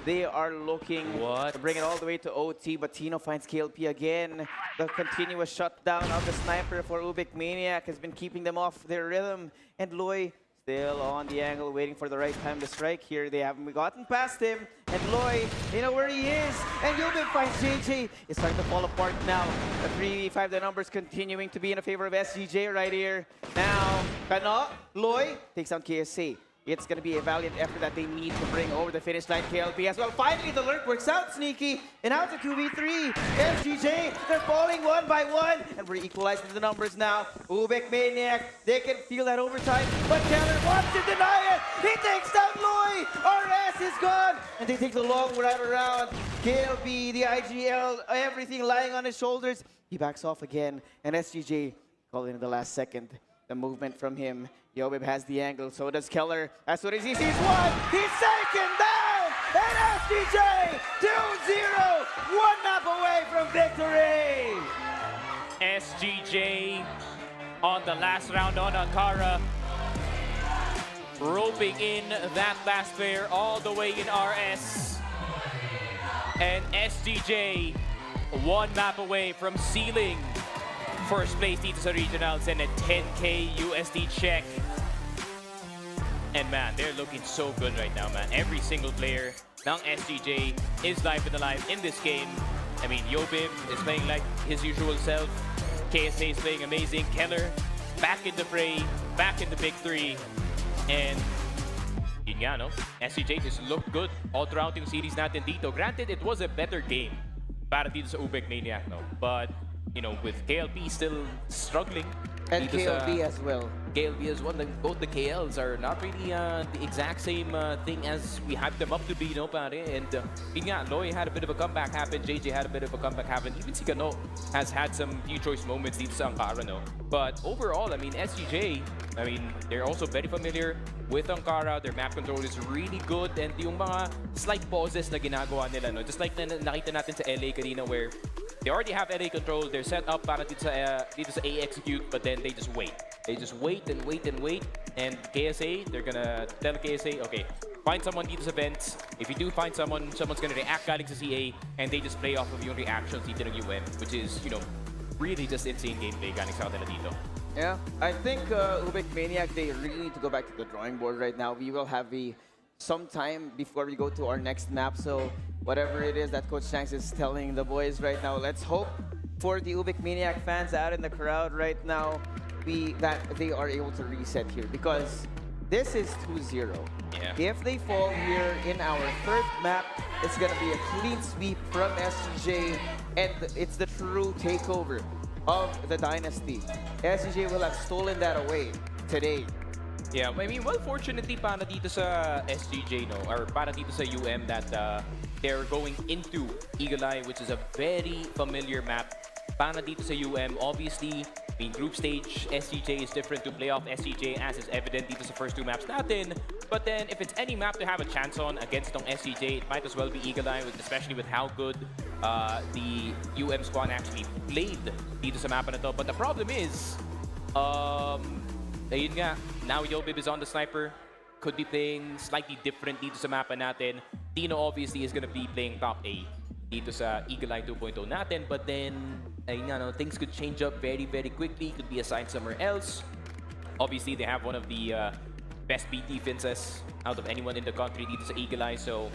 They are looking to bring it all the way to OT, but Tino finds KLP again. The continuous shutdown of the sniper for UBECMANIAC has been keeping them off their rhythm. And Loy still on the angle, waiting for the right time to strike here. They haven't gotten past him. And Loy, they know where he is. And Yobib finds JJ. It's starting to fall apart now. The 3v5, the numbers continuing to be in favor of SGJ right here. Now, Kano, Loy takes down KSA. It's going to be a valiant effort that they need to bring over the finish line. KLP as well. Finally, the lurk works out, Sneaky. And out to 2v3. SGJ, they're falling 1 by 1. And we're equalizing the numbers now. UBECMANIAC, they can feel that overtime. But Keller wants to deny it. He takes down Loy. RS is gone. And they take the long ride around. KLP, the IGL, everything lying on his shoulders. He backs off again. And SGJ calling in the last second. The movement from him. Yobib has the angle, so does Keller. As soon as he sees one, he's taken down! And SGJ, 2-0, 1 map away from victory! SGJ on the last round on Ankara, roping in that last player all the way in RS. And SGJ, 1 map away from sealing first place dito sa regionals and a 10K USD check. And man, they're looking so good right now, man. Every single player ng SGJ is live and alive in this game. I mean, Yobib is playing like his usual self. KSA is playing amazing. Keller back in the fray, back in the big 3. And yun nga, no? SGJ just looked good all throughout yung series natin dito. Granted, it was a better game para dito sa UBECMANIAC, no? But you know, with KLP still struggling And KLB as well. KLB as well. Like, both the KLs are not really the exact same thing as we hyped them up to be, no, pare. And yun nga, Loy had a bit of a comeback happen. JJ had a bit of a comeback happen. Even Sigano has had some few choice moments dito sa Ankara, no? But overall, I mean, SGJ, I mean, they're also very familiar with Ankara. Their map control is really good. And yung mga slight pauses na ginagawa nila, no? Just like na nakita natin sa LA kanina where they already have LA control. They're set up para dito sa A execute, but then they just wait. They just wait and wait and wait. And KSA, they're gonna tell KSA, okay, find someone dito sa vents. If you do find someone, someone's gonna react galing sa CA, and they just play off of yung reactions dito ng UM, which is, you know, really just insane gameplay galing sa kanila dito. Yeah, I think UBECMANIAC, they really need to go back to the drawing board right now. We will have some time before we go to our next map, so whatever it is that Coach Shanks is telling the boys right now, let's hope for the UBECMANIAC fans out in the crowd right now that they are able to reset here, because this is 2-0. Yeah. If they fall here in our third map, it's going to be a clean sweep from SGJ, and it's the true takeover of the dynasty. SGJ will have stolen that away today. Yeah, I mean, well, fortunately, para dito sa SGJ, no, or para dito sa UM, that they're going into Eagle Eye, which is a very familiar map. Para dito sa UM, obviously, in group stage, SGJ is different to playoff SGJ, as is evident dito sa first two maps natin. But then, if it's any map to have a chance on against tong SGJ, it might as well be Eagle Eye, especially with how good the UM squad actually played dito sa map na to. But the problem is, ayun nga, now Yobib is on the sniper, could be playing slightly different dito sa mapa natin. Tino obviously is gonna be playing top A dito sa Eagle Eye 2.0 natin, but then, ayun nga, no, things could change up very, very quickly, could be assigned somewhere else. Obviously, they have one of the best B defenses out of anyone in the country dito sa Eagle Eye, so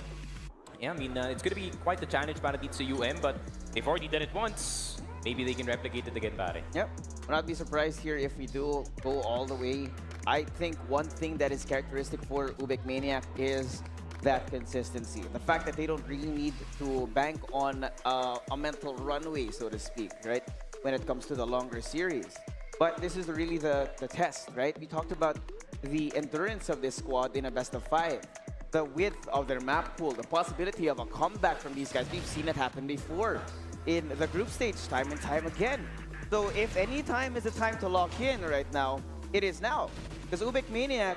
yeah, I mean, it's gonna be quite the challenge para dito sa UM, but they've already done it once. Maybe they can replicate it again, pare. Yep. Will not be surprised here if we do go all the way. I think one thing that is characteristic for UBECMANIAC is that consistency. The fact that they don't really need to bank on a mental runway, so to speak, right? When it comes to the longer series. But this is really the test, right? We talked about the endurance of this squad in a best-of-5. The width of their map pool, the possibility of a comeback from these guys. We've seen it happen before in the group stage time and time again. So if any time is the time to lock in right now, it is now. Because UBECMANIAC,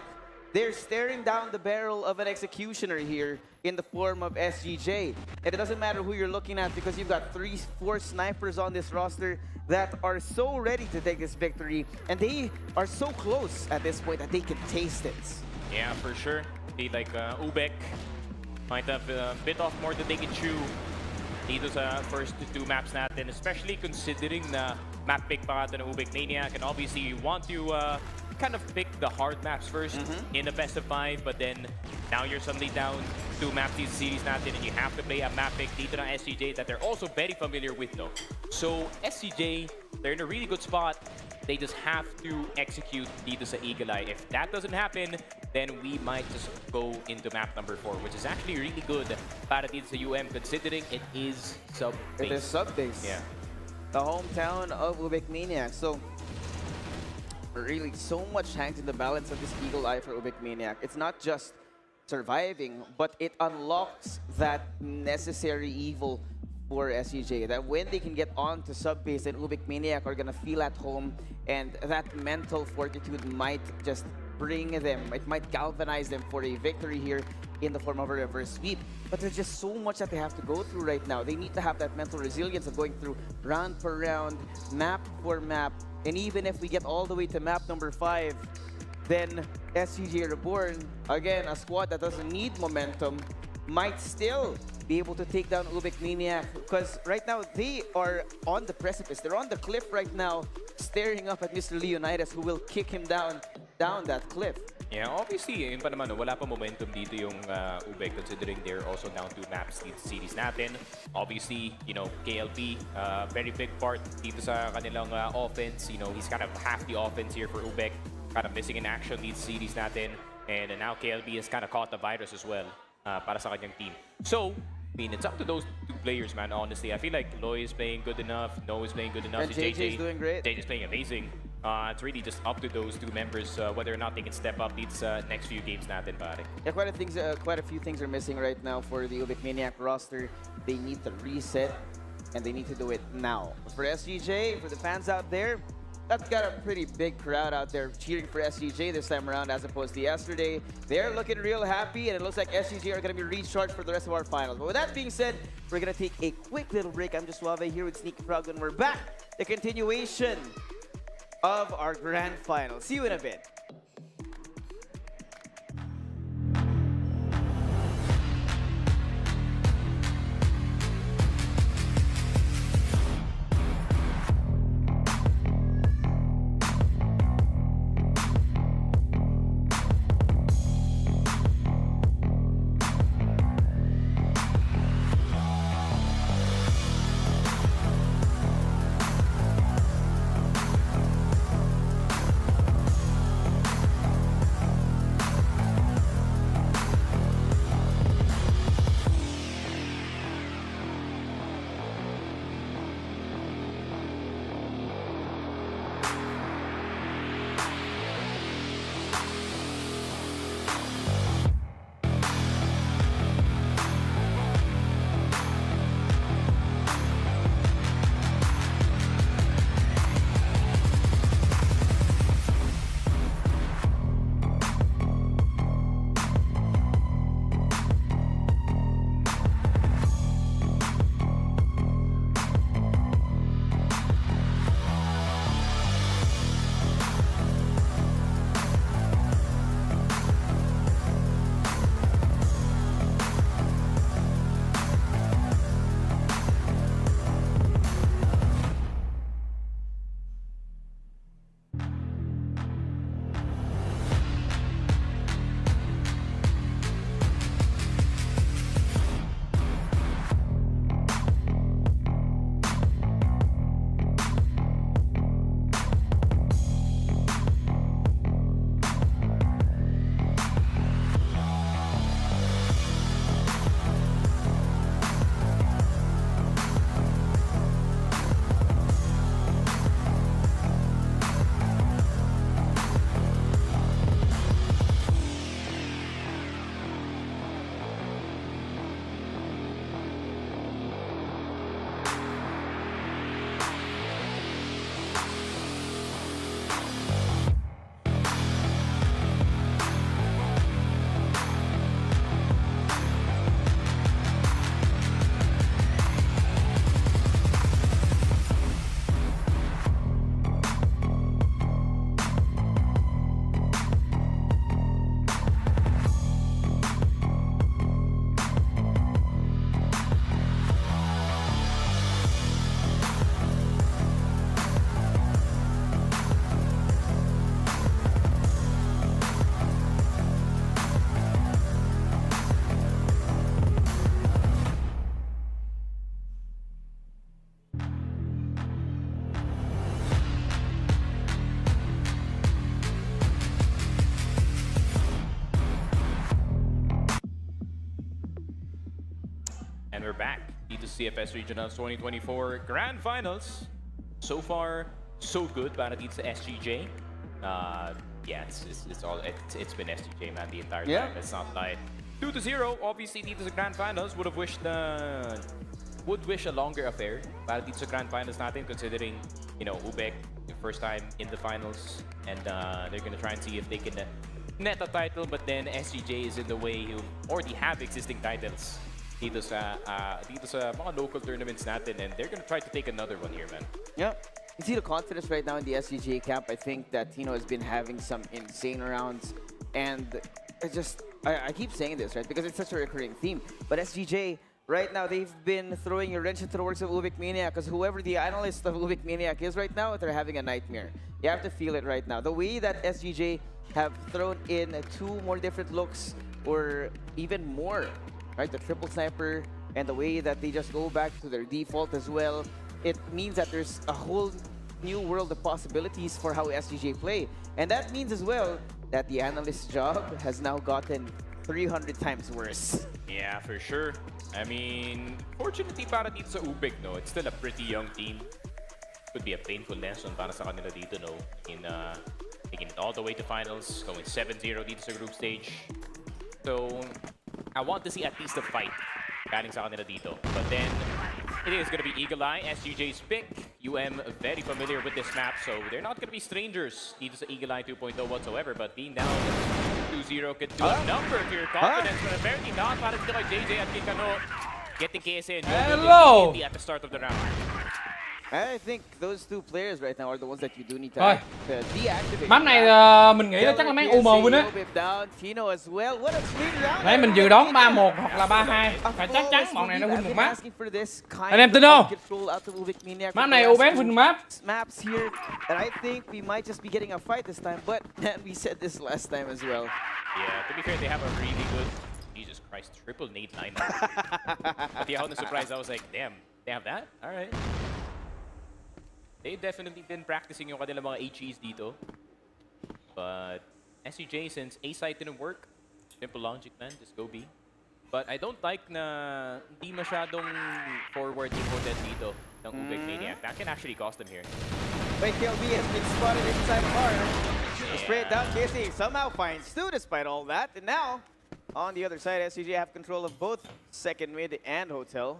they're staring down the barrel of an executioner here in the form of SGJ. And it doesn't matter who you're looking at, because you've got 3-4 snipers on this roster that are so ready to take this victory. And they are so close at this point that they can taste it. Yeah, for sure. They like UBEC might have a bit off more than they can chew dito sa first two maps natin, especially considering na map pick pa natin ng UBECMANIAC, and obviously you want to kind of pick the hard maps first in a best-of-5, but then now you're suddenly down 2 maps this series natin, and you have to play a map pick dito ng SGJ that they're also very familiar with, though. So SGJ, they're in a really good spot. They just have to execute dito sa Eagle Eye. If that doesn't happen, then we might just go into map number 4, which is actually really good para dito sa UM, considering it is sub-base. It is sub-base. Yeah. The hometown of UBECMANIAC. So really, so much hangs in the balance of this Eagle Eye for UBECMANIAC. It's not just surviving, but it unlocks that necessary evil for SGJ. That when they can get on to sub-base, then UBECMANIAC are gonna feel at home, and that mental fortitude might just bring them, it might galvanize them for a victory here in the form of a reverse sweep. But there's just so much that they have to go through right now. They need to have that mental resilience of going through round per round, map for map. And even if we get all the way to map number 5, then SGJ REBORN, again, a squad that doesn't need momentum, might still be able to take down UBECMANIAC, because right now they are on the precipice. They're on the cliff right now, staring up at Mr. Leonidas, who will kick him down that cliff. Yeah, obviously, yun pa naman, no, wala pa momentum dito yung UBEC, considering they're also down 2 maps dito sa series natin. Obviously, you know, KLB, very big part dito sa kanilang offense. You know, he's kind of half the offense here for UBEC, kind of missing in action dito sa series natin. And now KLB has kind of caught the virus as well para sa kanyang team. So, I mean, it's up to those two players, man, honestly. I feel like Loy is playing good enough, No is playing good enough. And JJ's doing great. JJ's playing amazing. It's really just up to those two members whether or not they can step up these next few games natin, pare. Yeah, quite a few things are missing right now for the UBECMANIAC roster. They need to reset, and they need to do it now. For SGJ, for the fans out there, that's got a pretty big crowd out there cheering for SGJ this time around as opposed to yesterday. They're looking real happy, and it looks like SGJ are going to be recharged for the rest of our finals. But with that being said, we're going to take a quick little break. I'm just Suave here with Sneaky Frog, and we're back. The continuation of our grand final. See you in a bit. And we're back. Dito CFS Regionals 2024 Grand Finals. So far, so good para dito sa SGJ. Yeah, it's been SGJ, man, the entire time. Let's not lie. 2-0. Obviously, dito sa Grand Finals, would wish a longer affair para dito sa Grand Finals natin, considering, you know, UBEC, the first time in the finals, and they're gonna try and see if they can net a title, but then SGJ is in the way, who already have existing titles dito sa mga local tournaments natin, and they're gonna try to take another one here, man. Yep. You see the confidence right now in the SGJ camp. I think that Tino has been having some insane rounds, and it's just, I keep saying this, right, because it's such a recurring theme, but SGJ, right now, they've been throwing a wrench into the works of UBECMANIAC, because whoever the analyst of UBECMANIAC is right now, they're having a nightmare. You have to feel it right now. The way that SGJ have thrown in 2 more different looks, or even more, right? The triple sniper, and the way that they just go back to their default as well, it means that there's a whole new world of possibilities for how SGJ play. And that means as well that the analyst's job has now gotten 300 times worse. Yeah, for sure. I mean, fortunately para dito sa UBEC, no, it's still a pretty young team. Could be a painful lesson para sa kanila dito, no, in taking it all the way to finals, going 7-0 dito sa group stage. So, I want to see at least a fight galing sa kanila dito. But then, it is going to be Eagle Eye, SGJ's pick. very familiar with this map, so they're not going to be strangers dito sa Eagle Eye 2.0 whatsoever. But being down 2-0 could do a number to your confidence, but apparently not para dito kay JJ at kay Kano. Getting KSA and Hello! at the start of the round. I think those two players right now are the ones that you do need to deactivate. Map này mình nghĩ là chắc là mấy UM win á. Nãy mình dự đoán 3-1 hoặc là 3-2. Phải chắc chắn bọn này nó win một map. Anh em tin không? Map này UBEC win map. Maps here, and I think we might just be getting a fight this time, but we said this last time as well. Yeah, to be fair, they have a really good, Jesus Christ, triple nade lineup. But yeah, I was surprised. I was like, damn, they have that? All right. They've definitely been practicing yung kanilang mga HEs dito. But SGJ, since A site didn't work, simple logic, man, just go B. But I don't like na hindi masyadong forward yung hotel dito ng UBECMANIAC. That can actually cost them here. Wait, KLB has been spotted inside corner. Straight down, KC somehow finds two despite all that. And now, on the other side, SGJ have control of both second mid and hotel.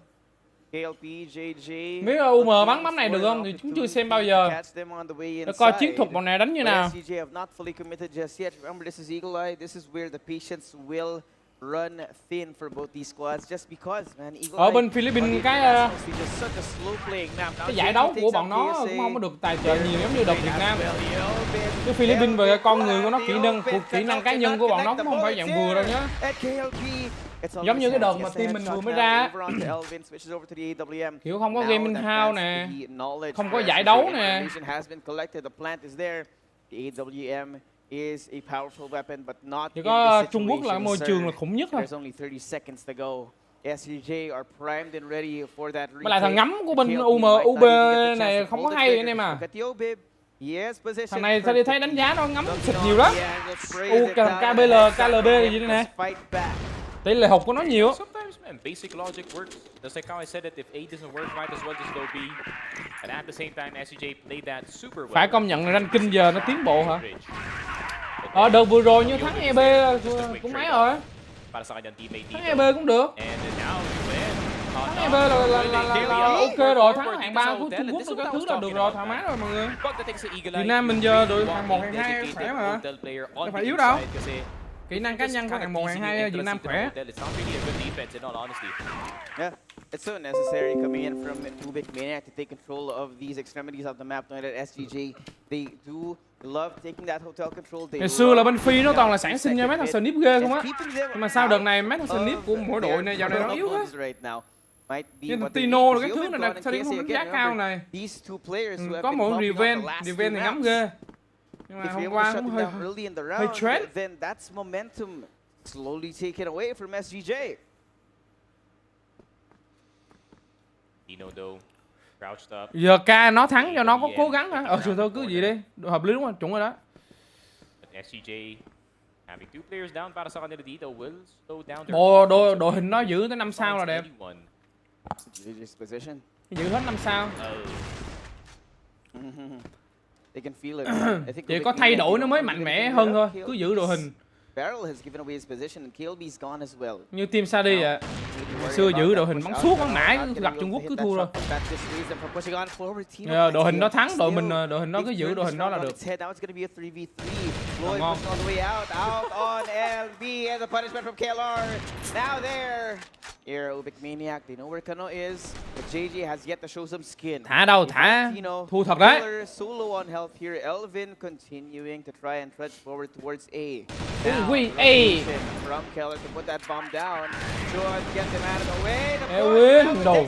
KLP, JJ. Biết UM bắn map này được không thì chúng chưa xem bao giờ. Để coi chiến thuật bọn này đánh như nào. SGJ have not fully committed just yet. Remember, this is Eagle Eye. This is where the patience will run thin for both these squads just because, man, Eagle Eye. Ở bên Philippines cái giải đấu của bọn nó cũng không có được tài trợ nhiều giống như đợt Việt Nam. Cái Philippines về con người của nó kỹ năng cá nhân của bọn nó cũng không phải dạng vừa đâu nhá. Giống như cái đợt mà team mình vừa mới ra kiểu không có gaming house nè, không có giải đấu nè. Chỉ có Trung Quốc là môi trường là khủng nhất thôi. Mà lại thằng ngắm của bên UB này không có hay anh em à. Thằng này sao đi thấy đánh giá nó ngắm xịt nhiều lắm. KBL, KLB gì đây nè. Tỷ lệ hụt của nó nhiều. Sometimes, man, basic logic works. Just like how I said that if A doesn't work, might as well just go B. And at the same time, SGJ played that super well. Phải công nhận là ranking giờ nó tiến bộ hả? Đợt vừa rồi như thắng EB cũng mấy rồi. Thắng EB cũng được. Thắng EB là ok rồi, thắng hạng 3 của Trung Quốc các thứ là được rồi, thoải mái rồi mọi người. Việt Nam mình giờ đội hạng 1 hạng 2 khỏe mà. Đâu phải yếu đâu. Kỹ năng cá nhân của hạng 1 hạng 2 Việt Nam khỏe. Yeah, it's so necessary coming in from UBECMANIAC to take control of these extremities of the map, knowing that SGJ, they do love taking that hotel control. Ngày xưa là bên Phi nó toàn là sản sinh ra mấy thằng snip ghê không á. Nhưng mà sau đợt này mấy thằng snip của mỗi đội này dạo này nó yếu quá. Cái thằng Tino cái thứ này là sao đi không đánh giá cao này. Có mỗi revenge thì ngắm ghê. Nhưng mà hôm qua cũng hơi trend. Then that's momentum slowly taken away from SGJ. Giờ K nó thắng cho nó có cố gắng hả? Trường thôi cứ gì đi, hợp lý đúng không? Chuẩn rồi đó. Đội hình nó giữ tới 5 sao là đẹp. Giữ hết 5 sao. Chỉ có thay đổi nó mới mạnh mẽ hơn thôi, cứ giữ đội hình. Như team Saudi ạ. Xưa giữ đội hình bắn suốt bắn mãi, gặp Trung Quốc cứ thua rồi. Đội hình nó thắng, đội hình nó cứ giữ đội hình đó là được. Ngon. Here, UBECMANIAC, they know where Kano is, but JJ has yet to show some skin. Thả đâu, thả. Thua thật đấy. Solo on health here. Elvin continuing to try and trudge forward towards A. From Keller to put that bomb down. Should get them out of the way. Elvin, đồ.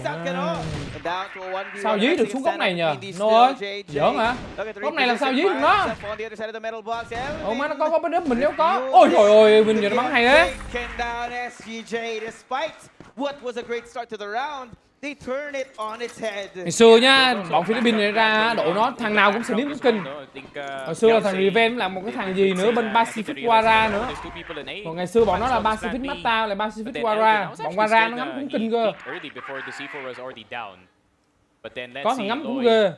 Down to a 1v1. Sao dí được xuống góc này nhờ? No ơi. Giỡn hả? Góc này làm sao dí được nó? Ủa má nó có bên đếp mình nếu có. Ôi trời ơi, mình giờ nó bắn hay đấy. What was a great start to the round, They turn it on its head. Ngày xưa nhá, bọn Philippines này ra đội nó thằng nào cũng xử lý cũng kinh. Hồi xưa là thằng Reven là một cái thằng gì nữa bên Pacific Wara nữa. Còn ngày xưa bọn nó là Pacific Mata là Pacific Wara. Bọn Wara nó ngắm cũng kinh cơ. Có thằng ngắm cũng ghê.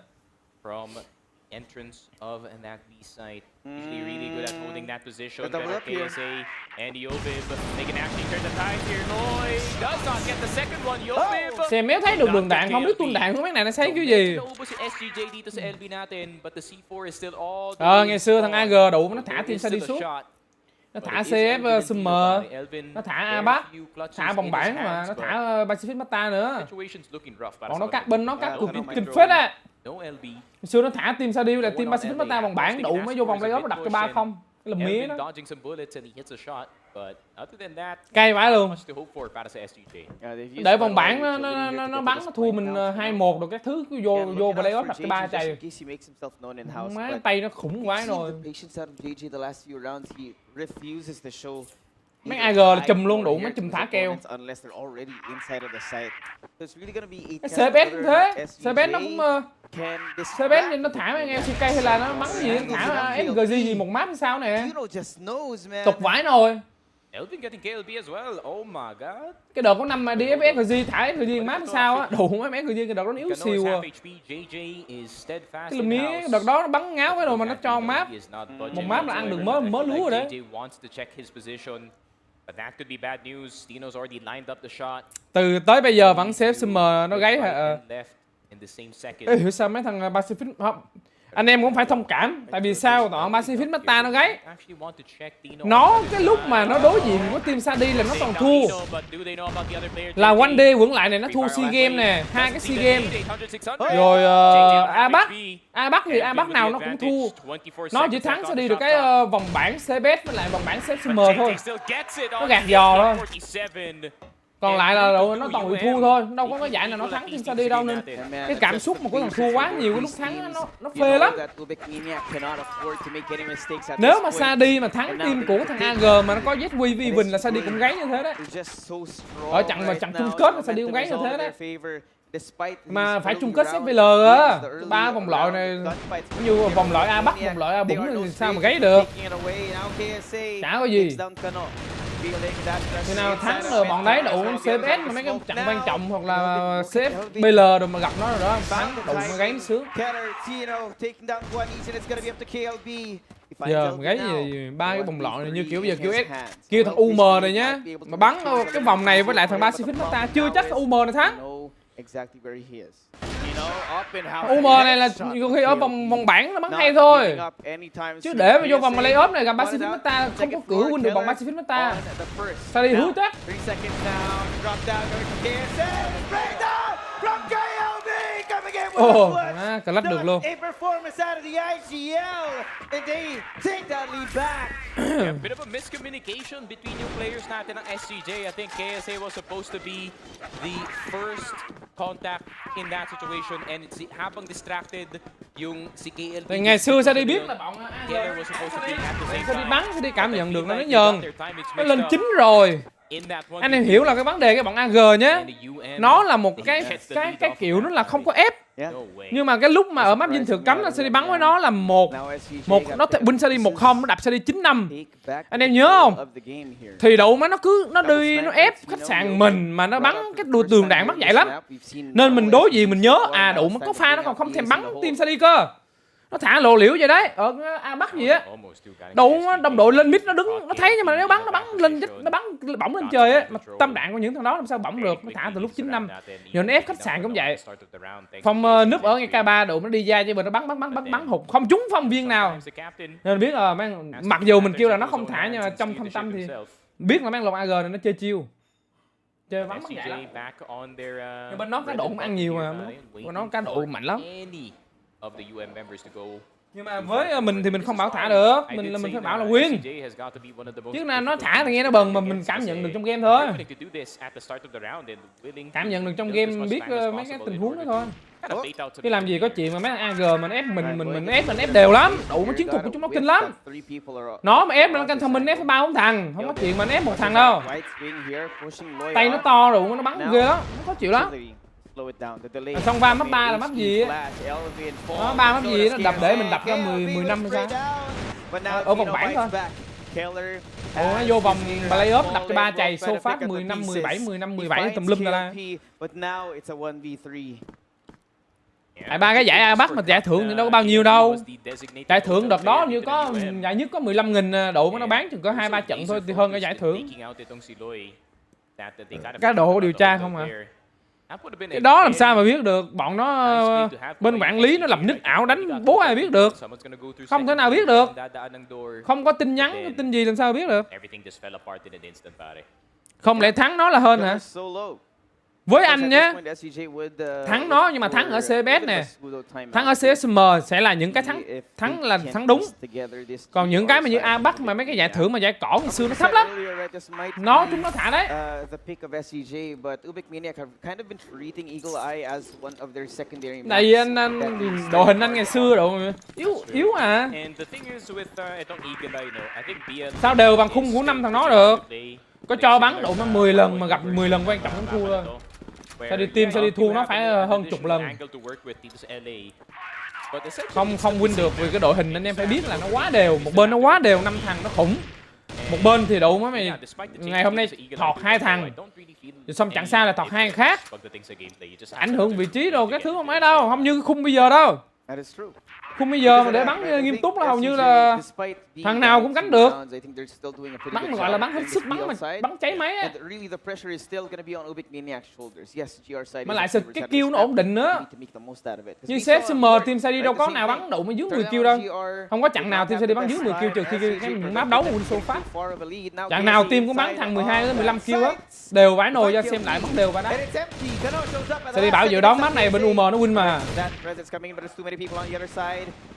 Entrance of that B site. Usually really good at holding that position. Better KSA and Yobib. They can actually turn the tide here. Loi does not get the second one. Yobib. Xem méo thấy được đường đạn không biết tuôn đạn không biết này nó thấy cái gì. SGJ dito sa LB natin, but the C4 is still all. Ngày xưa thằng AG đủ nó thả team đi xuống. Nó thả CF Summer, nó thả Abac, thả vòng bản mà nó thả Pacific Mata nữa. Còn nó cắt bên nó cắt cực kinh phết á. Hồi xưa nó thả team Saudi là team Pacific Mata vòng bản đủ mới vô vòng playoff nó đập cho 3-0. Cái lùm mía đó. Cay vãi luôn. Để vòng bản nó bắn nó thua mình 2-1 rồi các thứ cứ vô playoff đập cho 3 chạy. Má tay nó khủng quá rồi. Mấy AG là chùm luôn đủ mấy chùm thả keo. CBS cũng thế. CBS nó cũng CBS nó thả mấy LCK hay là nó bắn gì thả SGJ gì một map hay sao nè. Tục vãi rồi. Cái đợt có năm mà đi SGJ thả SGJ map hay sao á, đủ mấy SGJ cái đợt đó nó yếu xìu à. Cái lùm mía đợt đó nó bắn ngáo cái rồi mà nó cho map. Một map là ăn được mớ lúa rồi đấy. Từ tới bây giờ vẫn CF Summer nó gáy hả? Ê, hiểu sao mấy thằng Pacific không? Anh em cũng phải thông cảm. Tại vì sao tụi Pacific Mata nó gáy. Nó cái lúc mà nó đối diện với team Saudi là nó còn thua. Là one day vững lại này nó thua SEA Games nè, 2 cái SEA Games. Rồi Abac thì Abac nào nó cũng thua. Nó chỉ thắng Saudi được cái vòng bảng CBS với lại vòng bảng CF Summer thôi. Nó gạt giò thôi. Còn lại là nó toàn bị thua thôi, đâu có cái giải nào nó thắng team Saudi đâu nên cái cảm xúc mà của thằng thua quá nhiều cái lúc thắng nó phê lắm. Nếu mà Saudi mà thắng team của thằng AG mà nó có ZWV Bình là Saudi cũng gáy như thế đấy. Ở trận chung kết là Saudi cũng gáy như thế đấy. Mà phải chung kết SVL á, 3 vòng loại này như vòng loại A Bắc, vòng loại A Bủng thì sao mà gáy được. Chả có gì. Khi nào thắng rồi bọn đấy đủ CFS mà mấy cái trận quan trọng hoặc là CFBL rồi mà gặp nó rồi đó, thắng đủ nó gáy sướng. Giờ gáy gì 3 cái vòng loại này như kiểu bây giờ kêu thằng UM này nhá, mà bắn cái vòng này với lại thằng Pacific Mata chưa chắc UM này thắng. UM này là khi ở vòng bảng nó bắn hay thôi. Chứ để mà vô vòng playoff này gặp Pacific Mata không có cửa win được vòng Pacific Mata. Sao đi hứa tết. Ồ, cả lách được luôn. Bit of a miscommunication between yung players natin ng SGJ. I think KSA was supposed to be the first contact in that situation and it's habang distracted yung si KLB. Ngày xưa sao đi biết là bọn was supposed to be at the same sao đi time. bắn sao đi cảm nhận được nó nhờn. Nó lên 9 rồi. Anh em hiểu là cái vấn đề cái bọn AG nhé. Nó là một cái kiểu nó là không có ép. Nhưng mà cái lúc mà ở map dinh thự cấm là sẽ đi bắn với nó là một nó win sẽ đi 1-0 nó đập sẽ đi 9-5. Anh em nhớ không? Thì đậu má nó đi nó ép khách sạn mình mà nó bắn cái đùa tường đạn mất dạy lắm. Nên mình đối diện mình nhớ đụ nó có pha nó còn không thèm bắn team Saudi cơ. Nó thả lộ liễu vậy đấy ở A Bắc gì á, đủ đồng đội lên mid nó đứng nó thấy nhưng mà nếu bắn nó bắn lên nó bắn bỏng lên trời á, mà tâm đạn của những thằng đó làm sao bỏng được, nó thả từ lúc 9-5 giờ nó ép khách sạn cũng vậy. Phòng núp ở ngay K3 đủ nó đi ra chứ mà nó bắn hụt không trúng phong viên nào nên biết là mặc dù mình kêu là nó không thả nhưng mà trong thâm tâm thì biết là mấy lồng AG này nó chơi chiêu chơi bắn vậy lắm. Nhưng bên nó cá độ cũng ăn nhiều mà bên nó cá độ mạnh lắm. Nhưng mà với mình thì mình không bảo thả được, mình phải bảo là win. Chứ là nó thả thì nghe nó bần mà mình cảm nhận được trong game thôi. Cảm nhận được trong game biết mấy cái tình huống đó thôi. Chứ làm gì có chuyện mà mấy AG mình ép mình ép đều lắm. Đủ mấy chiến thuật của chúng nó kinh lắm. Nó mà ép nó canh thông minh ép phải 3-4 thằng, không có chuyện mà nó ép một thằng đâu. Tay nó to rồi nó bắn ghê lắm, nó khó chịu lắm. slow it down. The delay. Xong va map 3 là map gì á? Nó 3 map gì nó đập để mình đập ra 10 năm hay sao? Ở vòng bảng thôi. Ồ, nó vô vòng playoff đập cho 3 chày so fast 15, 17, 15, 17 tùm lum ra. Ba cái giải Abax mà giải thưởng thì đâu có bao nhiêu đâu. Giải thưởng đợt đó như có giải nhất có 15.000 độ mà nó bán chừng có 2-3 trận thôi thì hơn cái giải thưởng. Cái độ điều tra không à. Cái đó làm sao mà biết được, bọn nó bên quản lý nó làm nick ảo đánh bố ai biết được. Không thể nào biết được. Không có tin nhắn, tin gì làm sao biết được. Không lẽ thắng nó là hơn hả? Với anh nhé, thắng nó nhưng mà thắng ở CBS nè, thắng ở CSM sẽ là những cái thắng là thắng đúng. Còn những cái mà như Abax mà mấy cái giải thưởng mà giải cỏ ngày xưa nó thấp lắm. Chúng nó thả đấy. Tại vì anh đội hình anh ngày xưa độ yếu à. Sao đều bằng khung của 5 thằng nó được. Có cho bắn độ nó 10 lần mà gặp 10 lần quan trọng cũng thua thôi. Sao đi team, sao đi thua nó phải hơn chục lần. Không win được vì cái đội hình anh em phải biết là nó quá đều. Một bên nó quá đều 5 thằng nó khủng. Một bên thì đủ mấy mày ngày hôm nay thọt 2 thằng. Rồi xong chẳng sao là thọt 2 thằng khác. Ảnh hưởng vị trí đâu cái thứ không ấy đâu, không như khung bây giờ đâu. Khung bây giờ mà để bắn nghiêm túc là hầu như là thằng nào cũng cánh được. Bắn mà gọi là bắn hết sức, bắn cháy máy á. Mà lại cái kill nó ổn định nữa. Như CSM team sẽ đi đâu có nào bắn đủ mới dưới 10 kill đâu. Không có chặng nào team sẽ đi bắn dưới 10 kill trừ khi những map đấu win so fast. Chặng nào team cũng bắn thằng 12 đến 15 kill á. Đều vãi nồi ra xem lại bắn đều và đá. Sẽ đi bảo dự đoán map này bên UM nó win mà.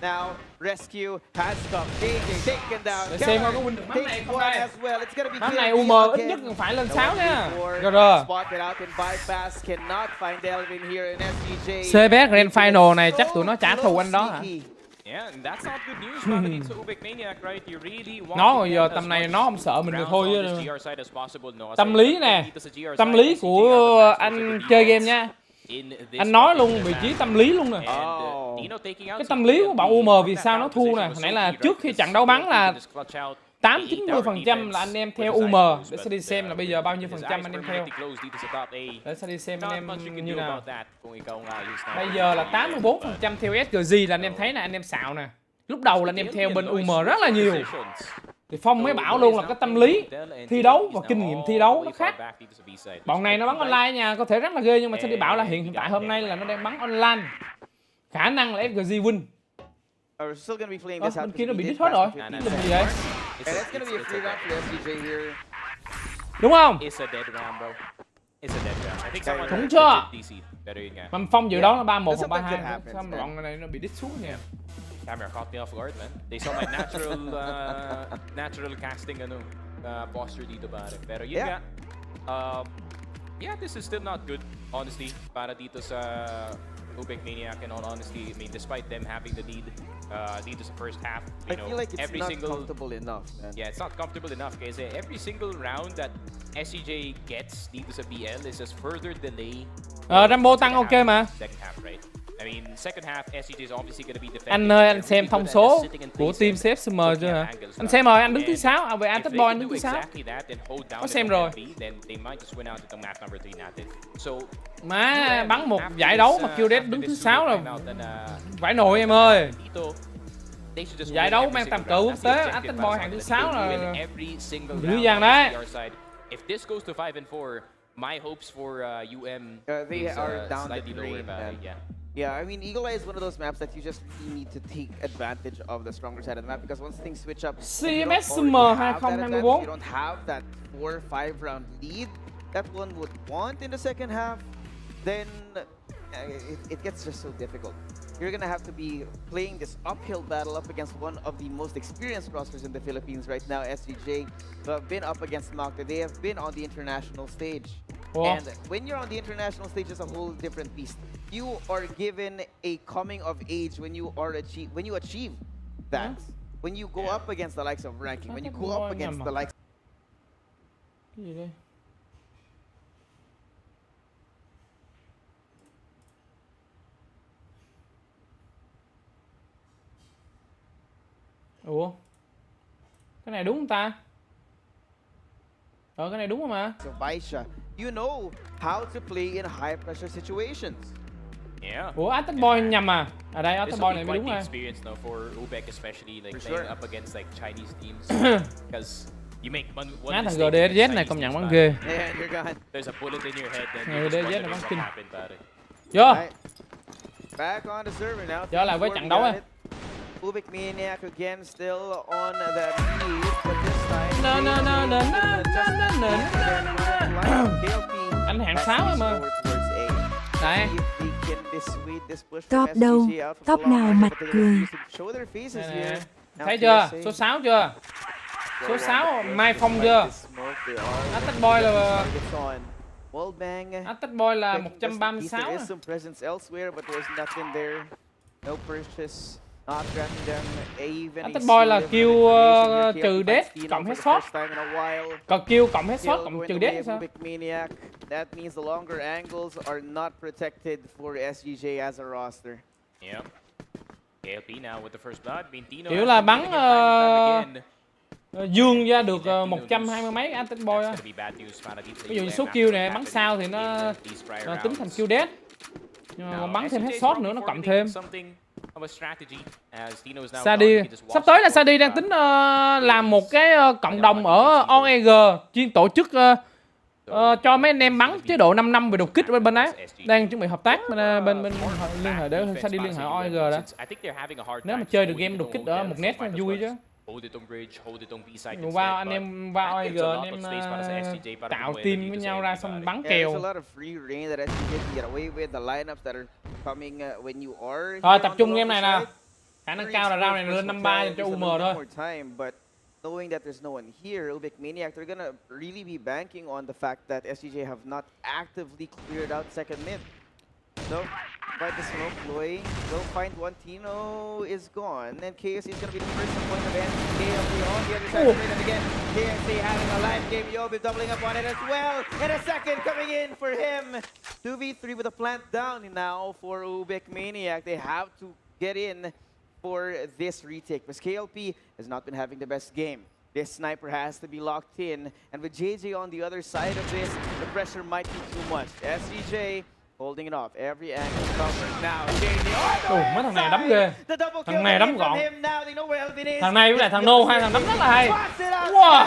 Now rescue has come. JJ taken down. Để xem coi có win được map này không đây. Map này UM ít nhất cần phải lên 6 nha. Rồi. CBS Grand Final này chắc tụi nó trả thù anh đó hả? Nó bây giờ tầm này nó không sợ mình được thôi chứ. Tâm lý nè. Tâm lý của anh chơi game nha. Anh nói luôn vị trí tâm lý luôn nè. Cái tâm lý của bọn UM vì sao nó thua nè. Hồi nãy là trước khi trận đấu bắn là 80-90% là anh em theo UM. Để sẽ đi xem là bây giờ bao nhiêu phần trăm anh em theo. Để sẽ đi xem anh em như nào. Bây giờ là 84% theo SGJ là anh em thấy nè, anh em xạo nè. Lúc đầu là anh em theo bên UM rất là nhiều. Thì Phong mới bảo luôn là cái tâm lý thi đấu và kinh nghiệm thi đấu nó khác. Bọn này nó bắn online nha, có thể rất là ghê nhưng mà sẽ đi bảo là hiện tại hôm nay là nó đang bắn online. Khả năng là SGJ win. Bên kia nó bị đít hết rồi. Cái gì vậy? Đúng không? Đúng chưa? Mà Phong dự đoán là 3-1 hoặc 3-2. Sao mà bọn này nó bị đít xuống nha. Camera caught me off guard, man. They saw my natural casting posture dito pare. Pero yun nga. Yeah, this is still not good, honestly, para dito sa UBECMANIAC. In all honesty, I mean, despite them having the lead, dito sa first half, you know, I feel like it's every not single comfortable enough, man. Yeah, it's not comfortable enough kasi every single round that SGJ gets dito sa BL is just further delay. Rambo tăng ok mà. Second half, right? I mean, second half, SGJ is obviously going to be defending. Anh ơi, anh xem thông số của team CSM chưa hả? Anh xem rồi, anh đứng thứ 6, về anh Techcombank đứng thứ 6. Có xem rồi. Má bắn một giải đấu mà kêu đét đứng thứ 6 rồi. Vãi nồi em ơi. Giải đấu mang tầm cỡ quốc tế, anh Techcombank hàng thứ 6 là dữ dằn đấy. If this goes to 5-4, my hopes for they are down the drain. Yeah, I mean, Eagle Eye is one of those maps that you just need to take advantage of the stronger side of the map because once things switch up, CSM 2024, you don't have that 4-5 round lead that one would want in the second half, then it gets just so difficult. You're gonna have to be playing this uphill battle up against one of the most experienced rosters in the Philippines right now, SGJ, who have been up against Makta. They have been on the international stage. And when you're on the international stage, it's a whole different beast. You are given a coming of age when you achieve that. When you go up against the likes of ranking, when you go up against the likes. Ủa? Cái này đúng không ta? Cái này đúng không mà? So Baisha, you know how to play in high pressure situations. Yeah. Ủa, Active Boy nhầm à? À đây, Active This Boy will này be mới quite đúng the rồi. experience though for UBEC, especially like For playing sure. up against like Chinese teams, because you make one Má thằng mistake against GDZ này Chinese công nhận teams, bắn man. ghê. And you're gone. There's a bullet in your head, then Thằng you're just GDZ wondering này bắn what kinh. happened about it. Vô. Right. Back on the server now. Trở lại với 3-4, trận we đấu got ơi. it. UBECMANIAC again still on the lead, but this time No, no, no, no, no, no, no, no. KLP Anh hạng has 6 to em ơi. score towards A. Đây. See if they can dissuade this push from Top đâu? SGJ out from Top the long nào range, mặt but they cười. refuse to show their faces Đây here. nè. Now Thấy chưa? KSA Số 6 chưa? go Số on 6 the push, Mai Phong despite chưa? the smoke, they are Active Boy là targets on. Wallbang. Active Boy là Checking just in case 136 there à. is some presence elsewhere, but there's nothing there. No purchase. Not grabbing them. Even Active Boy là kill trừ death cộng headshot. Còn kill cộng headshot cộng trừ death hay sao? Maniac. That means the longer angles are not protected for SGJ as a roster. Yeah. KLP now with the first blood. Bintino Kiểu has là been bắn getting his time and time again. dương ra được 120 mấy Active Boy That's á. gonna be bad news para dito sa Ví dụ như UM số after kill what này bắn happened sao thì in nó these prior tính thành rounds. kill death. Nhưng mà Now, còn bắn thêm SGJ headshot is nữa nó probably cộng formulating thêm. something of a strategy as Tino is now Sadi, gone. He just sắp walks tới là forward. Sadi đang tính làm một cái cộng đồng ở OEG chuyên tổ chức cho mấy anh em bắn chế độ 5 năm về đột kích bên bên đấy. Đang chuẩn bị hợp tác bên liên hệ để Sadi liên hệ OEG đó. I think they're having a hard Nếu mà time chơi được holding game the đột kích whole ở hotel, một so net might as vui well chứ. hold it on bridge, hold it on B-side Vừa qua instead, anh but em vào that OEG gives a lot anh of em space para sa SGJ para tạo bumuelo team dito với sa nhau ra everybody. xong bắn Yeah, kèo. there's a lot of free reign that SGJ can get away with. The lineups that are coming when you are. Thôi here tập on trung the game này nè. lower side. Khả năng cao là round này lên 5-3 cho UM thôi. More time, but knowing that there's no one here, UBECMANIAC, they're gonna really be banking on the fact that SGJ have not actively cleared out second mid. So, by the smoke, Loy will find one. Tino is gone, and KSA is gonna be the first point of end. KLP on the other side of the ring, and again, KSA having a live game. Yobi doubling up on it as well, and a second coming in for him. 2v3 with a plant down now for UBECMANIAC. They have to get in for this retake, because KLP has not been having the best game. This sniper has to be locked in, and with JJ on the other side of this, the pressure might be too much. SGJ holding it off, every angle covered now. JJ, Mấy thằng này đấm ghê. Thằng này đấm gọn. Thằng này với lại thằng Nô, hai thằng đấm rất là hay. Wow.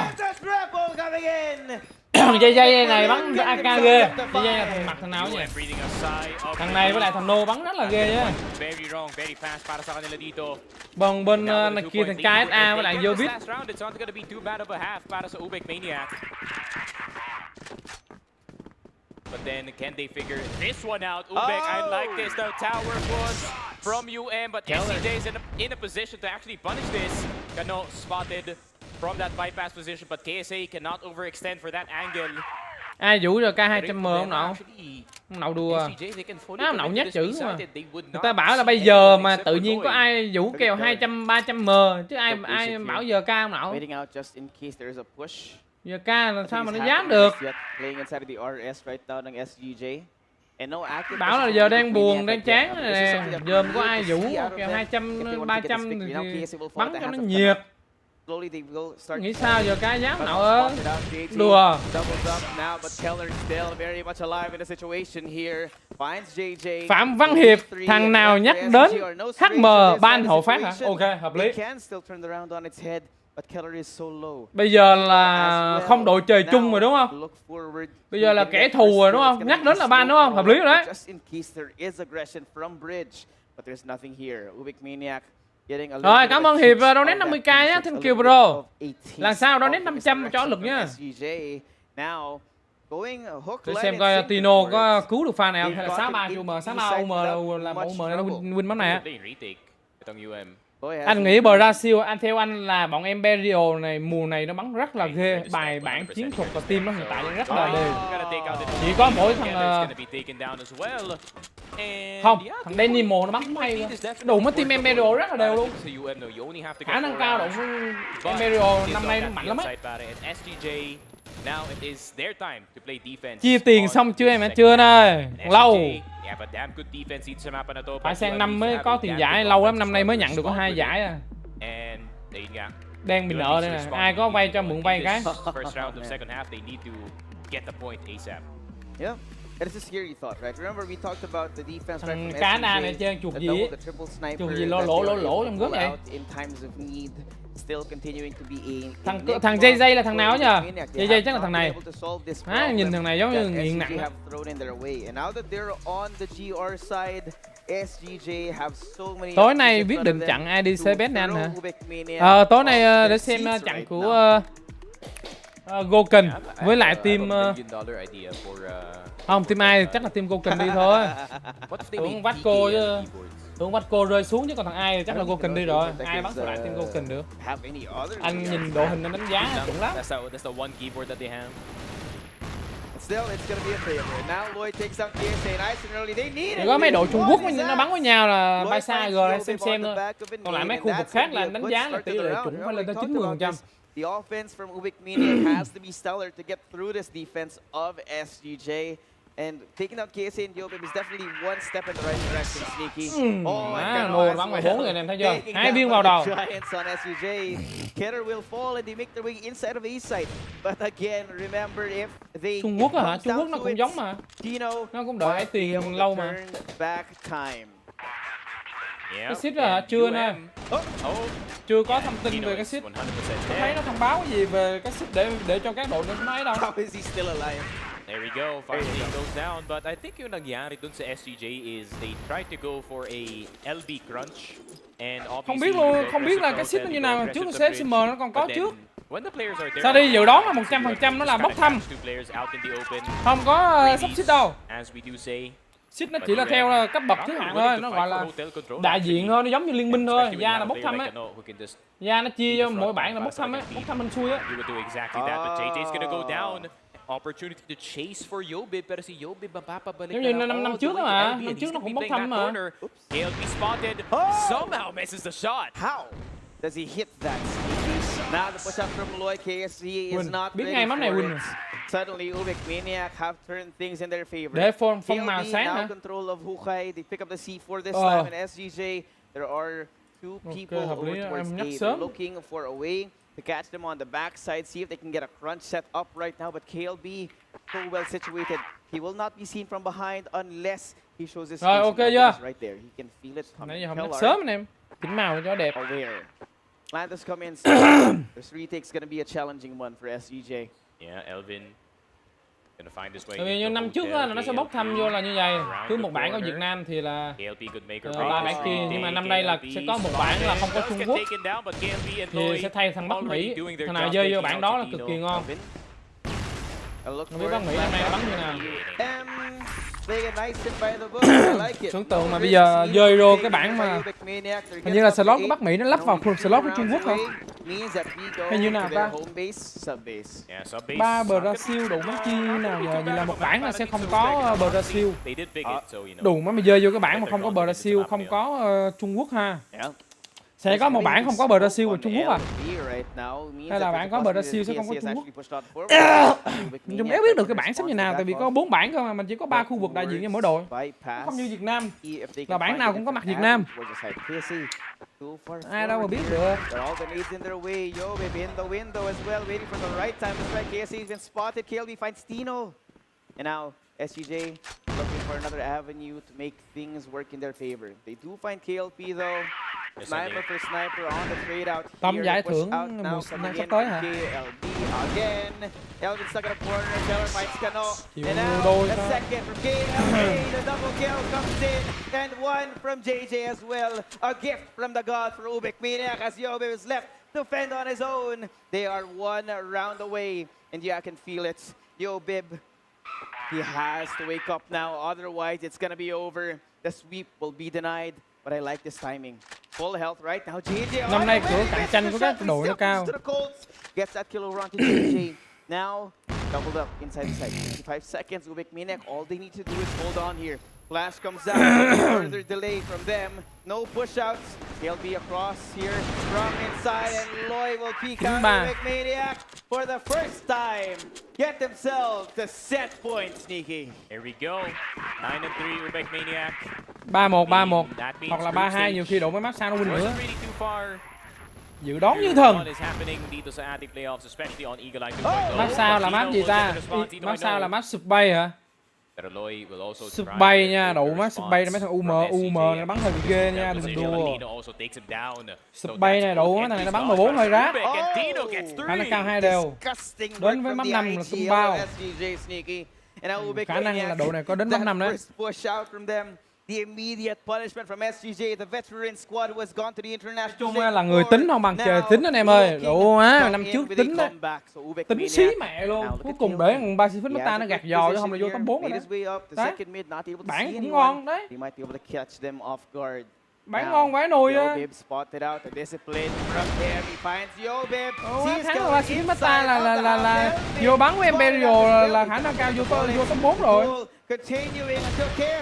Thằng JJ này bắn AK ghê. JJ là thằng mặt thằng nào nhỉ? Thằng này với lại thằng Nô bắn rất là ghê nhá. Very wrong, very fast para sa kanila dito. Bên này kia thằng KSA với lại Yobit. Last round, it's not gonna be too bad of a half para sa UBECMANIAC. But then, can they figure this one out? UBEC, I like this. The tower push from UM, but SGJ is in a position to actually punish this. Kano spotted from that bypass position, but KSA cannot overextend for that angle. Ai vũ rồi K200M không nậu? Không nậu đùa. Nó không nậu nhát chữ mà. Người ta bảo là bây giờ mà tự nhiên có ai vũ kèo 200-300M chứ ai bảo giờ K không nậu. Giờ K là sao mà nó dám được. Bảo là giờ đang buồn, đang chán nè. Giờ có ai vũ kèo 200-300 thì bắn cho nó nhiệt. Nghĩ sao giờ K dám nậu ơ. Đùa. Phạm Văn Hiệp, thằng nào nhắc đến HM ban hộ phát hả? Ok, hợp lý. Bây giờ là không đội trời chung rồi đúng không? Bây giờ là kẻ thù rồi đúng không? Nhắc đến là ban đúng không? Hợp lý rồi đấy. Rồi, cảm ơn Hiệp donate 50k nhé, thank you bro. Lần sau donate 500 cho lực nhá. Để xem coi Tino có cứu được pha nào hay là 63 cho UM, 63 UM là UM này nó win mắm này. Anh nghĩ Brazil, theo anh là bọn em Imperial này mùa này nó bắn rất là ghê, bài bản chiến thuật và team nó hiện tại rất là đều. Chỉ có mỗi thằng không, thằng Denimo nó bắn hay. Đủ mấy team Imperial rất là đều luôn. Khả năng cao độ Imperial năm nay nó mạnh lắm ấy. Chia tiền xong chưa em ạ? Chưa đây, lâu. Phải sang năm mới có tiền giải, lâu lắm, năm nay mới nhận được có 2 giải à. Đang bị nợ đây nè, ai có vay cho mượn vay cái. First round of second half, they need to get the point ASAP. Yeah. And it's a scary thought, right? Remember we talked about the defense right from Cá na SGJ, này chơi chuột the gì double, ấy. the triple sniper Chuột gì lỗ that lỗ they lỗ were lỗ able trong to gớm pull vậy. out in times of need, still continuing to be Thằng JJ là thằng nào nhờ? JJ chắc là thằng này. Nhìn thằng này giống như nghiện nặng. Tối nay quyết định chặn IDC Betnan hả? Tối nay để xem chặn của Goken với lại team không, team ai chắc là team Goken đi thôi. Tưởng Veto chứ. Tưởng Veto rơi xuống chứ còn thằng ai thì chắc là Goken đi rồi. Ai bắn lại team Goken được. Anh nhìn đội hình anh đánh giá chuẩn lắm. That's the one keyboard that they have. Still, it's gonna be a favor. Now Lloyd takes out KSA nice and early. They need it. Có mấy đội Trung Quốc nó bắn với nhau là bay xa G xem thôi. Còn lại mấy khu vực khác là anh đánh giá là tỷ lệ chuẩn phải lên tới 90%. The offense from UBECMANIAC has to be stellar to get through this defense of SGJ. And taking out KSA and Yobib is definitely one step in the right direction, Sneaky. Nô bắn 14 người em thấy chưa? 2 viên vào đầu. Giants on SGJ. Keter will fall and they make their way inside of A side. But again, remember if they Trung Quốc hả? Trung Quốc nó cũng giống mà. Nó cũng đợi tiền lâu mà. Back time. Cái ship hả? Chưa nè. Chưa có thông tin về cái ship. Tôi thấy nó thông báo cái gì về cái ship để cho các đội nó nói đâu. How is he still alive? There we go, finally it goes down, but I think yung nangyari dun sa SGJ is they tried to go for a LB crunch and obviously không biết luôn, không biết là cái ship nó như nào, trước nó CSM nó còn có trước. Sao Sao đi dự đoán là 100% nó là bốc thăm. Không có sắp ship đâu. Ship nó chỉ là theo cấp bậc thứ hạng thôi, nó gọi là đại diện thôi, nó giống như liên minh thôi, da là bốc thăm á. Da nó chia cho mỗi bảng là bốc thăm á, bốc thăm bên xuôi á. Opportunity to chase for Yobib, pero si Yobib mapapabalik giống như năm trước đó mà, năm trước nó cũng bốc thăm mà. KLB spotted, somehow misses the shot. How does he hit that? Now the push up from Lloyd, KSC is not biết ready ngay mắm này for win it. Suddenly UBECMANIAC have turned things in their favor. Để phong màu sáng now hả? control of Hukai, they pick up the C4 this time, and SGJ, there are two people over towards A. They're looking for a way to catch them on the backside, see if they can get a crunch set up right now, but KLB so well situated. He will not be seen from behind unless he shows his face right there. He can feel it coming. Nãy giờ không nhắc sớm anh em. Chỉnh màu cho đẹp. Aware. Lantus come in. This retake's gonna be a challenging one for SGJ. Yeah, Elvin gonna find his way. Tại vì như năm trước là nó sẽ bốc thăm vô là như vậy. Cứ một bảng ở Việt Nam thì là 3 bảng kia, nhưng mà năm nay là sẽ có một bảng là không có Trung Quốc. Thì sẽ thay thằng Bắc Mỹ. Thằng nào rơi vô bảng đó là cực kỳ ngon. Không biết Bắc Mỹ năm nay nó bắn như nào. Tưởng tượng mà bây giờ rơi vô cái bảng mà hình như là slot của Bắc Mỹ nó lắp vào slot của Trung Quốc không? Hay như nào ta? 3 Brazil đủ mấy chi như nào giờ? Vậy là một bảng là sẽ không có Brazil. Đủ mà rơi vô cái bảng mà không có Brazil, không có Trung Quốc ha. Sẽ có một bảng không có Brazil và Trung Quốc à? Hay là bảng có Brazil sẽ không có Trung Quốc? Chúng éo biết được cái bảng sắp như nào, tại vì có 4 bảng cơ mà mình chỉ có 3 khu vực đại diện cho mỗi đội. Không như Việt Nam là bảng nào cũng có mặt Việt Nam. Ai đâu mà biết được. SGJ looking for another avenue to make things work in their favor. They do find KLP though. Sniper for sniper on the trade out here. Tấm giải thưởng mùa năm sắp tới hả? KLP again. Elvin stuck in a corner. Keller finds Kano. And now đôi the second from KLP. The double kill comes in. And one from JJ as well. A gift from the god for UBECMANIAC as Yobib is left to fend on his own. They are one round away. And yeah, I can feel it. Yobib, he has to wake up now, otherwise it's gonna be over. The sweep will be denied, but I like this timing. Full health right now. JJ năm nay cửa cạnh tranh của các đội nó cao. Gets that kill over onto JJ. Now doubled up inside the site. 55 seconds. UBECMANIAC, all they need to do is hold on here. Flash comes out. Further delay from them. No push-outs. He'll be across here from inside, and Loy will peek out. UBECMANIAC for the first time get themselves the set point, Sneaky. Here we go. 9-3 UBECMANIAC. 3-1 hoặc là 3-2, nhiều khi đội mới map sao nó win nữa. Dự đoán như thần. Map sao là map gì ta? Map sao là map Subway hả? Subway nha, đủ map Subway là mấy thằng UM này bắn hơi bị ghê nha, đừng đùa. Subway này đủ, thằng này nó bắn 14 hơi rác. Khả năng cao 2 đều. Đến với map 5 là tung bao. Khả năng là độ này có đến map 5 đấy. The immediate punishment from SGJ, the veteran squad who has gone to the international. Chung là người tính không bằng trời tính anh em ơi. Đủ á, năm trước tính đấy. Tính xí mẹ luôn. Cuối cùng để thằng Pacific Mata nó gạt giò chứ không là vô top 4 rồi đấy. Bản cũng ngon đấy. Bán ngon vãi nồi á. Tháng là Pacific Mata là vô bắn với Imperial là khả năng cao vô top 4 rồi.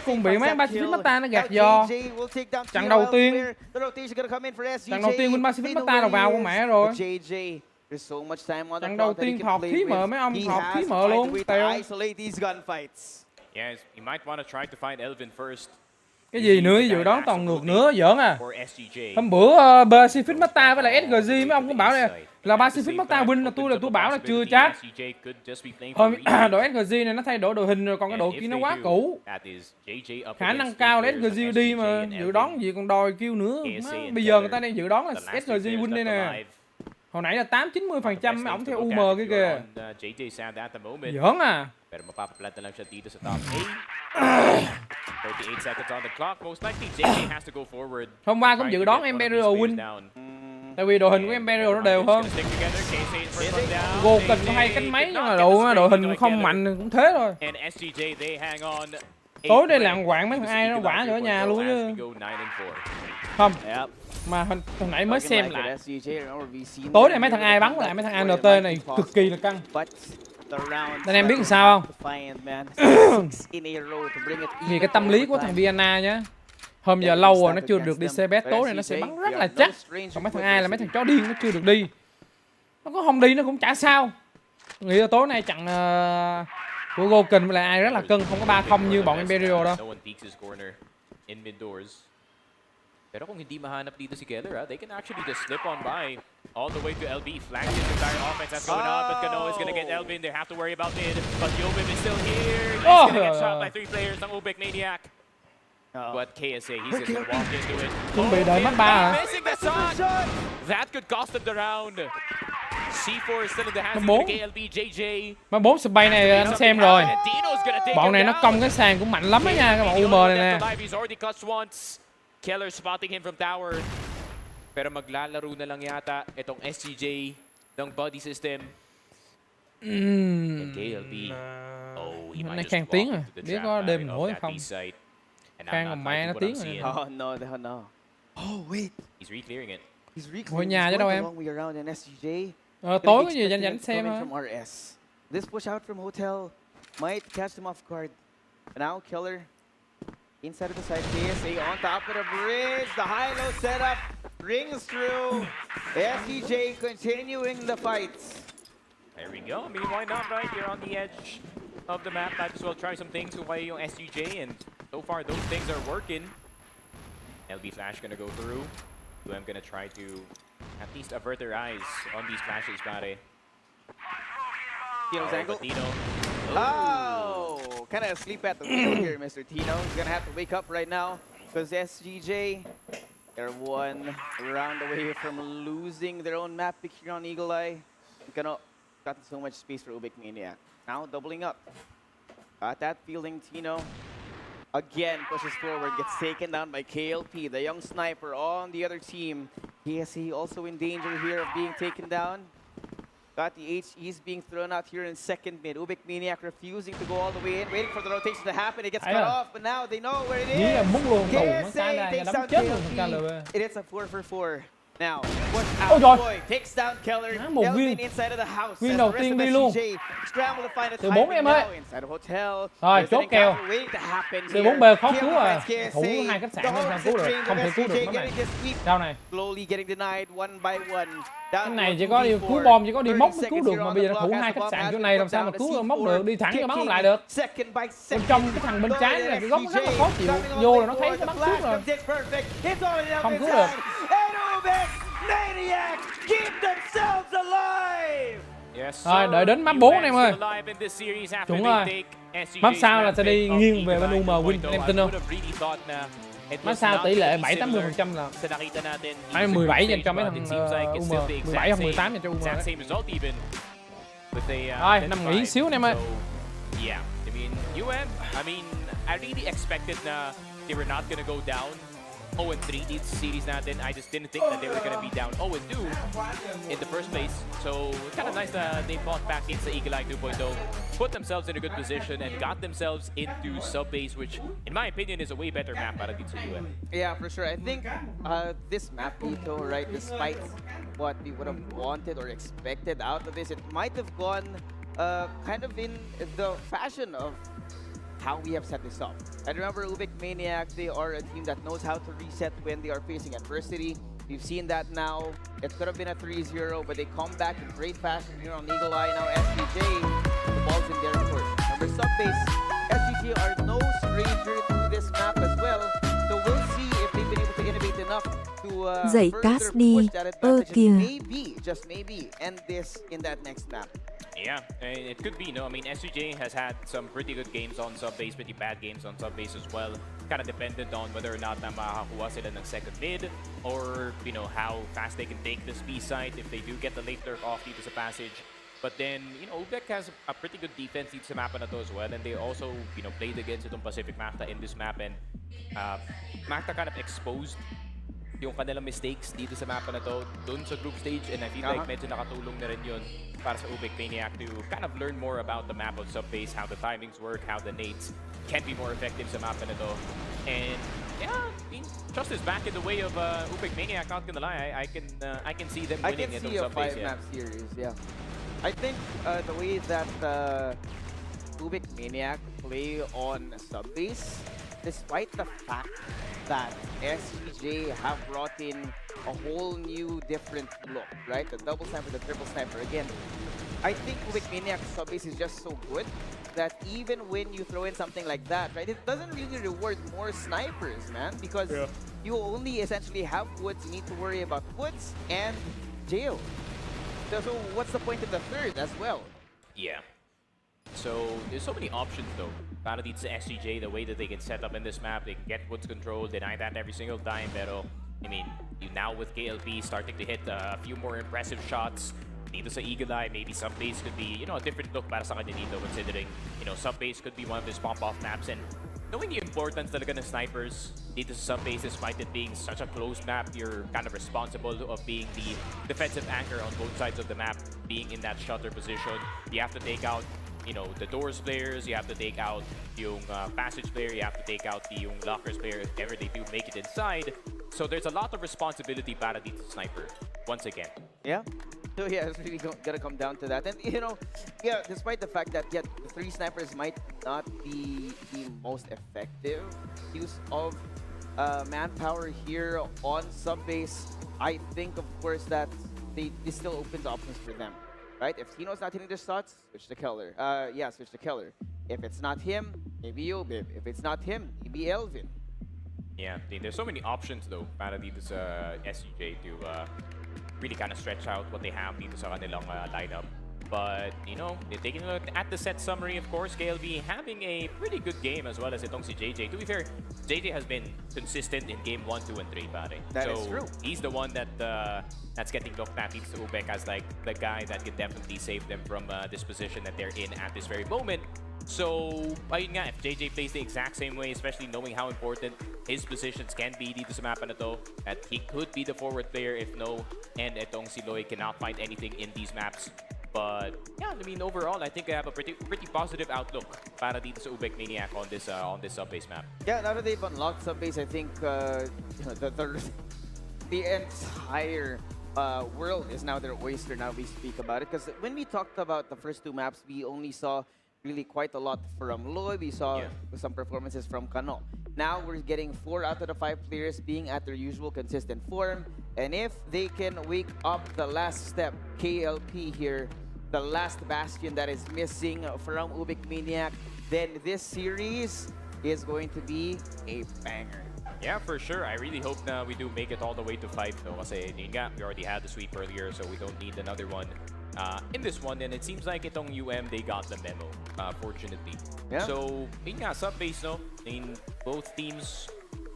Cùng bị mấy Pacific Mata nó gạt giò. Trận đầu tiên Win Pacific Mata là vào con mẹ rồi. Trận đầu tiên họp khí mờ mấy ông, họp khí mờ luôn. Cái gì nữa, dự đoán toàn ngược nữa, giỡn à. Hôm bữa Pacific Mata với lại SGJ mấy ông cũng bảo này là Pacific Mata win là tôi bảo là chưa chắc. Thôi đội SGJ này nó thay đổi đội hình rồi, còn cái đội kia nó quá cũ. Khả năng cao là SGJ đi mà, dự đoán gì còn đòi kêu nữa. Bây giờ người ta đang dự đoán là SGJ win đây nè. Hồi nãy là 80-90% mấy ổng theo UM kia kìa. Giỡn à. Hôm qua cũng dự đoán Imperial win. Tại vì đội hình của Imperial nó đều hơn. Goken có hay cánh máy nhưng mà đội hình không mạnh cũng thế thôi. Tối đây lạng quạng mấy thằng ai nó quả ở nhà luôn chứ. Không. Mà hồi nãy mới xem lại. Tối này mấy thằng ai bắn lại mấy thằng ANT này cực kỳ là căng. Anh em biết làm sao không? Vì cái tâm lý của thằng Vienna nhá. Hôm giờ lâu rồi nó chưa được đi CBS tối này nó sẽ bắn rất là chắc. Còn mấy thằng ai là mấy thằng chó điên nó chưa được đi. Nó có không đi nó cũng chả sao. Nghĩ là tối nay chặn của Goken với lại ai rất là cân, không có 3-0 như bọn Imperial đâu. Pero kung hindi mahanap dito si Keller, they can actually just slip on by all the way to LB, flanking the entire offense that's going on, but Kano is gonna get Elvin, they have to worry about it, but Yobib is still here, he's gonna get shot by 3 players ng UBECMANIAC. But KSA, he's just gonna walk into it. Chuẩn bị đợi mắt 3 hả? Missing the shot! That could cost them the round. C4 is still in the hands of the KLB JJ. Mà 4 spy này anh xem rồi. Bọn này nó công cái sàn cũng mạnh lắm đó nha, cái bọn UM này nè. Keller spotting him from tower. Pero maglalaro na lang yata itong SGJ ng body system. And KLB. Oh, he might just walk into the trap line of that B site. Khang còn mẹ nó tiếng rồi. Oh no. Oh wait. He's re-clearing it. He's re-clearing. Ngồi nhà chứ đâu em. Tối cái gì dành xem hả? This push out from hotel might catch them off guard. Now Keller inside of the side, KSA on top of the bridge, the high-low setup rings through. SGJ continuing the fights. There we go. I mean, why not, right? You're on the edge of the map. Might as well try some things to play on SGJ, and so far those things are working. LB Flash gonna go through. I'm gonna try to at least avert their eyes on these flashes, pare. Tino's angle. Oh, kind of asleep at the wheel here, Mr. Tino. He's gonna have to wake up right now because SGJ, they're 1 round away from losing their own map pick here on Eagle Eye. Gonna got so much space for UBECMANIAC. Now doubling up. Got that feeling, Tino. Again pushes forward, gets taken down by KLP, the young sniper on the other team. KSA also in danger here of being taken down. Got the HEs being thrown out here in second mid. UBECMANIAC refusing to go all the way in, waiting for the rotation to happen. It gets cut off, but now they know where it is. KSA takes down KLP. It is a 4-for-4. Now, push out Boy, takes down Keller. Elvin inside of the house. Win đầu tiên đi luôn. Scramble to find a Từ 4 em ơi. Inside of hotel. Rồi, chốt kèo. Từ 4B khó cứu à. Thủ 2 khách sạn nên không cứu được. Không thể cứu được nó này. Sao này? Slowly getting denied one by one. Cái này chỉ có đi cứu bom, chỉ có đi móc mới cứu được, mà bây giờ nó thủ 2 khách sạn chỗ này làm sao mà cứu móc được, đi thẳng cho bắn không lại được. Bên trong cái thằng bên trái này cái góc rất là khó chịu, vô là nó thấy nó bắn trước rồi. Không cứu được. Maniac keep themselves alive. Yes, Rồi, đợi đến map 4 anh em ơi. Chuẩn rồi. Map sau là sẽ đi nghiêng về bên UM win, anh em tin không? Map sau tỷ lệ 7-80% là 17 dành cho mấy thằng UM, 17 hoặc 18 dành cho UM đấy. Rồi, nằm nghỉ xíu anh em ơi. Yeah, I mean, I really expected they were not gonna go down 0-3 these series natin. I just didn't think that they were gonna be down 0-2 in the first place. So kind of nice that they fought back into Eagle Eye 2.0, put themselves in a good position and got themselves into sub-base, which in my opinion is a way better map para dito sa UM. Yeah, for sure. I think this map, Veto, right, despite what we would have wanted or expected out of this, it might have gone kind of in the fashion of how we have set this up. And remember, UBECMANIAC, they are a team that knows how to reset when they are facing adversity. We've seen that now. It could have been a 3-0, but they come back in great fashion here on Eagle Eye. Now SGJ, the ball's in their court. Remember, sub-base, SGJ are no stranger to this map as well. So we'll see if they've been able to innovate enough to Dạy further cast đi, push that advantage kìa. and maybe, just maybe, end this in that next map. Yeah, and it could be, no? I mean, SGJ has had some pretty good games on sub-base, pretty bad games on sub-base as well. Kind of dependent on whether or not makakakuha sila ng second mid, or, you know, how fast they can take this B site if they do get the late lurk off dito sa passage. But then, you know, UBEC has a pretty good defense dito sa map na to as well, and they also, you know, played against itong Pacific Macta in this map, and Macta kind of exposed yung kanilang mistakes dito sa map na to dun sa group stage, and I feel like medyo nakatulong na rin yun para sa UBECMANIAC to kind of learn more about the map of sub-base, how the timings work, how the nades can be more effective sa map na to. And yeah, I mean, trust is back in the way of UBECMANIAC, not gonna lie. I can see them winning I can itong see a sub-base. 5-map series, yeah. I think the way that UBECMANIAC play on sub-base, despite the fact that SGJ have brought in a whole new different look, right? The double sniper, the triple sniper. Again, I think UBECMANIAC sub-base is just so good that even when you throw in something like that, right, it doesn't really reward more snipers, man, because you only essentially have woods. You need to worry about woods and jail. So what's the point of the third as well? Yeah. So there's so many options though. Para dito sa SGJ, the way that they can set up in this map, they can get woods control, deny that every single time. Pero I mean, you now with KLP starting to hit a few more impressive shots. Dito sa Eagle Eye, maybe sub-base could be, you know, a different look para sa kanya dito, considering, you know, sub-base could be one of his pop-off maps. And knowing the importance talaga ng snipers dito sa sub-base, despite it being such a close map, you're kind of responsible of being the defensive anchor on both sides of the map, being in that shutter position. You have to take out, you know, the doors players, you have to take out yung passage player, you have to take out the yung lockers player if ever they do make it inside. So there's a lot of responsibility para dito sa sniper, once again. Yeah. So yeah, it's really gonna come down to that. And you know, yeah, despite the fact that the 3 snipers might not be the most effective use of manpower here on sub-base, I think of course that this still opens options for them. Right? If Tino's not hitting the shots, switch to Keller. Yeah, switch to Keller. If it's not him, maybe Yobib. If it's not him, maybe Elvin. Yeah, there's so many options though para dito sa SGJ to really kind of stretch out what they have dito sa kanilang lineup. But, you know, taking a look at the set summary, of course, KLB having a pretty good game as well as itong si JJ. To be fair, JJ has been consistent in game 1, 2, and 3, pare. That is true. He's the one that that's getting looked at into UBEC as like the guy that can definitely save them from this position that they're in at this very moment. So, ayun nga, if JJ plays the exact same way, especially knowing how important his positions can be dito sa map na to, that he could be the forward player if no, and itong si Loy cannot find anything in these maps. But yeah, I mean overall, I think I have a pretty positive outlook para dito sa UBECMANIAC on this sub-base map. Yeah, now that they've unlocked sub-base, I think you know, the entire world is now their oyster. Now we speak about it, because when we talked about the first 2 maps, we only saw really quite a lot from Loy. We saw some performances from Kano. Now we're getting 4 out of the 5 players being at their usual consistent form. And if they can wake up the last step, KLP here, the last bastion that is missing from UBECMANIAC, then this series is going to be a banger. Yeah, for sure. I really hope that we do make it all the way to 5 though. Kasi yun nga, we already had the sweep earlier, so we don't need another one in this one. And it seems like itong they got the memo, fortunately. Yeah. So, yun nga, sub-base, no? I mean, both teams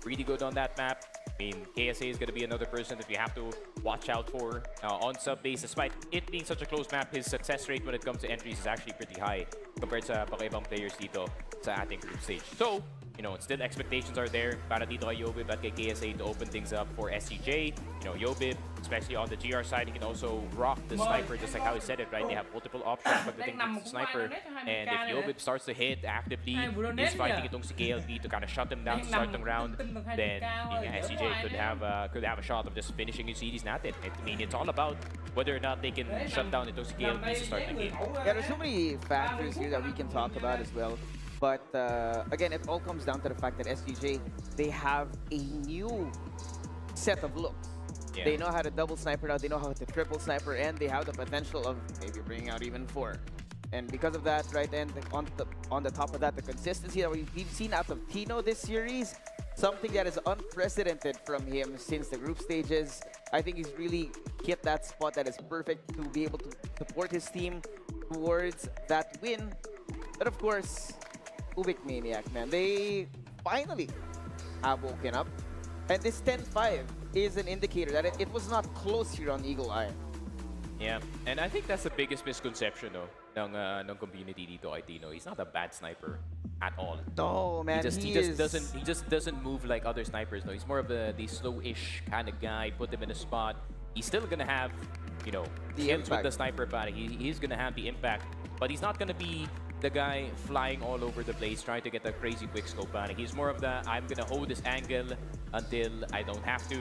really good on that map. I mean, KSA is going to be another person that we have to watch out for on sub-base. Despite it being such a close map, his success rate when it comes to entries is actually pretty high compared sa ibang players dito sa ating group stage. So, you know, still expectations are there para dito kay Yobib at kay KSA to open things up for SGJ. You know, Yobib, especially on the GR side, he can also rock the sniper just like how he said it, right? They have multiple options pagdating to the sniper. And if Yobib starts to hit actively, he's fighting itong si KLB to kind of shut him down to start the round, then SGJ could have a shot of just finishing his series natin. I mean, it's all about whether or not they can shut down itong si KLB to start the game. Yeah, there's so many factors here that we can talk about as well. But again, it all comes down to the fact that SGJ, they have a new set of looks. Yeah. They know how to double sniper now, they know how to triple sniper, and they have the potential of maybe bringing out even 4. And because of that, right, and on the top of that, the consistency that we've seen out of Tino this series, something that is unprecedented from him since the group stages. I think he's really hit that spot that is perfect to be able to support his team towards that win. But of course, UBECMANIAC, man, they finally have woken up. And this 10-5 is an indicator that it was not close here on Eagle Eye. Yeah, and I think that's the biggest misconception ng community dito kay Tino. He's not a bad sniper at all. No, man, he just doesn't move like other snipers. No, he's more of the slow-ish kind of guy. Put him in a spot. He's still gonna have, you know, the kills with impact. the sniper body. He's gonna have the impact, but he's not gonna be the guy flying all over the place trying to get a crazy quick scope on it. He's more of the I'm gonna hold this angle until I don't have to.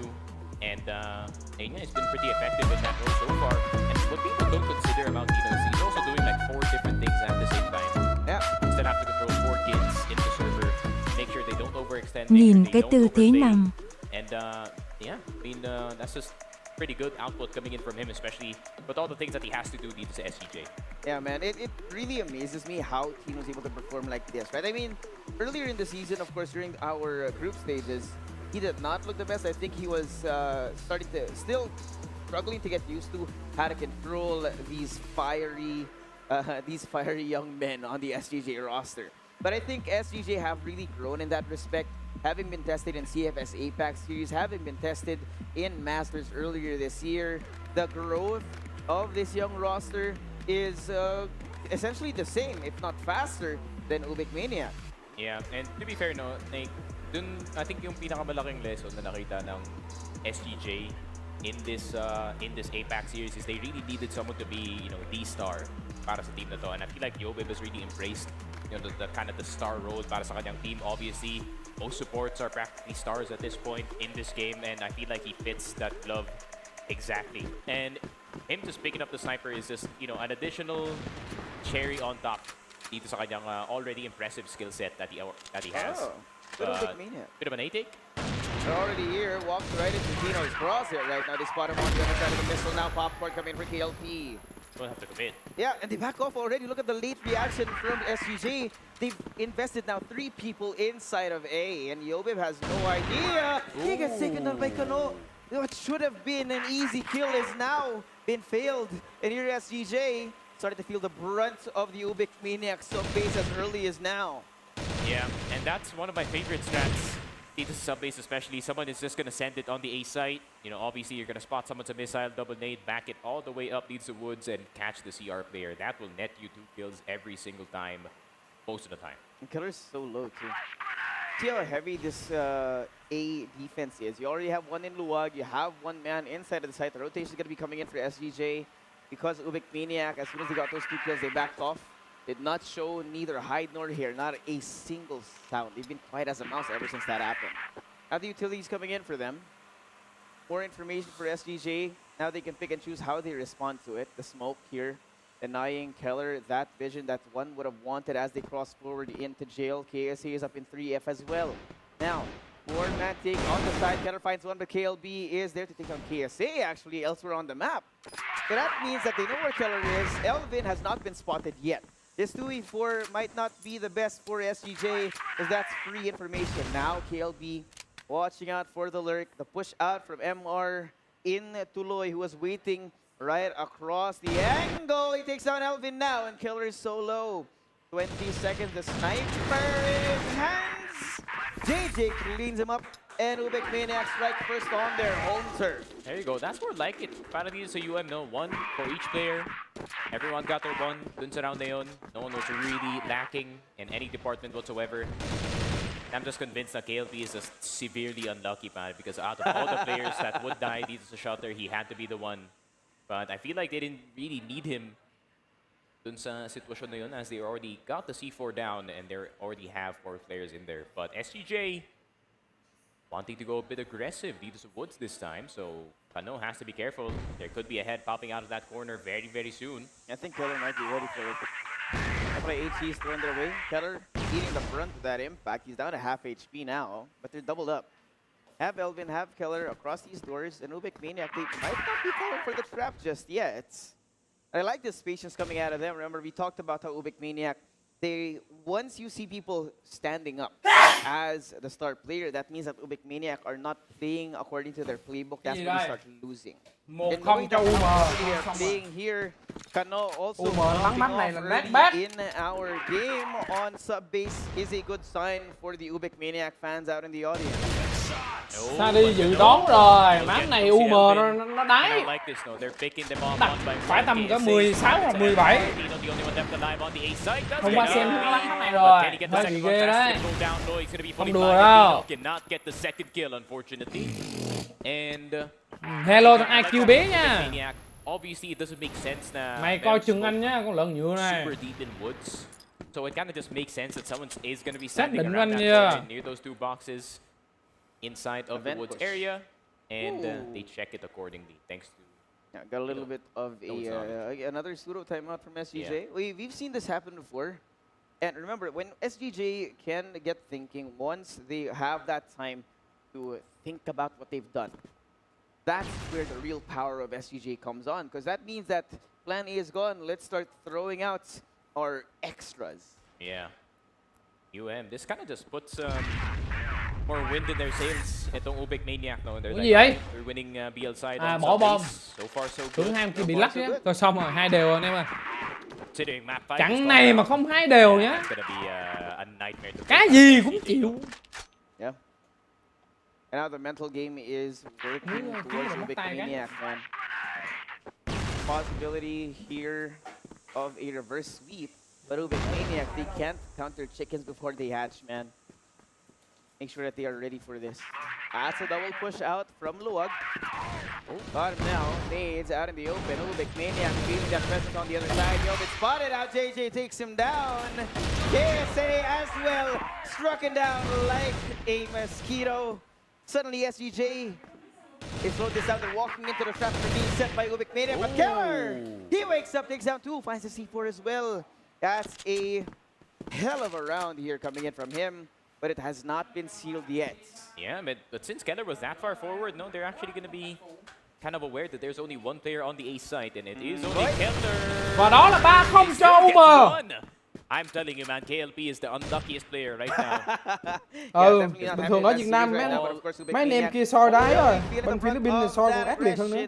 And yeah, he's been pretty effective in that role so far. And what people don't consider about Tino is he's also doing like 4 different things at the same time. Yeah. Instead have to control 4 kids in the server, make sure they don't overextend, Nhìn make cái sure they tư don't thế overstay. nằm. And yeah, I mean that's just pretty good output coming in from him, especially with all the things that he has to do to SGJ. Yeah, man, it really amazes me how Tino was able to perform like this, right? I mean, earlier in the season, of course, during our group stages, he did not look the best. I think he was still struggling to get used to how to control these fiery young men on the SGJ roster. But I think SGJ have really grown in that respect, having been tested in CFS APAC series, having been tested in Masters earlier this year. The growth of this young roster is essentially the same, if not faster, than UBECMANIAC. Yeah, and to be fair, no, like, I think yung pinakamalaking lesson na nakita ng SGJ in this APAC series is they really needed someone to be, you know, the star para sa team na to. And I feel like Yobib has really embraced, you know, the kind of the star role para sa kanyang team. Obviously, most supports are practically stars at this point in this game, and I feel like he fits that glove exactly. And him just picking up the sniper is just, you know, an additional cherry on top dito sa kanyang already impressive skill set that he has. Oh, UBECMANIAC. Bit of an A-take. They're already here, walked right into Tino's crosshair right now. They spot him on the other side of the missile now. Popcorn coming for KLP. Don't have to commit. Yeah, and they back off already. Look at the late reaction from SGJ. They've invested now 3 people inside of A, and Yobib has no idea. He gets taken down by Kano. What should have been an easy kill is now been failed. And here SGJ started to feel the brunt of the UBECMANIAC sub-base as early as now. Yeah, and that's one of my favorite strats. Dito sa sub-base especially, someone is just going to send it on the A site. You know, obviously you're going to spot someone's a missile, double nade, back it all the way up, leads the woods, and catch the CR player. That will net you 2 kills every single time, most of the time. And Killer's so low too. See how heavy this A defense is. You already have 1 in Luwag, you have 1 man inside of the site. The rotation is going to be coming in for SGJ. Because UBECMANIAC, as soon as they got those 2 kills, they backed off. Did not show neither hide nor hair, not a single sound. They've been quiet as a mouse ever since that happened. Now the utilities coming in for them. More information for SGJ. Now they can pick and choose how they respond to it. The smoke here, denying Keller that vision that one would have wanted as they cross forward into jail. KSA is up in 3F as well. Now, more man take on the side. Keller finds one, but KLB is there to take on KSA actually elsewhere on the map. So that means that they know where Keller is. Elvin has not been spotted yet. This 2v4 might not be the best for SGJ, as that's free information. Now KLB Watching out for the lurk, the push out from MR into Loy, who was waiting right across the angle. He takes down Elvin now, and Killer is so low. 20 seconds, the sniper in his hands. JJ cleans him up, and UBECMANIAC strike first on their home turf. There you go. That's more like it. Para dito sa UM, no? One for each player. Everyone got their one. Dun sa round na yun, no one was really lacking in any department whatsoever. I'm just convinced that KLP is just severely unlucky, man, because out of all the players that would die dito sa shutter, he had to be the one. But I feel like they didn't really need him dun sa sitwasyon na yun, as they already got the C4 down and they already have 4 players in there. But SGJ wanting to go a bit aggressive dito sa woods this time, so Kano has to be careful. There could be a head popping out of that corner very, very soon. I think Keller might be ready for it. HE is thrown their way. Keller eating the brunt of that impact. He's down to half HP now, but they're doubled up. Have Elvin, have Keller across these doors, and UBECMANIAC, they might not be falling for the trap just yet. I like this patience coming out of them. Remember, we talked about how UBECMANIAC, once you see people standing up as the star player, that means that UBECMANIAC are not playing according to their playbook. That's when they start losing. And knowing that they are playing here, Kano also in our game on sub base is a good sign for the UBECMANIAC fans out in the audience. Sa đi dự đoán rồi, map này UM nó đáy. Đặt phải tầm có 16 hoặc 17. Không qua xem nó lắm map này rồi. Hơi bị ghê đấy. Không đùa đâu. Hello thằng IQ bé nha. Mày coi chừng anh nhá, con lợn nhựa này. So it kind of just makes sense that someone is going to be xác standing định around anh that nha. near those 2 boxes inside of the woods area, and they check it accordingly. Thanks to got a little bit of another pseudo timeout from SGJ. Yeah. We've seen this happen before, and remember when SGJ can get thinking once they have that time to think about what they've done. That's where the real power of SGJ comes on, because that means that plan A is gone. Let's start throwing out our extras. Yeah. This kind of just puts more wind in their sails. Itong UBECMANIAC, no? They're like, they're winning BL side. Bỏ bom. So far so good. Tưởng hai kia bị lắc nhá. Rồi xong rồi, 2 đều rồi anh em ơi. Considering map 5 Trận này mà không 2 đều nhá. It's gonna be a nightmare to Cái gì cũng chịu. Yeah. And now the mental game is working towards UBECMANIAC, man. Possibility here of a reverse sweep, but UBECMANIAC, they can't counter chickens before they hatch, man. Make sure that they are ready for this. That's a double push out from Luwag. Got him now. Nades out in the open. UBECMANIAC feeling that presence on the other side. It's spotted out. JJ takes him down. KSA as well. Struck him down like a mosquito. Suddenly SGJ is slowed this out. They're walking into the trap for being set by UBECMANIAC. But Keller, he wakes up, takes down 2, finds the C4 as well. That's a hell of a round here coming in from him, but it has not been sealed yet. Yeah, but since Keller was that far forward, no, they're actually going to be kind of aware that there's only one player on the A site, and it is only Keller. Và đó là 3-0 cho UM. I'm telling you, man, KLP is the unluckiest player right now. Bình thường ở Việt Nam mấy anh em kia soi đáy rồi. Bên Philippines thì soi còn ác liệt hơn nữa.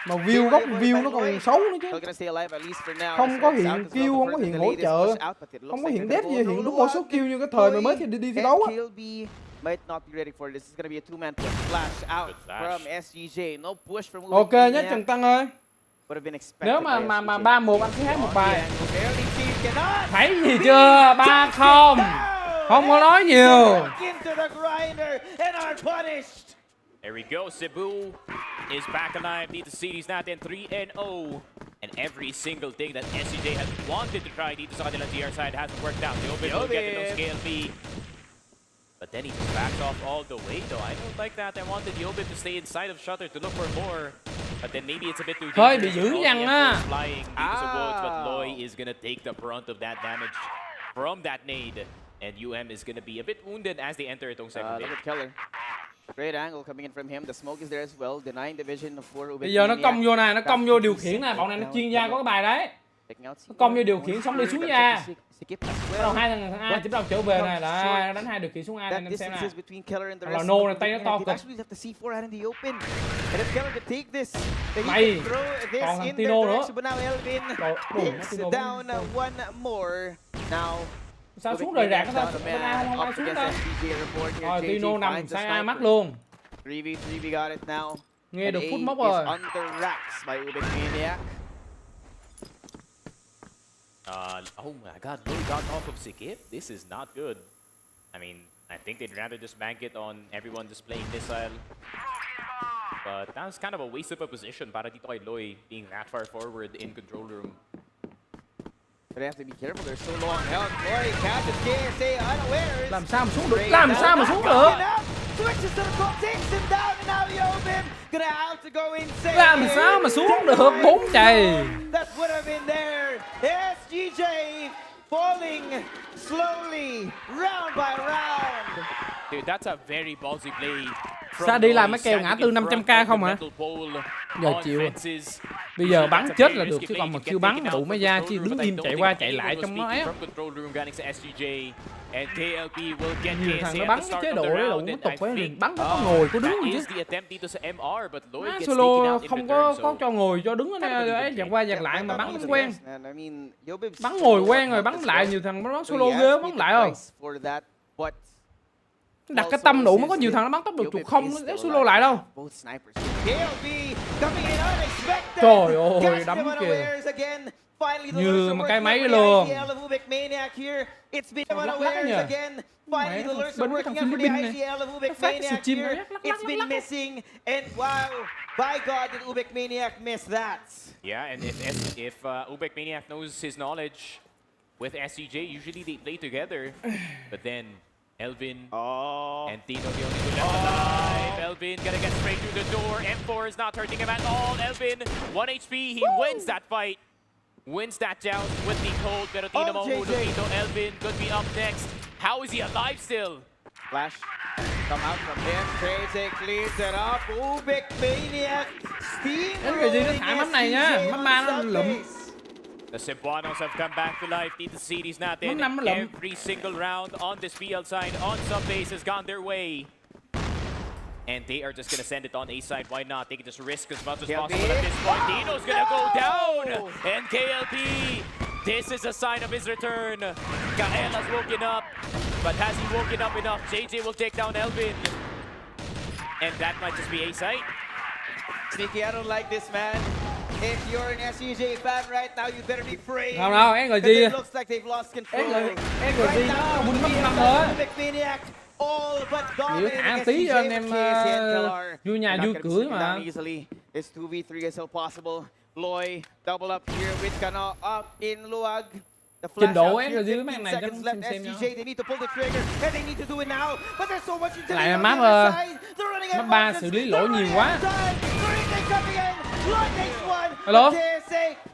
Mà view góc view nó còn xấu nữa chứ. Không có hiện kill, không có hiện hỗ trợ, không có hiện death gì, hiện đúng một số kill như cái thời mà mới thì đi thi đấu á. Might not be ready for this. It's gonna be a 2-man push. Flash out from SGJ. No push from Ok nhé Trần Tăng ơi. Nếu mà 3-1 anh cứ hát một bài. Thấy gì chưa? 3-0. Không có nói nhiều. There we go. Cebu is back alive. Need to see he's not in 3-0. And every single thing that SGJ has wanted to try dito sa kanilang GR side hasn't worked out. The open will get those KLP. But then he just backs off all the way though. I don't like that. I wanted Yobib to stay inside of Shutter to look for more. But then maybe it's a bit too hơi bị dữ dằn á. Flying into the woods, but Loy is gonna take the brunt of that damage from that nade. And UM is gonna be a bit wounded as they enter itong second look at Keller. Great angle coming in from him. The smoke is there as well. Denying the vision for UBECMANIAC. Bây giờ nó công vô này, nó công vô điều khiển này. Bọn này nó chuyên gia có cái bài đấy. Công như điều khiển xong đi xuống nha. Đầu hai thằng A chỉ đầu trở về này là đánh hai điều khiển xuống A này em xem nè. Là nô này tay nó to cực. Mày còn thằng Tino nữa. Sao xuống rời rạc sao? Bên A không ai xuống ta. Rồi Tino nằm sai A mắt luôn. Nghe được phút mốc rồi. Oh my god, Loi got off of Sikip? This is not good. I mean, I think they'd rather just bank it on everyone just playing missile. But that was kind of a waste of a position para dito kay Loi being that far forward in control room. But they have to be careful, they're so long out. Loi catches KSA unawares. Làm sao mà xuống được? Làm sao mà xuống được? Switches to the top, takes him down, and now Yobim gonna have to go insane. Làm sao mà xuống được? 4 chày. That would have been there. SGJ falling slowly, round by round. Dude, that's a very ballsy play. Sao đi làm mấy kèo ngã tư 500k không hả? Giờ chịu. Bây giờ bắn chết là được chứ còn mà kêu bắn đủ mới ra chứ đứng im chạy qua chạy lại trong nó ấy. Nhiều thằng nó bắn cái chế độ đấy đủ tục với liền bắn có ngồi có đứng gì chứ. Solo không có cho ngồi cho đứng ở đây ấy dạt qua dạt lại mà bắn không quen. Bắn ngồi quen rồi bắn lại nhiều thằng nó bắn solo ghê bắn lại không. Đặt cái tâm đủ mới có nhiều thằng nó bắn tốc độ chuột không nó đéo solo lại đâu. Trời ơi đấm kìa. Như mà cái máy luôn. Lắc lắc nhờ. Mẹ, bên cái thằng Philippines này. Nó phát cái sự chim lắc lắc. By God, did UBECMANIAC miss that? Yeah, and if UBECMANIAC knows his knowledge with SGJ, usually they play together. But then Elvin and Tino the only two left alive. Elvin gonna get straight through the door. M4 is not hurting him at all. Elvin, 1 HP, he wins that fight. Wins that down with the cold. Pero Tino Mahulito, Elvin could be up next. How is he alive still? Flash, come out from him. Crazy cleans it up. UBECMANIAC steamrolling. Cái gì nó thả mắm này nhá. Mắm ma nó lụm. The Cebuanos have come back to life. Need to see these natin. Every single round on this PL side, on some base has gone their way. And they are just going to send it on A side. Why not? They can just risk as much as possible at this point. Dino's going to go down. And KLP, this is a sign of his return. Gael has woken up. But has he woken up enough? JJ will take down Elvin. And that might just be A side. Sneaky, I don't like this, man. If you're an SGJ fan right now, you better be praying. Không đâu, SGJ. It looks like they've lost control. SGJ nó win mất năm thôi. Nếu thả tí cho anh em vui nhà vui cưới mà. It's 2v3 is still possible. Loi double up here with Kano up in Luag. Trình độ SGJ với mấy này cho xem nhau. Lại là map map 3 xử lý lỗi nhiều quá. Hello?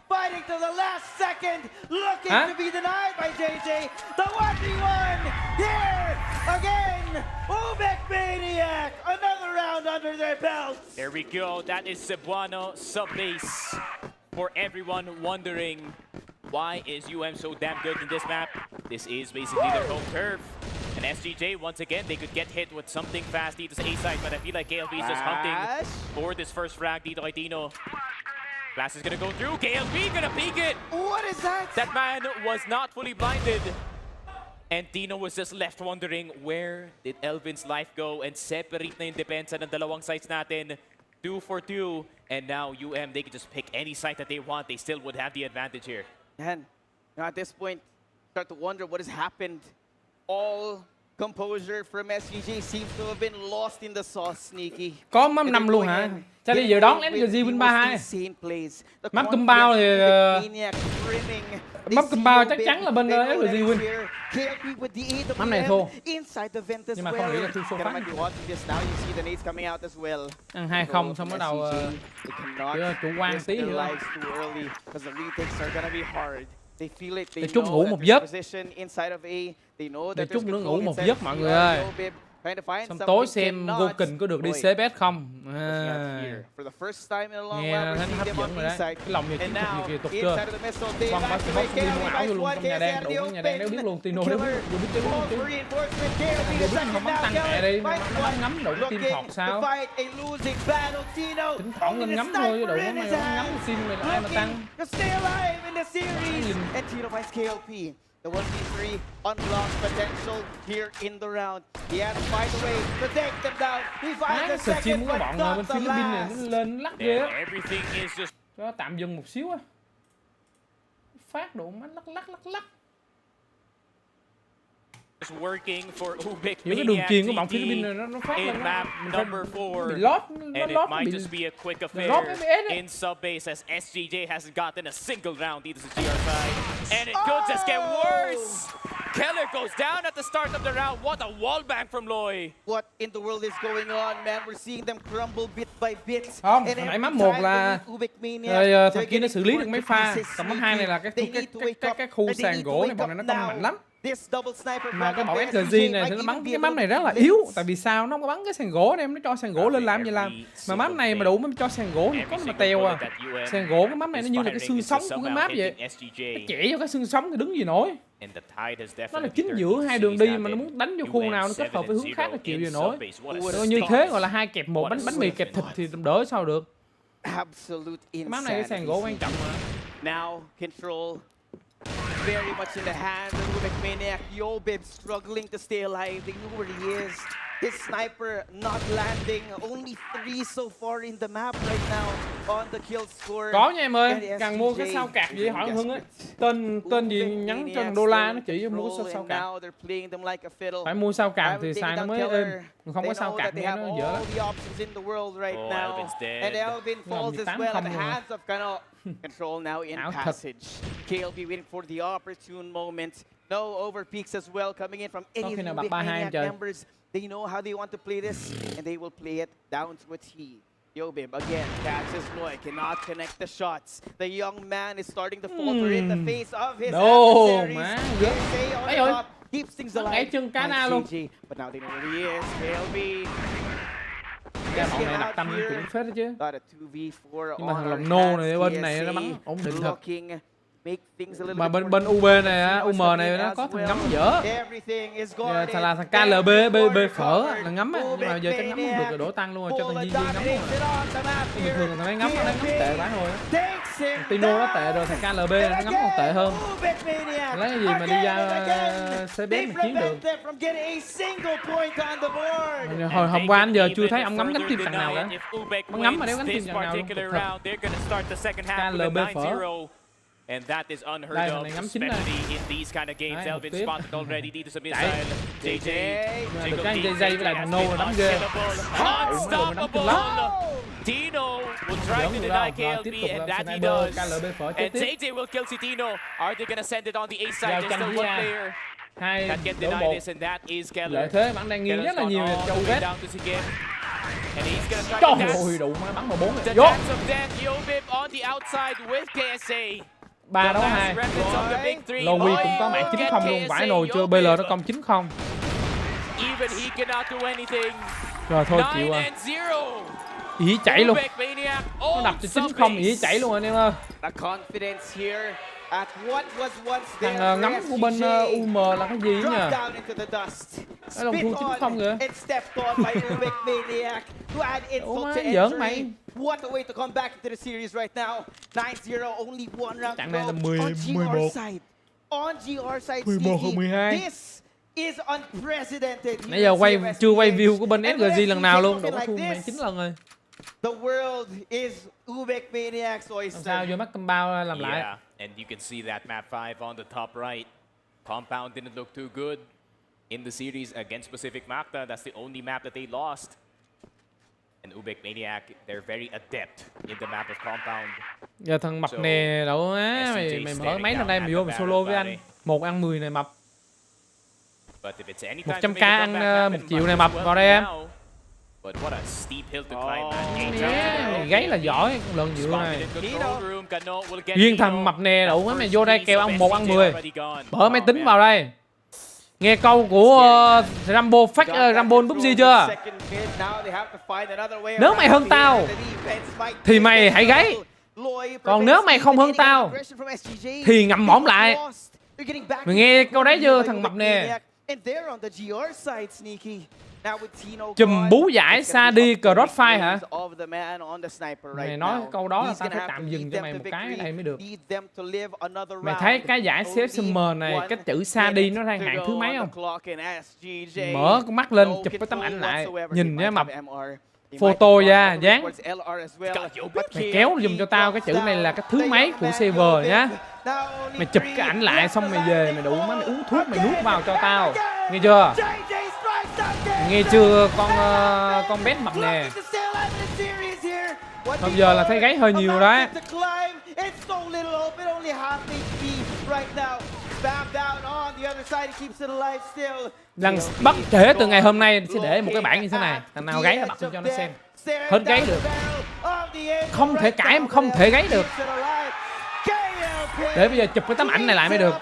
Fighting to the last second, looking to be denied by JJ. The 1v1 here again. UBECMANIAC, another round under their belts. There we go. That is Cebuano sub-base. For everyone wondering, why is UM so damn good in this map? This is basically their home turf. And SGJ, once again, they could get hit with something fast dito sa A-side, but I feel like KLP is just hunting for this first frag dito kay Tino. Blast is gonna go through. KLP gonna peek it. What is that? That man was not fully blinded. And Tino was just left wondering, where did Elvin's life go? And separate na yung depensa ng dalawang sides natin. 2 for 2. And now UM, they can just pick any site that they want. They still would have the advantage here. And at this point, start to wonder what has happened. All composure from SGJ seems to have been lost in the sauce, Sneaky. Có map 5 luôn hả? Sao đi giờ đón SGJ win 3-2. Map cầm bao thì map cầm bao chắc chắn là bên SGJ win. Map này thua. Nhưng mà không nghĩ là thua số phát. Ăn 2-0 xong bắt đầu chủ quan tí nữa. Để chút ngủ một giấc. Để chút nữa ngủ một giấc mọi người ơi. Trying to find Xong something, tối xem cannot. Gokin có được đi Boy, CPS không. looking out here. For the first time in a long Nghe while, nó we're thấy seeing hấp them dẫn on rồi đấy. B-side. Cái lòng nhà And chiến thuật now, gì kìa tục chưa. inside of the missile, they Quăng bắn activate bóc đi mua ảo vô KLB luôn trong nhà đen, đủ KLB nhà đen đéo biết luôn, Tino đéo biết, Killer. vừa biết chơi Call chứ. for reinforcement, KLB Vừa the biết second không bắn down, tăng mẹ KLB đi, mà finds nó one. ngắm đủ team Looking thọt to sao. fight a losing battle, Tino. Thỉnh thoảng lên ngắm thôi chứ đủ Sniper in mày his không ngắm hands. team mày là ai mà tăng. Looking to stay alive in the series. nhìn. And Tino finds KLP. The 1v3 unlocks potential here in the round. He has to find a way to take them down. He finds the Sờ chim second, của but bọn not bên the Philippines này last. nó lên lắc ghê And á. everything is just Cho nó tạm dừng một xíu á. Phát độ má lắc. working for Những cái đường UBECMANIAC truyền của bọn GP Philippines này nó phát lên in map mình phải number bị 4. lót, And nó it lót might bị just be a quick lót affair cái BS á. in subbase as SGJ hasn't gotten a single round either to GR side. And it could just get worse. Keller goes down at the start of the round. What a wallbang from Loy. What in the world is going on, man? We're seeing them crumble bit by bit. Không, And hồi nãy every map 1 time là they meet UBECMANIAC, rồi they're thằng kia nó getting xử lý được torn mấy to pha. pieces Còn map 2 này là cái sneaky. They need to wake up, khu and they sàn need to gỗ này wake bọn này up nó công now. mạnh lắm. This double sniper Mà cái from bọn the SGJ SGJ này might thì nó even bắn be cái a map này little rất là bit yếu. lit. Tại vì sao nó không có bắn cái sàn gỗ này, em nó cho sàn gỗ lên làm gì làm. Mà map này mà đủ mới cho sàn gỗ thì có mà tèo à. Sàn gỗ cái map này nó như là cái xương sống của cái map vậy. Nó chẻ vô cái xương sống thì đứng gì nổi. Nó là chính giữa hai đường đi mà nó muốn đánh vô khu nào nó kết hợp với hướng khác nó chịu gì nổi. Như thế gọi là 2 kẹp 1 bánh mì kẹp thịt thì đỡ sao được. Absolute Cái map này cái sàn insanity. gỗ quan trọng mà. Now, control very much in the hands of UBECMANIAC. Yobib struggling to stay alive. They know where he is. His sniper not landing. Only 3 so far in the map right now on the kill score. Có nha em ơi, And càng mua cái sao cạc gì hỏi Hưng ấy. Tên gì nhắn cho thằng đô la nó chỉ mua cái sao cạc. Phải mua sao cạc thì xài nó mới êm. Không có sao cạc nghe nó dở lắm. And Elvin falls as well at the hands of Control now in Ảo thật. passage. KLB waiting for the opportune moment. No overpeaks as well coming in from any of khi the nào bật 3-2 UBECMANIAC trời. members. They know how they want to play this, and they will play it down to a T. Yobib again catches Loy, cannot connect the shots. The young man is starting to falter in the face of his Đồ adversaries. má. KSA on Ấy the ơi. top, keeps things Gãy alive. chân cá na Nice luôn. GG, but now they know where he is. KLB. Cái bọn này đặt tâm cũng phết đó chứ. Got a 2v4 Nhưng mà on thằng our lòng nô này hands. bên này nó bắn KSA ổn định thật. looking, make things a little Mà bit bên more UB này á, UM này nó có thằng ngắm dở. Everything is Giờ guarded. thằng là thằng KLB B phở á, là ngắm á, nhưng mà giờ chắc ngắm không được rồi đổ tăng luôn rồi cho thằng Di ngắm luôn rồi. Bình thường thằng ấy ngắm nó ngắm tệ quá thôi á. Tino nó tệ rồi, thằng KLB này nó ngắm còn tệ hơn. Lấy cái gì mà đi ra CBS mà chiến được. Hồi hôm qua anh giờ chưa thấy ông ngắm cánh tim thằng nào cả. Nó ngắm mà đéo cánh tim thằng nào luôn. KLB phở. And that is unheard Đây, of, thằng này ngắm chính đây. especially in these kind of games. Đấy, một Elvin tiếp. spotted already, need some Chạy. missile. JJ, Mà được cái dây với lại thằng Nô là đấm ghê. unstoppable. Tino will try to Giỡn deny rồi, KLB, tiếp tục and là that he sniper, does. KLB phở chết And tiếp. JJ will kill Tino. Are they gonna send it on the A side? Vào There's tranh still với one A. player Hai that can đổ deny bộ. this, and that is Keller. Lợi thế bạn đang nghiêng rất là nhiều cho Keller's UBEC. down to Sigim. And he's gonna try to Trời dance. ơi, đủ mà bắn vào 4 The rồi. Vô. dance of death, Yobib on the outside with KSA. 3 đấu 2. Lowy cũng có mạng 9-0 luôn, vãi nồi chưa, BL nó công 9-0. Even he cannot do anything. Rồi thôi chịu à. 9-0. Ý chạy luôn. UBECMANIAC Nó đập cho 9-0 ý chạy luôn anh em ơi. The confidence here at what was once there. Thằng ngắm của bên UM là cái gì nhỉ? Dropped down into the dust. Cái đồng thua 9-0 kìa. And stepped on by UBECMANIAC to add insult Ủa, to giỡn mày. injury. What a way to come back into the series right now. 9-0, only one round to Trận này go là 10, on 11. GR side. On GR side, 11 Sneaky. 12. This is unprecedented. Nãy giờ quay chưa quay view của bên And SGJ lần nào luôn, looking đủ like thua mày this. 9 lần rồi. The world is UBECMANIAC's Làm oyster. sao vô mắt compound làm lại. Yeah, and you can see that map 5 on the top right. Compound didn't look too good in the series against Pacific Magna. That's the only map that they lost. And UBECMANIAC, they're very adept in the map of Compound. Giờ thằng mập nè đậu á, mày mở máy thằng đây mày vô mày solo với anh. 1 ăn 10 này mập. 100k ăn 1 triệu này mập vào đây em. But what a steep hill to climb, man. Mày gáy là giỏi con lần dựa Spotted này. in control room. Cano will get Riêng Tino. thằng mập nè đậu á, mày vô đây First kêu piece ăn of 1 ăn SGJ 10. already gone. Mở máy Oh, tính man. vào đây. Nghe câu của Rambo Fake Rambo PUBG chưa? Nếu mày hơn tao thì mày hãy gáy. Còn nếu mày không hơn tao thì ngậm mõm lại. Mày nghe câu đấy chưa thằng mập nè? Chùm bú giải xa đi crossfire hả? Mày nói câu đó là tao phải tạm dừng cho mày một cái ở đây mới được. Mày thấy cái giải CF Summer này, cái chữ xa đi nó đang hạng thứ mấy không? Mở con mắt lên chụp cái tấm ảnh lại. Nhìn nha mập. Photo ra, dán. Mày kéo dùm cho tao cái chữ này là cái thứ mấy của server nhá. Mày chụp cái ảnh lại xong mày về mày đủ má mày uống thuốc mày nuốt vào cho tao. Nghe chưa? Nghe chưa con bé mập nè. Bây giờ là thấy gáy hơi nhiều đấy. Lần bắt kể từ ngày hôm nay sẽ để một cái bảng như thế này. Thằng nào gáy là bắt cho nó xem. Hết gáy được. Không thể cãi mà không thể gáy được. Để bây giờ chụp cái tấm ảnh này lại mới được.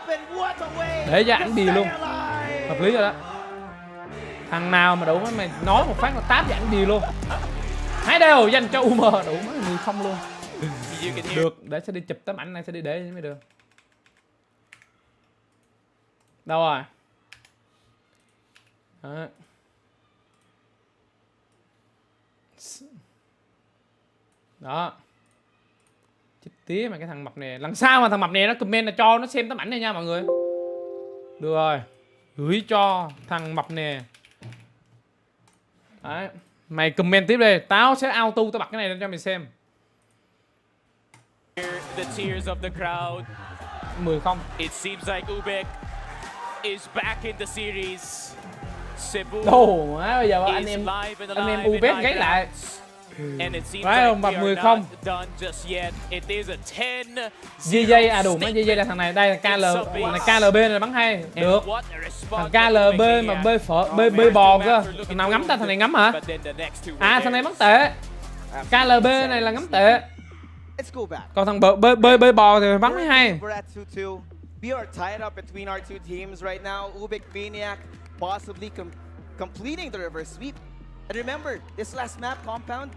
Để ra ảnh bì luôn. Hợp lý rồi đó. Thằng nào mà đủ mày nói một phát là táp và ảnh bì luôn. Hai đều dành cho UM đủ mấy 10-0 luôn. Được, để sẽ đi chụp tấm ảnh này sẽ đi để mới được. Đâu rồi? Đó. Đó. Chết tía mà cái thằng mập này. Lần sau mà thằng mập này nó comment là cho nó xem tấm ảnh này nha mọi người. Được rồi. Gửi cho thằng mập nè. Đấy. Mày comment tiếp đi. Tao sẽ auto tao bật cái này lên cho mày xem. The tears of the crowd. 10-0. It seems like UBEC is back in the series. Cebu. Đồ má bây giờ anh em UBEC gáy lại. Phải không? Bật 10-0. GJ à đủ mấy GJ là thằng này đây là KLB này bắn hay được. Thằng KLB mà bơi bò cơ. Thằng nào ngắm ta? Thằng này ngắm hả? À thằng này bắn tệ. KLB này là ngắm tệ. Còn thằng bơi bò thì bắn mới hay. We are tied up between our two teams right now. UBECMANIAC possibly completing the reverse sweep. And remember, this last map, Compound,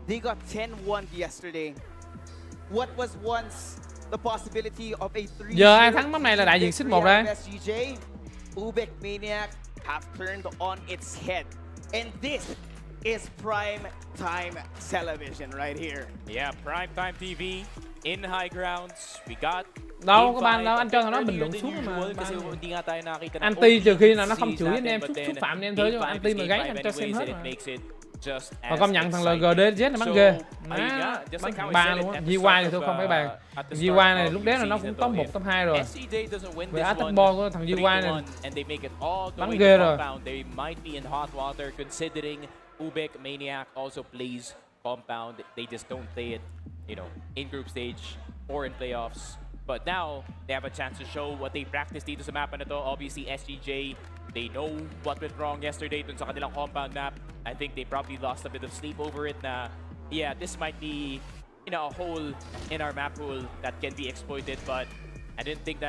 they got 10-1 yesterday. What was once the possibility of a 3-0 giờ ai thắng map này là đại diện xích 1 đây. SGJ, UBECMANIAC have turned on its head. And this is prime time television right here. Yeah, prime time TV in high grounds. We got đâu có ban đâu, anh cho thằng nó bình luận xuống mà. Anti trừ khi nào nó không chửi anh em, xúc phạm anh em thôi, chứ anti mà gáy anh cho xem hết mà. Mà công nhận thằng LGDZ nó bắn ghê. Má, bắn 3 luôn á. GY thì tôi không phải bàn. GY này lúc đấy là nó cũng top 1, top 2 rồi. Về attack ball của thằng GY này bắn ghê rồi. UBECMANIAC also plays Compound. They just don't play it, you know, in group stage or in playoffs. But now they have a chance to show what they practiced dito sa map na to. Obviously, SGJ, they know what went wrong yesterday dun sa kanilang Compound map. I think they probably lost a bit of sleep over it na, yeah, this might be, you know, a hole in our map pool that can be exploited. But I didn't think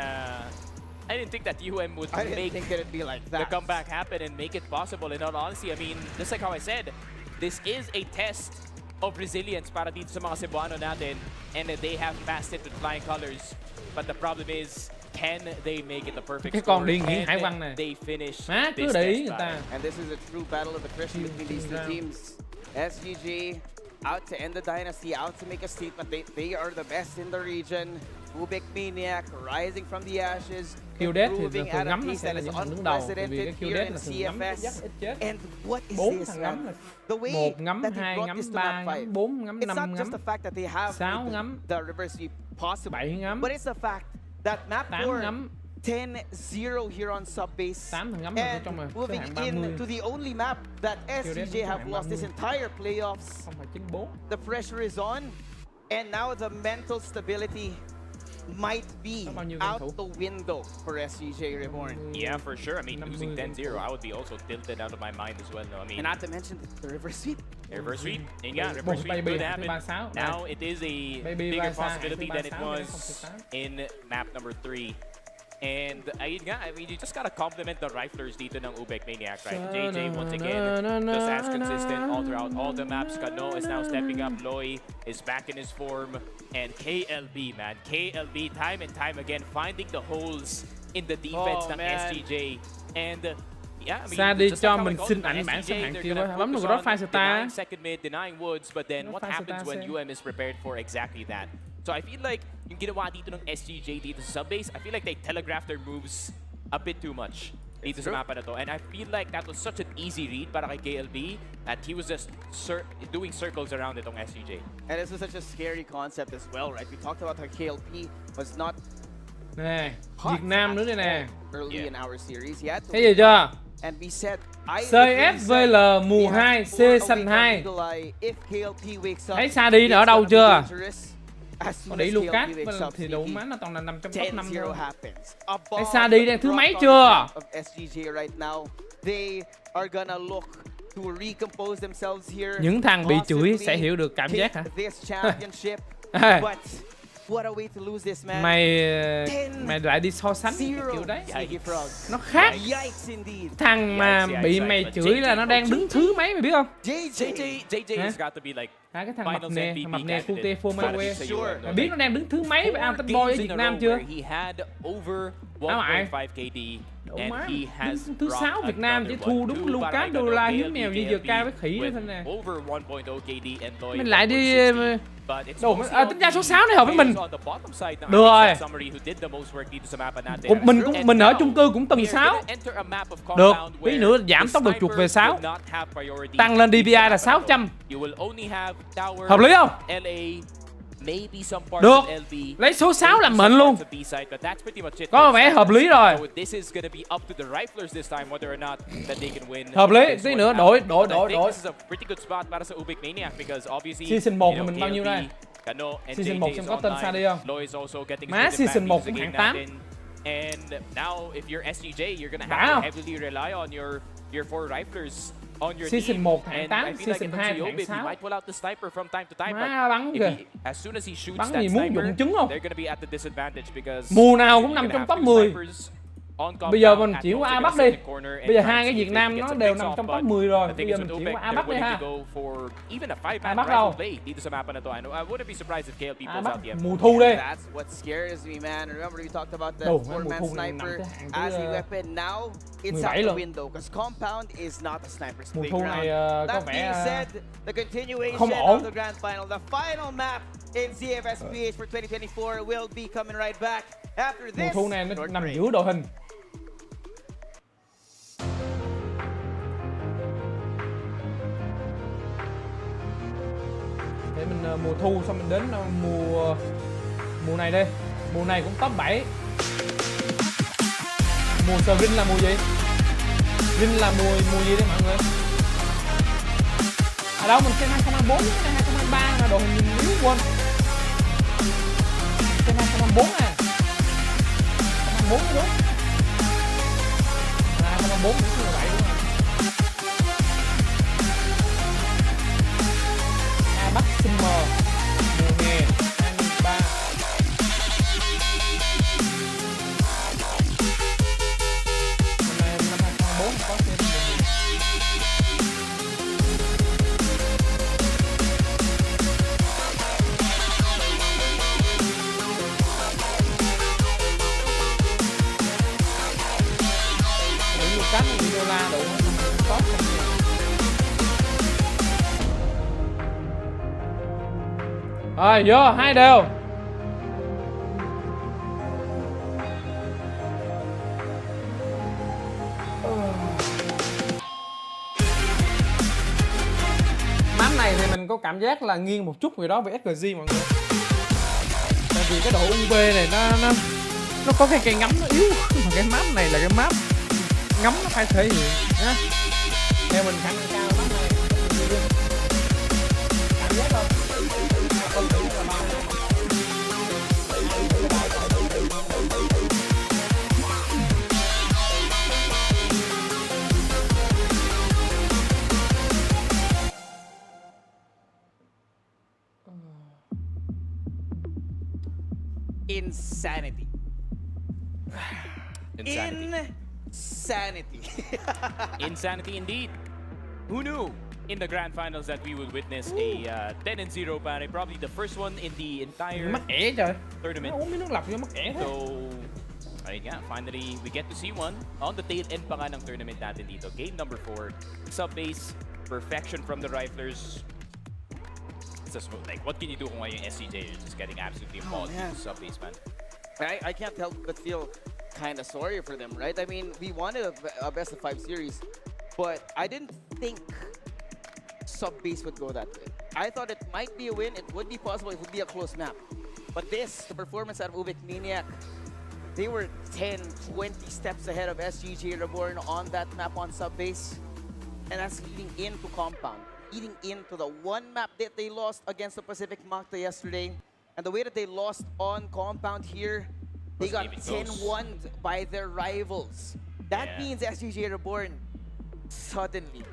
that UM would make it'd be like that. The comeback happen and make it possible. In all honesty, I mean, just like how I said, this is a test of resilience para dito sa mga Cebuano natin, and they have passed it with flying colors. But the problem is, can they make it the perfect score? Can they finish this test? And this is a true battle of attrition between these two teams. SGJ out to end the dynasty, out to make a statement. They are the best in the region. UBECMANIAC rising from the ashes, improving at a pace that is unprecedented here in CFS. And what is this, man? The way that they brought this to map 5. It's not just the fact that they have the reverse sweep possible, but it's the fact that map 4 10-0 here on sub base, and moving into the only map that SGJ have lost this entire playoffs. The pressure is on, and now the mental stability might be out the window for SGJ REBORN. Yeah, for sure. I mean, losing 10-0, I would be also tilted out of my mind as well. No, I mean, and not to mention the reverse sweep. Reverse sweep. Yeah, reverse sweep could happen. Now it is a bigger possibility than it was in map number 3. And ayun nga, I mean, you just gotta compliment the riflers dito ng UBECMANIAC, right? JJ once again, just as consistent all throughout all the maps. Kano is now stepping up. Loy is back in his form. And KLB, man. KLB, time and time again, finding the holes in the defense ng SGJ. And yeah, I mean, Sa đi just cho like how mình I xin called ảnh it, bản xếp SGJ, hạng they're kia gonna với. Bấm focus được on profile star. denying second mid, denying woods, but then what Profile happens star when xem. UM is prepared for exactly that? So I feel like yung ginawa dito ng SGJ dito sa subbase, I feel like they telegraphed their moves a bit too much dito sa mapa na to. And I feel like that was such an easy read para kay KLB that he was just doing circles around itong SGJ. And this was such a scary concept as well, right? We talked about how KLP was not Nè, hot Việt Nam nữa đây nè. early in our series. He had to Thấy gì chưa? and we said I CFVL mùa 2, C xanh 2. if KLP wakes up, Thấy Sa đi ở it's đâu gonna be chưa? dangerous. As soon Có as đi Lucas KLP wakes up, thì đủ má nó toàn là nằm trong top 5 10-0 thôi. happens. Thấy Sa đi đang thứ mấy chưa? Of SGJ right now, they are gonna look to recompose themselves here. Những thằng bị chửi possibly sẽ hiểu được cảm giác hả? take this championship, Ê, but what a way to lose this, man. mày lại đi so sánh cái kiểu đấy. Sneaky Frog. Nó khác. Yikes indeed. Thằng mà bị mày chửi là nó đang đứng thứ mấy mày biết không? JJ has got to be like Cái thằng mập finals nè, MVP mập nè, candidate. Fute Formalwe. Sure. Mày biết nó đang đứng thứ mấy với Anton Boy ở Việt Nam chưa? He had over mày? 1.5 KD Đủ and má. he has Đứng thứ 6 Việt Nam chỉ thua đúng Lucas đô la hiếm mèo như giờ ca với khỉ đó thôi nè. over 1.0 KD and Loy Mình lại đi but it's đồ mostly tính ra số 6 này hợp với mình. on the bottom side now. Được rồi. Somebody who did the most work dito sa mapa natin. Mình ở chung cư cũng từng 6. Được, tí nữa giảm tốc độ chuột về 6. Tăng lên DPI là 600. Hợp lý không? Được, lấy số 6 làm mệnh luôn. Có vẻ hợp lý rồi. Hợp lý, tí nữa đổi. Season 1 thì mình bao nhiêu đây? Season 1 xem có tên Sa đi không? Má Season 1 cũng hạng 8. And now if you're SGJ, you're gonna have to heavily rely on your four riflers on your Season team. 1 hạng 8, And I feel like Season if 2 it's hạng Yobe, 6. he might pull out the sniper from time to time. Má bắn But kìa. as soon as he shoots Bắn that gì muốn sniper, dụng chứng không? they're gonna be at the disadvantage because Mùa nào cũng nằm you're trong gonna top have 10. two snipers on compound Bây giờ mình at chỉ most có they're A gonna Bắc sit đi. in the corner and Bây giờ try hai to cái see Việt if Nam they can nó get đều some nằm picks trong off, top but 10 rồi. the Bây thing giờ is mình with chỉ UBEC, có A they're Bắc đi willing ha. to go for even a 5-man A Bắc đâu? rifle play dito sa mapa na to. I wouldn't be surprised if KLP A pulls Bắc out the mùa thu đi. That's what scares me, man. Remember we talked about the Đâu, four-man mùa thu này nằm sniper tới hàng as thứ, a weapon. Now it's 17 out the luôn. window because compound is not the sniper's Mùa thu playground. này có That vẻ being said, the continuation không ổn. of the grand final, the final map in CFSPH for 2024 will be coming right back after Mùa this thu này nó short nằm break. giữa đội hình. Để mình mùa thu xong mình đến mùa này đi. Mùa này cũng top 7. Mùa Spring là mùa gì? Spring là mùa gì đấy mọi người? À đâu mình xem 2024 chứ 2023 mà đội hình nhìn yếu quên. Xem 2024 nè. 2024 đúng. 2024 cũng là 7 đúng rồi. A Bắc Summer mùa hè 2023. Hôm nay năm 2024 có xem mùa hè. Những Lucas $1 đủ top không nhỉ? Rồi vô 2 đều. Map này thì mình có cảm giác là nghiêng một chút gì đó về SGJ mọi người. Tại vì cái độ UV này nó có cái cây ngắm nó yếu, mà cái map này là cái map ngắm nó phải thể hiện nhá. Theo mình khả năng cao map này cảm giác không? Con thử là bao nhiêu? Insanity. Insanity. Insanity indeed. Who knew in the grand finals that we would witness a 10-0 pare, probably the first one in the entire Mắc ẻ trời. tournament. Uống miếng nước lọc vô mắc ẻ thế. So, ayun nga, finally we get to see one on the tail end pa nga ng tournament natin dito. Game number 4, sub-base, perfection from the riflers. It's a smooth, like, what can you do kung yung SGJ is just getting absolutely mauled in sub-base, man? I can't help but feel kind of sorry for them, right? I mean, we wanted a best of 5 series, but I didn't think sub-base would go that way. I thought it might be a win, it would be possible, it would be a close map. But the performance out of UBECMANIAC, they were 10, 20 steps ahead of SGJ REBORN on that map on sub-base. And that's leading into Compound, leading into the one map that they lost against the Pacific Magta yesterday. And the way that they lost on Compound here, they got 10-1'd by their rivals. That means SGJ REBORN suddenly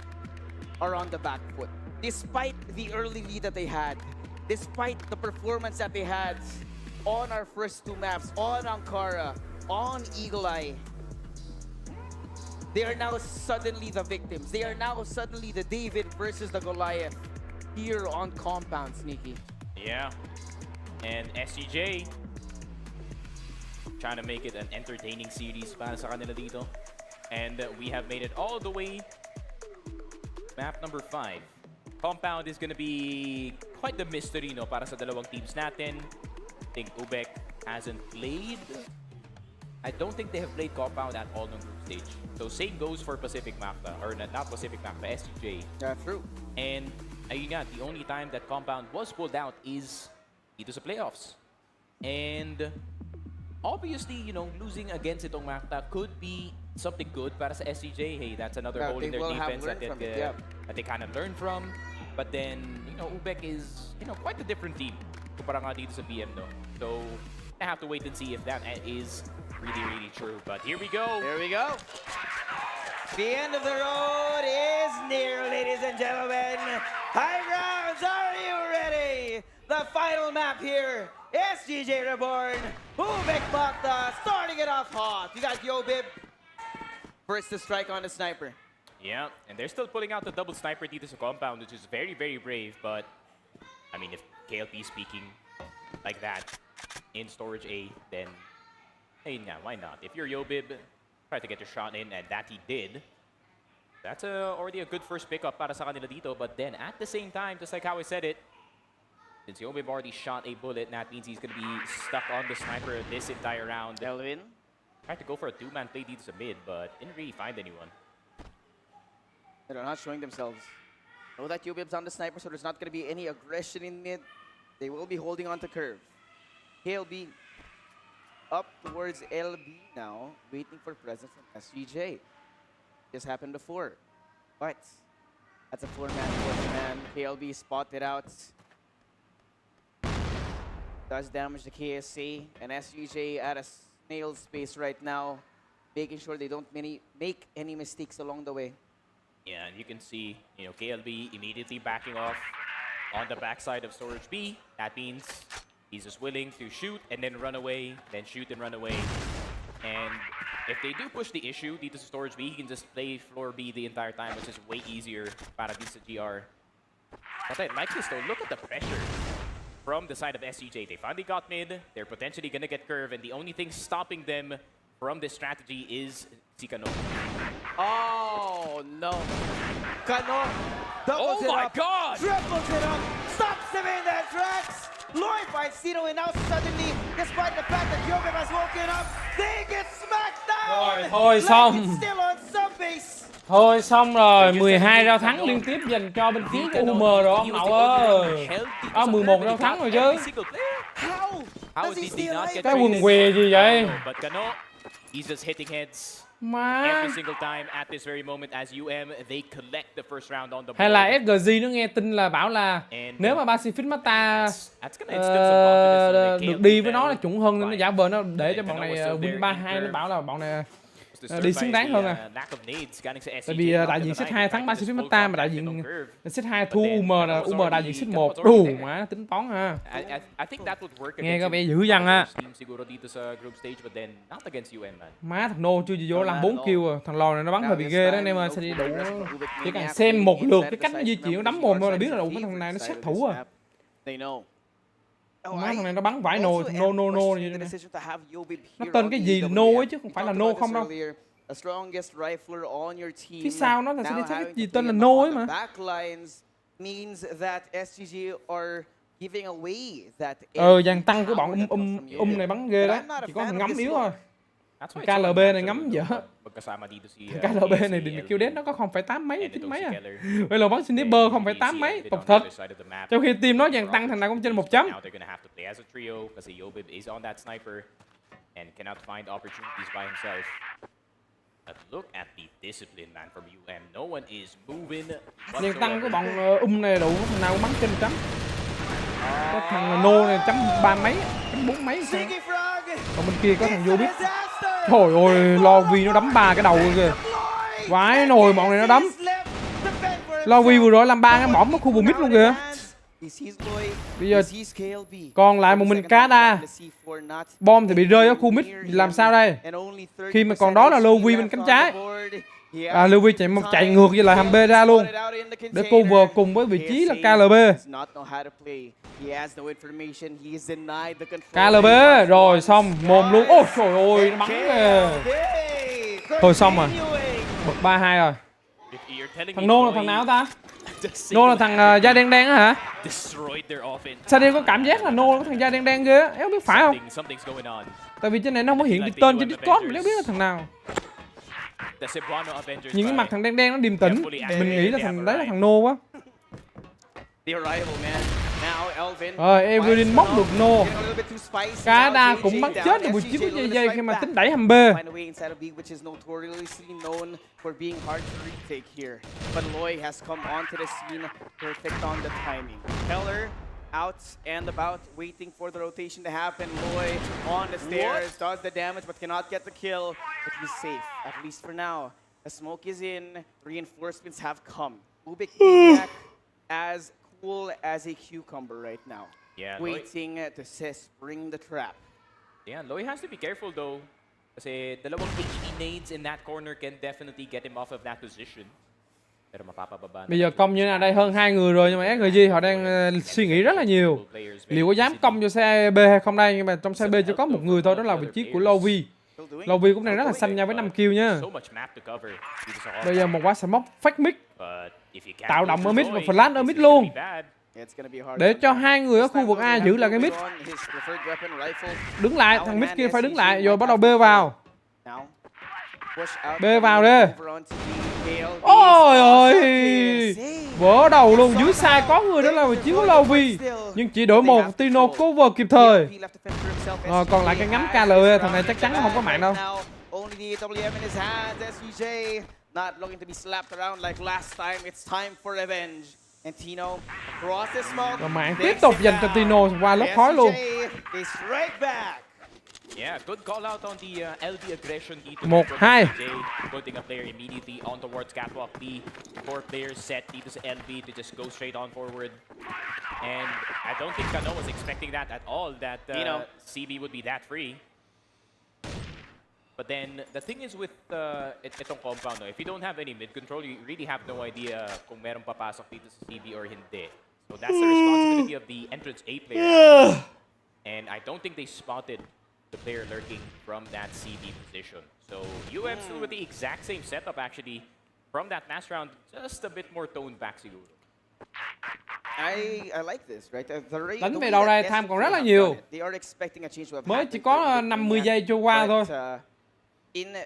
are on the back foot. Despite the early lead that they had, despite the performance that they had on our first 2 maps, on Ankara, on Eagle Eye, they are now suddenly the victims. They are now suddenly the David versus the Goliath here on Compound, Sneaky. Yeah. And SGJ trying to make it an entertaining series para sa kanila dito. And we have made it all the way. Map number 5. Compound is gonna be quite the mystery, no, para sa dalawang teams natin. I think UBEC hasn't played. I don't think they have played Compound at all on group stage. So same goes for Pacific Magta, or not Pacific Magta, SGJ. Yeah, true. And ayun nga, the only time that Compound was pulled out is dito sa playoffs. And obviously, you know, losing against itong Magta could be something good para sa SGJ. Hey, that's another hole in their defense that they kind of learned from. But then, you know, UBEC is, you know, quite a different team kumpara nga dito sa BM, no? So, I have to wait and see if that is really, really true. But here we go. Here we go. The end of the road is near, ladies and gentlemen. High grounds, are you ready? The final map here. SGJ REBORN, UBECMANIAC, starting it off hot. You got Yobib first to strike on the sniper. Yeah, and they're still pulling out the double sniper dito sa Compound, which is very, very brave. But, I mean, if KLP is speaking like that in storage A, then, hey, now, why not? If you're Yobib, try to get your shot in, and that he did. That's already a good first pickup para sa kanila dito. But then, at the same time, just like how I said it, since Yobib already shot a bullet, that means he's going to be stuck on the sniper this entire round. Elvin tried to go for a 2-man play dito sa mid, but didn't really find anyone. They're not showing themselves. Know that Yobib's on the sniper, so there's not going to be any aggression in mid. They will be holding on to curve. KLB up towards LB now, waiting for presence from SGJ. This happened before, but that's a 4-man, 4-man. KLB spotted out. Does damage to KSA, and SGJ at a snail's pace right now, making sure they don't make any mistakes along the way. Yeah, and you can see, you know, KLB immediately backing off on the backside of storage B. That means he's just willing to shoot and then run away, then shoot and run away. And if they do push the issue dito sa storage B, he can just play floor B the entire time, which is way easier para dito sa GR. But then, like this though, look at the pressure from the side of SGJ. They finally got mid, they're potentially gonna get curve, and the only thing stopping them from this strategy is si Kano. Oh no. Kano doubles it up, God! triples it up, stops him in their tracks. Loy finds Tino, and now suddenly, despite the fact that Yobib has woken up, they get smacked down. Thôi xong. Still on sub-base. Thôi xong rồi, 12 rau thắng liên tiếp dành cho bên phía của UM rồi ông Mậu ơi. 11 rau thắng rồi chứ. How is he not get Cái quần què gì vậy? But Kano, he's just hitting heads Má. every single time at this very moment as UM they collect the first round on the board. Hay là SGJ nó nghe tin là bảo là nếu mà Pacific Magta được đi với nó là chuẩn hơn nên nó giả vờ nó để cho bọn này win 3-2, nó bảo là bọn này đi xứng đáng hơn à. Tại vì đại diện set 2 thắng Pacific Meta mà đại diện set 2 thua UM đại diện set 1. Đủ má tính toán ha. Nghe có vẻ dữ dằn à. Má thằng Nô chưa vô làm 4 kill rồi. Thằng lò này nó bắn hơi bị ghê đó anh em ơi, sao đi đủ. Chỉ cần xem một lượt cái cách nó di chuyển nó đấm mồm thôi là biết là đủ cái thằng này nó sát thủ à. Má thằng này nó bắn vãi nồi, no như thế này. Nó tên cái gì no ấy chứ không phải là no không đâu. Phía sau nó là sẽ đi theo cái gì tên là no ấy mà. Dàn tăng của bọn này bắn ghê đó. Chỉ có thằng ngắm yếu thôi. KLB này ngắm dở. KLB này định kêu đến nó có 0,8 mấy, 9 mấy à. Bây giờ bắn sniper 0,8 mấy, tục thật. Trong khi team nó dàn tăng thằng nào cũng trên 1 chấm. Dàn tăng của bọn này đủ thằng nào cũng bắn trên 1 chấm. Có thằng Nô này chấm 3 mấy, chấm 4 mấy. Còn bên kia có thằng vô biết. Trời ơi, Lovi nó đấm 3 cái đầu kìa. Vãi nồi bọn này nó đấm. Lovi vừa rồi làm 3 cái bỏng ở khu vùng mid luôn kìa. Bây giờ còn lại một mình Kada. Bom thì bị rơi ở khu mid, làm sao đây? Khi mà còn đó là Lovi bên cánh trái. Lovi chạy ngược với lại hầm B ra luôn. Để cover cùng với vị trí là KLB. KLB rồi xong mồm luôn. Ôi trời ơi nó bắn kìa. Thôi xong rồi. Bật 3-2 rồi. Thằng Nô là thằng nào ta? Nô là thằng da đen đen á hả? Sao đi có cảm giác là Nô là thằng da đen đen ghê. Éo biết phải không? Tại vì trên này nó không có hiện tên trên Discord mình biết là thằng nào. Những cái mặt thằng đen đen nó điềm tĩnh. Mình nghĩ là thằng đấy là thằng Nô quá. Rồi Evelyn móc được Nô. Kada cũng bắn chết được một chiếc dây khi mà tính đẩy hầm B. Out and about, waiting for the rotation to happen. Loy on the stairs, does the damage but cannot get the kill. But he's safe, at least for now. The smoke is in, reinforcements have come. UBECMANIAC as cool as a cucumber right now. Yeah, waiting to spring the trap. Yeah, Loy has to be careful though. Kasi dalawang HE nades in that corner can definitely get him off of that position. Bây giờ công như là đây hơn 2 người rồi nhưng mà SGJ họ đang suy nghĩ rất là nhiều. Liệu có dám công cho xe B hay không đây, nhưng mà trong xe B chỉ có một người thôi, đó là vị trí của Lovi. Lovi cũng đang rất là xanh nhau với 5 kill nha. Bây giờ một quả smoke fake mid. Tạo động ở mid và flash ở mid luôn. Để cho 2 người ở khu vực A giữ lại cái mid. Đứng lại, thằng mid kia phải đứng lại rồi bắt đầu B vào. B vào đi. Ôi ơi, vỡ đầu luôn. Dưới sai có người đó là vị trí của Lovi, nhưng chỉ đổi một. Tino cover kịp thời. Còn lại cái ngắm KL, thằng này chắc chắn không có mạng đâu. Và mạng tiếp tục dành cho Tino qua lớp khói luôn. Yeah, good call out on the LB aggression. 1-2. Putting a player immediately on towards catwalk B. 4 players set to LB to just go straight on forward. And I don't think Kano was expecting that at all, that CB would be that free. But then the thing is with itong compound, if you don't have any mid control, you really have no idea kung meron papasok dito sa CB or hindi. So that's the responsibility of the entrance A player. And I don't think they spotted the player lurking from that CB position. So UM still with the exact same setup actually from that last round, just a bit more toned back siguro. I like this, right? Đánh về đầu đây time còn rất là nhiều. Mới chỉ có 50 giây trôi qua thôi.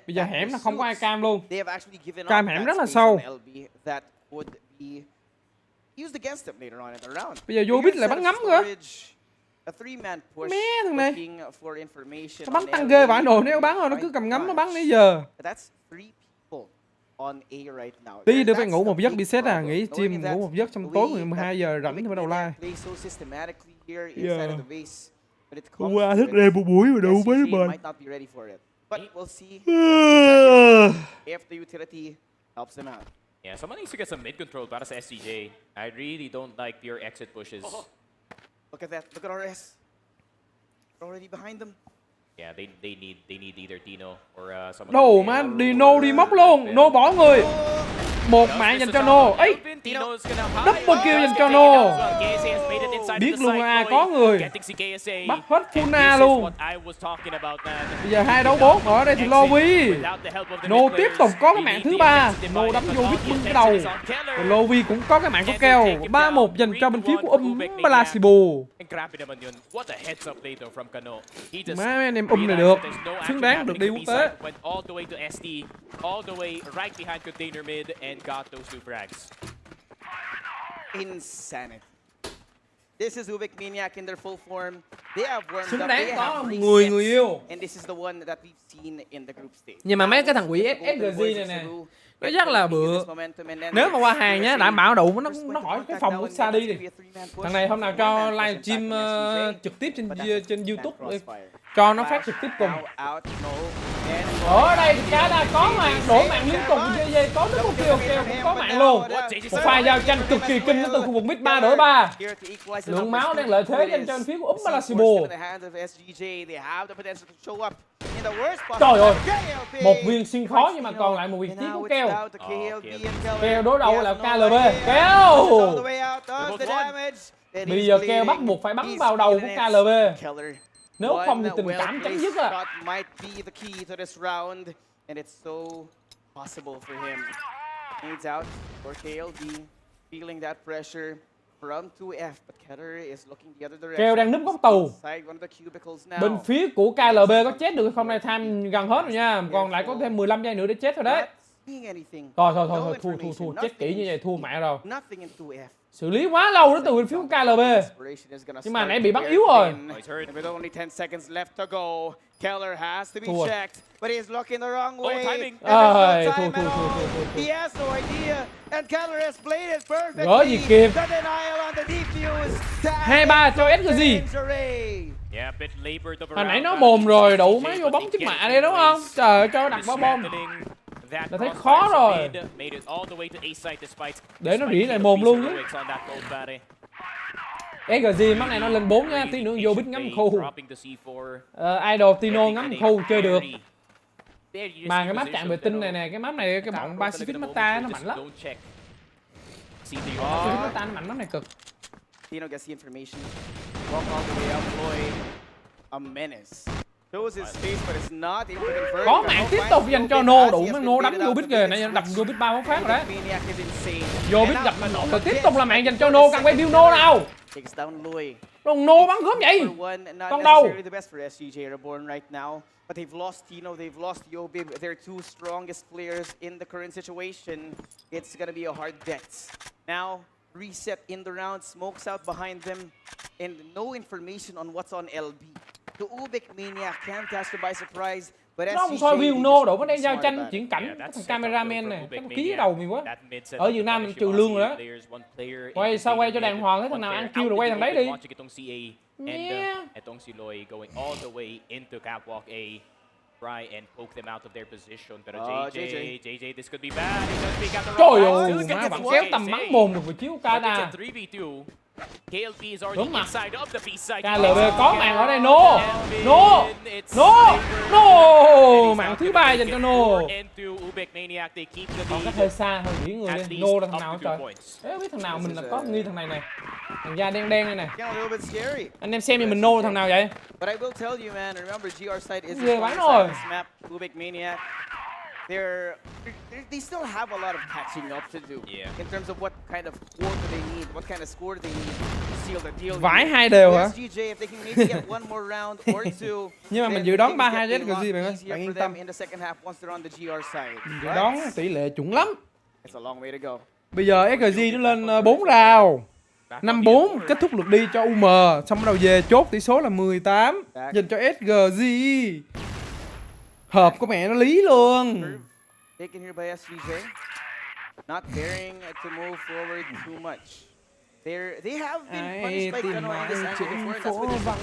Bây giờ hẻm là không có ai cam luôn. Cam hẻm rất là sâu. Bây giờ vô bít lại bắn ngắm cơ. Mé thằng này. Nó bắn tăng ghê vãi nồi, nếu bắn rồi nó cứ cầm ngắm nó bắn nãy giờ. Tí nữa phải ngủ một giấc đi set à, nghỉ chim ngủ một giấc trong tối 12 giờ rảnh thì bắt đầu live. Hôm qua thức đêm một buổi mà đâu mấy bền. But we'll see if the utility helps them out. Yeah, someone needs to get some mid control para sa SGJ. I really don't like pure exit pushes. Look at that. Look at RS. They're already behind them. Yeah, they need either Dino or someone. Đồ má, Dino đi móc luôn, No bỏ người. Một mạng dành cho No. Ấy, double kill dành cho No. Biết luôn là có người. Bắt hết Funa luôn. Bây giờ 2 đấu 4 ở đây thì Lovi. No tiếp tục có cái mạng thứ 3. No đấm vô biết bưng cái đầu. Rồi Lovi cũng có cái mạng có keo. 3-1 dành cho bên phía của Blasibu. Má anh em này được. Xứng đáng được đi quốc tế. Insanity. This is UBECMANIAC in their full form. They have warmed Xứng up. đáng They có have người resets. yêu. And this is the one that we've seen in the group stage. Nhưng mà mấy cái thằng quỷ SGJ này nè, nó rất là bựa. Nếu mà qua hàng nhá, đảm bảo đủ nó hỏi cái phòng của xa đi. Thằng này hôm nào cho livestream trực tiếp trên YouTube đi. Cho nó phát trực tiếp cùng. Ở đây thì cả đã có mạng, đổ mạng liên tục, SGJ có rất một kêu cũng có mạng luôn. Một pha giao tranh cực kỳ kinh từ khu vực mid 3 đổi 3. Lượng máu đang lợi thế dành cho bên phía của Blasibu. Trời ơi, một viên xuyên khói nhưng mà còn lại một vị trí của keo. Keo đối đầu là KLB. Keo! Bây giờ keo bắt buộc phải bắn vào đầu của KLB. Nếu không thì tình cảm chấm dứt à. Keo đang núp góc tù. Bên phía của KLB có chết được không này, time gần hết rồi nha. Còn lại có thêm 15 giây nữa để chết thôi đấy. Thôi, thua, chết kỹ như vậy thua mẹ rồi. Xử lý quá lâu đó từ bên phía của KLB. Nhưng mà nãy bị bắt yếu rồi. Thua. Gỡ gì kịp. 2-3 cho SGJ. Hồi nãy nó mồm rồi, đủ mấy vô bóng chiếc mạ đây đúng không? Trời ơi, cho đặt bom. Đã thấy khó rồi. Để nó rỉ lại mồm luôn chứ. SGJ mắt này nó lên 4 nha, tí nữa vô biết ngắm khu. Idol Tino ngắm khu chơi được. Mà cái map trạng vệ tinh này nè, cái map này cái bọn Pacific Mata nó mạnh lắm. Pacific Mata nó mạnh lắm này cực. Tino gets the information. Walk all the way up, Lloyd. A menace. Có mạng tiếp tục dành cho No, đủ mấy No đấm vô bít kìa, nãy đập vô bít 3 phát rồi đấy. Vô bít đập mạnh rồi tiếp tục là mạng dành cho No, càng quay build No nào. Còn No bắn gớm vậy. Con đâu? But they've lost Tino, they've lost Yobib, they're two strongest players in the current situation. It's gonna be a hard debt. Now, reset in the round, smokes out behind them, and no information on what's on LB. The UBECMANIAC can't catch them by surprise, but nó không thôi view No đủ, nó đang giao tranh chuyển cảnh. Cái thằng cameraman này, cái ký đầu mình quá. Ở Việt Nam mình trừ lương rồi đó. Quay sao quay cho đàng hoàng, thấy thằng nào ăn kill rồi quay thằng đấy đi. Try and poke them out of their position. But JJ, this could be bad. Trời ơi, má bạn kéo tầm bắn mồm được vị trí của Kada. Đúng mà. KLB có mạng ở đây. No. Mạng thứ 3 dành cho No. Còn cách hơi xa hơn nghỉ người đi. No là thằng nào trời? Ê, biết thằng nào mình là có nghi thằng này nè. Thằng da đen đây nè. Anh em xem thì mình No là thằng nào vậy? Ghê bắn rồi. They still have a lot of catching up to do in terms of what kind of score do they need, what kind of score do they need to seal the deal. Vãi 2 đều hả? SGJ, if they can maybe get one more round or two. Nhưng mà mình dự đoán 3-2 với SGJ bạn ơi, bạn yên tâm. In the second half once they're on the GR side. Mình dự đoán tỷ lệ chuẩn lắm. It's a long way to go. Bây giờ SGJ nó lên 4 round. 5-4 kết thúc lượt đi cho UM, xong bắt đầu về chốt tỷ số là 18 dành cho SGJ. Hợp của mẹ nó lý luôn. Taken here by SGJ. Not daring to move forward too much. They have been Ai punished by tìm Kano in this mãi angle trên before. That's phố with his vắng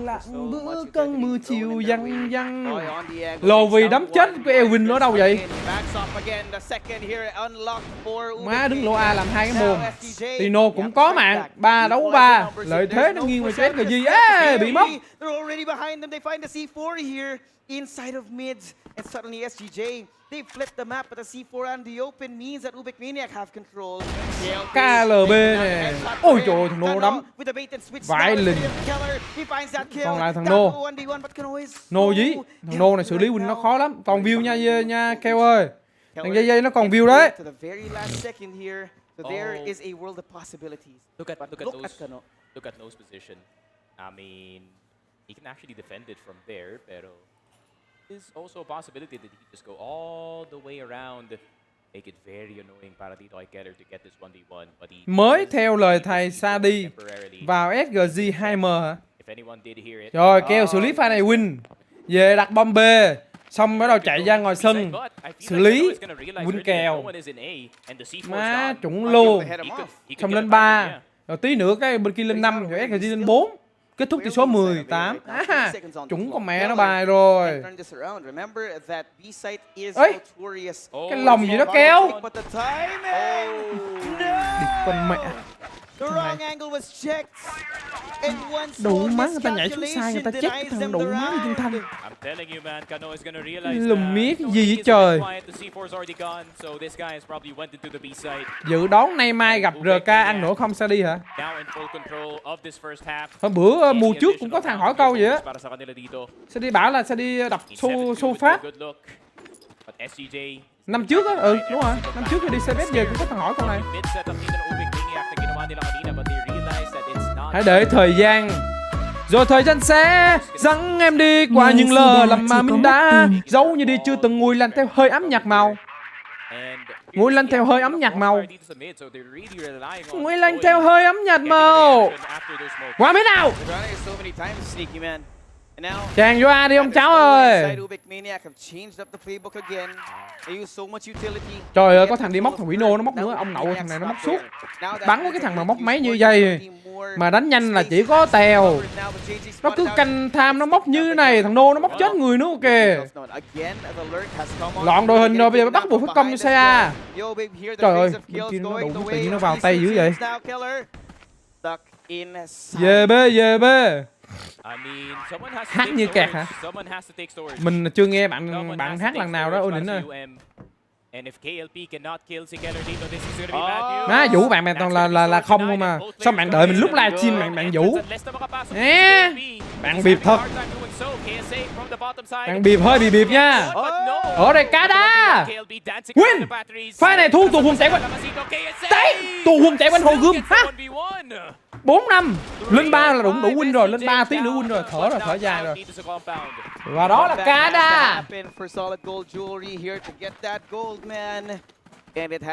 lặng So bữa much cơn mưa utility chiều thrown in văng their way. văng. Roy on the angle, Lồ takes vì down đấm chết one. của Elvin ở đâu vậy? Backs off again. The second here unlocked for Má đứng lỗ A làm hai cái Now mồm. SGJ, Tino cũng có mạng, 3 đấu 3. Lợi thế nó nghiêng về cho SGJ. Ê, bị mất. They're already behind them. They find the C4 here inside of mids, and suddenly SGJ, they flip the map, but the C4 and the open means that UBECMANIAC have control. KLB nè. Ôi trời ơi, thằng Nô đấm. Vãi lình. Còn lại thằng Nô. Nô dí. Thằng Nô này xử lý win nó khó lắm. Còn view nha Keo ơi. Thằng dây nó còn view đấy. So there is a world of possibilities. Look at No's position. I mean, he can actually defend it from there, pero there's also a possibility that he can just go all the way around, make it very annoying para dito kay Keller to get this 1v1. But he mới theo lời thầy Sadi vào SGJ 2M hả? Rồi kêu xử lý pha này win. Về đặt bom B. Xong bắt đầu chạy ra ngoài sân xử lý win kèo. Má trúng luôn. Xong lên 3. Rồi tí nữa cái bên kia lên 5 rồi SGJ lên 4. Kết thúc tỷ số 18. Trúng con mẹ nó bài rồi. Ấy, cái lòng gì đó kéo. Địt con mẹ. Đủ má người ta nhảy xuống sai, người ta chết cái thằng đủ má đi trên thanh. Lùm mía cái gì vậy trời. Dự đoán nay mai gặp RK ăn nổi không Sadi hả? Hôm bữa mùa trước cũng có thằng hỏi câu vậy á. Sadi bảo là Sadi đập xô pháp. Năm trước á, đúng rồi. Năm trước khi đi xe bét về cũng có thằng hỏi câu này. Hãy để thời gian, rồi thời gian sẽ dẫn em đi qua những lờ lầm mà mình đã giấu như đi chưa từng nguôi lăn theo hơi ấm nhạt màu. Nguôi lăn theo hơi ấm nhạt màu. Nguôi lăn theo hơi ấm nhạt màu. Qua mấy nào. Chàng vô A đi ông cháu ơi. Trời ơi, có thằng đi móc thằng Vino nó móc nữa. Ông nậu thằng này nó móc suốt. Bắn với cái thằng mà móc máy như vậy mà đánh nhanh là chỉ có Tèo. Nó cứ canh tham nó móc như này. Thằng Nô nó móc chết người nữa kìa. Loạn đội hình rồi, bây giờ bắt buộc phải công cho xe A. Trời ơi, bên kia nó đụng tự nhiên nó vào tay dữ vậy. Về B. Hát như kẹt hả? Mình chưa nghe bạn hát lần nào đó ôi nỉnh ơi. Má vũ bạn toàn là không không mà. Sao bạn đợi mình lúc livestream bạn vũ? Nè, bạn bịp thật. Bạn bịp hơi bị bịp nha. Ở đây cá đá. Win. Pha này thu tù hùng chạy quanh. Đấy, tù hùng chạy quanh hồ gươm. Ha. 4-5. Lên 3 là đủ win rồi, lên 3 tí nữa win rồi, thở dài rồi. Và đó là cá đá.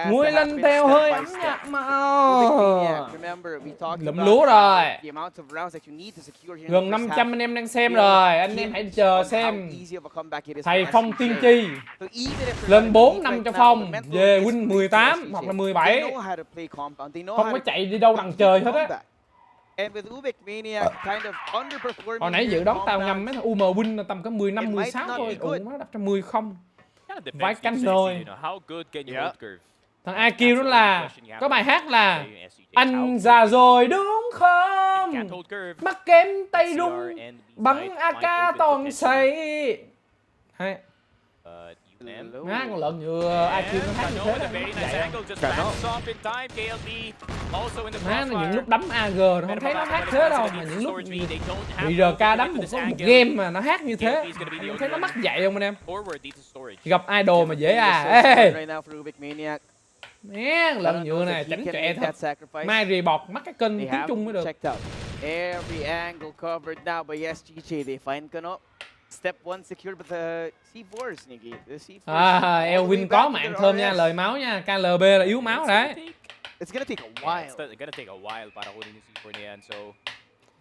Nguôi lên theo hơi ấm nhạt màu. Lụm lúa rồi. Gần 500 anh em đang xem rồi, anh em hãy chờ xem. Thầy Phong tiên tri. Lên 4-5 cho Phong, về win 18 hoặc là 17. Không có chạy đi đâu đằng trời hết á. Hồi nãy dự đoán tao ngầm mấy thằng UM win là tầm có 15, 16 thôi. Ủa nó đập cho 10 không. Vãi cánh rồi. Thằng IQ đó là có bài hát là anh già rồi đúng không? Mắt kém tay rung bắn AK toàn say. Hay. Má con lợn nhựa IQ nó hát như thế đó. Má nó những lúc đấm AG nó không thấy nó hát thế đâu, mà những lúc bị RK đấm một game mà nó hát như thế. Anh không thấy nó mắc dạy không anh em? Gặp idol mà dễ à. Ê. Nè, lợn nhựa này tránh trẻ thật. Mai REBORN mắc cái kênh tiếng Trung mới được. Every angle covered now by SGJ. They find Kano. Step 1 secured with the C4 Sneaky. The C4. Elvin có mạng thơm nha, lời máu nha. KLB là yếu máu đấy. It's gonna take a while. It's gonna take a while para kunin yung C4 na yan. So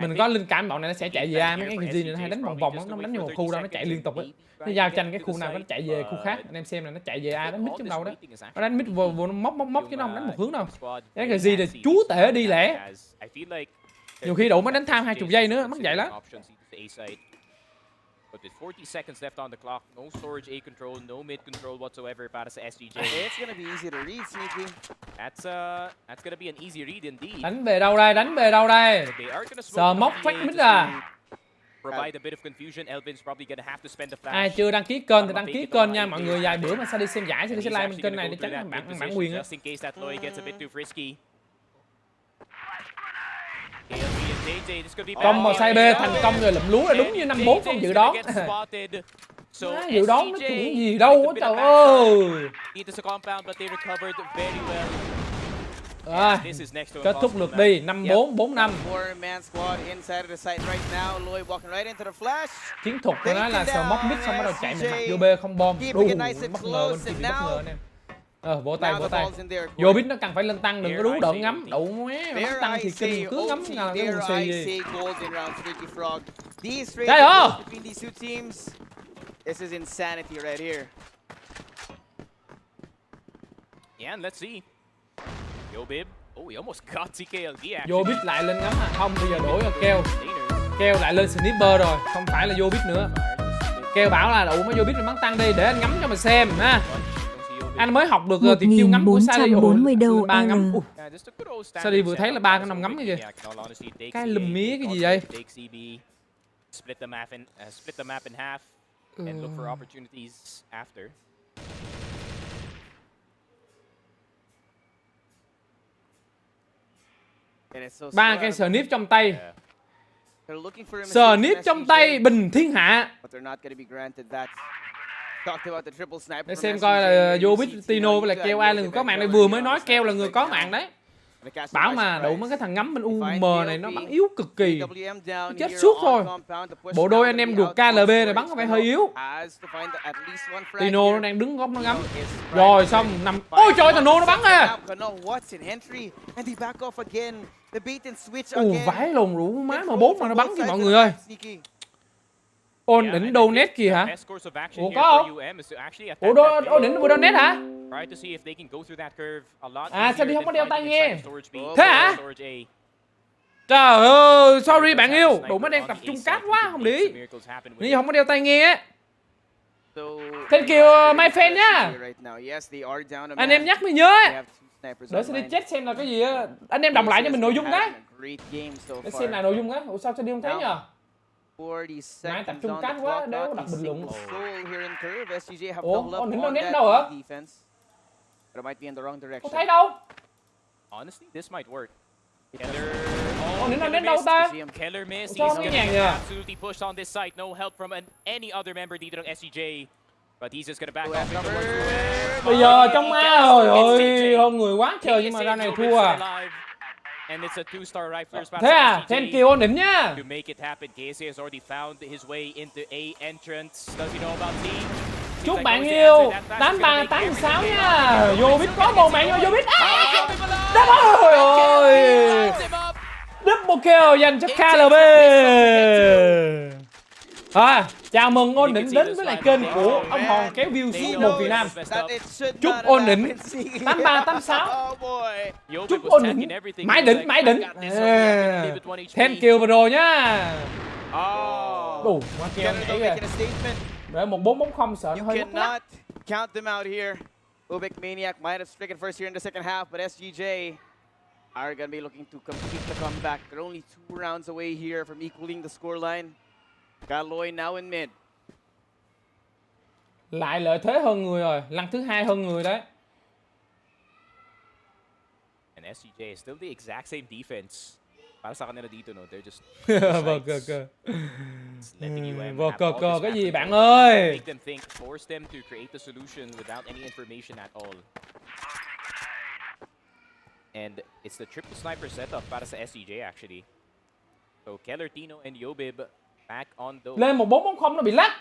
Mình có linh cảm bọn này nó sẽ chạy về A, mấy cái gì này nó hay đánh vòng vòng, nó đánh vô một khu đâu nó chạy liên tục á. Nó giao tranh cái khu nào nó chạy về khu khác. Anh em xem là nó chạy về A đánh mid trong đầu đó. Nó đánh mid vô nó móc chứ nó không đánh một hướng đâu. Cái gì là chú tể đi lẻ. Nhiều khi đủ mới đánh tham 20 giây nữa, mất vậy lắm. But with 40 seconds left on the clock, no storage A control, no mid control whatsoever para sa SGJ. It's gonna be easy to read, Sneaky. That's gonna be an easy read indeed. Đánh về đâu đây? Đánh về đâu đây? Sờ móc fake mid à. Provide a bit of confusion. Elvin's probably gonna have to spend the flash. Ai chưa đăng ký kênh thì đăng ký kênh nha mọi người. Vài bữa mà sao đi xem giải sẽ like bên kênh này để tránh bản quyền á. Just in case that Loy gets a bit too frisky. Công vào side B thành công rồi lụm lúa là đúng như 5-4 không dự đoán. Dự đoán nó chuyện gì đâu á trời ơi. Kết thúc lượt đi 5-4, 4-5. Chiến thuật của nó là sờ móc mid xong bắt đầu chạy mình mặt vô B không bom. Bất ngờ bên kia bất ngờ nè. Vỗ tay. Vô biết nó cần phải lên tăng, đừng có đú đợn ngắm. Đậu mé, nó tăng thì kinh cứ ngắm là cái nguồn xì gì. Trời ơi! This is insanity right here. Yeah, and let's see. Yobib. Oh, he almost got TKLD actually. Vô biết lại lên ngắm à? Không, bây giờ đổi rồi Kêu. Kêu lại lên sniper rồi, không phải là vô biết nữa. Kêu bảo là đủ mới vô biết rồi bắn tăng đi để anh ngắm cho mà xem ha. Anh mới học được tuyệt chiêu ngắm của Sadi. 1440 đầu ba ngắm. R. Sadi vừa thấy là 3 cái nòng ngắm cái kìa. Cái lùm mía cái gì vậy? Split the map in half and look for opportunities after. Ba cái snip trong tay. Snip trong tay bình thiên hạ. Để xem coi là vô biết Tino với lại Keo ai là người có mạng này, vừa mới nói Keo là người có mạng đấy. Bảo mà đủ mấy cái thằng ngắm bên UM này nó bắn yếu cực kỳ. Nó chết suốt thôi. Bộ đôi anh em được KLB này bắn có vẻ hơi yếu. Tino nó đang đứng góc nó ngắm. Rồi xong nằm. Ôi trời, thằng Nô nó bắn à. Vãi lồn rủ má M4 mà nó bắn kìa mọi người ơi. Ôn đỉnh donate kìa hả? Ủa có không? Ủa đỉnh vừa donate hả? À sao đi không có đeo tai nghe? Thế hả? Trời ơi, sorry bạn yêu. Đủ mới đang tập trung cát quá, không để ý. Nếu không có đeo tai nghe á. Thank you my friend nhá. Anh em nhắc mới nhớ. Để sẽ đi check xem là cái gì á. Anh em đọc lại cho mình nội dung cái. Để xem là nội dung cái. Ủa sao đi không thấy nhờ? Nãy tập trung cát quá, đéo đặt bình luận. Ủa, nó nét đâu hả? Không thấy đâu. Honestly, this might work. Nó nét đâu ta? Keller missed. Sao nó nhàng nhờ? Absolutely pushed on this side. No help from any other member dito ng SGJ. But he's just gonna back off. Bây giờ trong A rồi ơi, hơn người quá trời nhưng mà ra này thua à. And it's a two-star rifler spot. Thế à, thank you đỉnh nhá. To make it happen, KSA has already found his way into A entrance. Does he know about Z? Chúc bạn yêu 8386 nha. Vô biết có một mạng vô biết. Trời ơi. Double kill dành cho KLB. Chào mừng Ôn Đỉnh đến với lại kênh của ông Hòn kéo view số 1 Việt Nam. Chúc Ôn Đỉnh 8386. Chúc Ôn Đỉnh mãi đỉnh. Thank you vừa rồi nhá. Đủ quá kêu này kìa. Để 1440 sợ nó hơi mất lắc. Count them out here. UBECMANIAC might have stricken first here in the second half, but SGJ are going to be looking to complete the comeback. They're only 2 rounds away here from equaling the scoreline. Galoy now in mid. Lại lợi thế hơn người rồi, lần thứ 2 hơn người đấy. And SGJ is still the exact same defense. Para sa kanila dito no, they're just Vờ cờ cái gì bạn ơi? Make them think, force them to create the solution without any information at all. And it's the triple sniper setup para sa SGJ actually. So Keller, Tino and Yobib back on those. Lên 1440 nó bị lắc.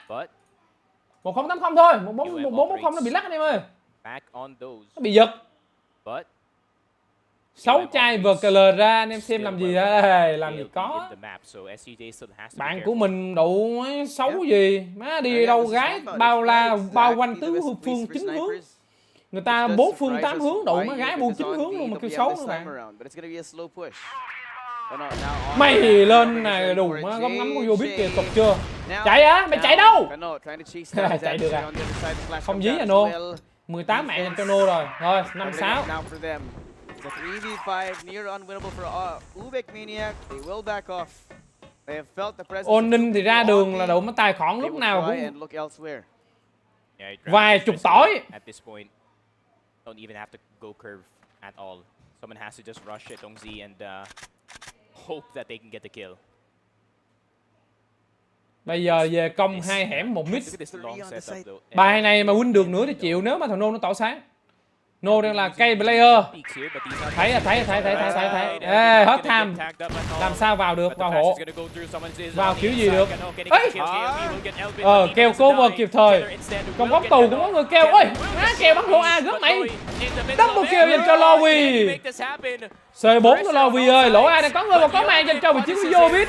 1080 thôi, 1440 nó bị lắc anh em ơi. Back on those. Nó bị giật. But 6 chai VKL ra anh em xem làm gì đây, làm gì có. Bạn của mình đủ xấu gì, má đi đâu gái bao quanh tứ phương 9 hướng. Người ta 4 phương 8 hướng đủ, má gái bu 9 hướng luôn mà kêu xấu các bạn. Mày lên này đùng má, góc ngắm của vô biết kìa, tục chưa? Chạy á, mày chạy đâu? Chạy được à? Không dí à Nô. 18 mạng dành cho Nô rồi. Rồi, 5-6. It's a 3v5, near unwinnable for UBECMANIAC. They will back off. They have felt the presence. Ôn ninh thì ra đường là đủ mất tài khoản lúc nào cũng vài chục tỏi. At this point, don't even have to go curve at all. Someone has to just rush it on Z and hope that they can get the kill. Bây giờ về công 2 hẻm 1 mid. Bài này mà win được nữa thì chịu, nếu mà thằng Nô nó tỏ sáng. Nô đang là cây player. Thấy. Ê, hết tham. Làm sao vào được, vào hộ. Vào kiểu gì được. Ấy. Kêu cover kịp thời. Còn góc tù cũng có người kêu. Ôi, má kêu bắn lỗ A gớm mày. Double kill dành cho Lowy. C4 cho Lowy ơi, lỗ A đang có người và có màn dành cho vị trí của Yobit.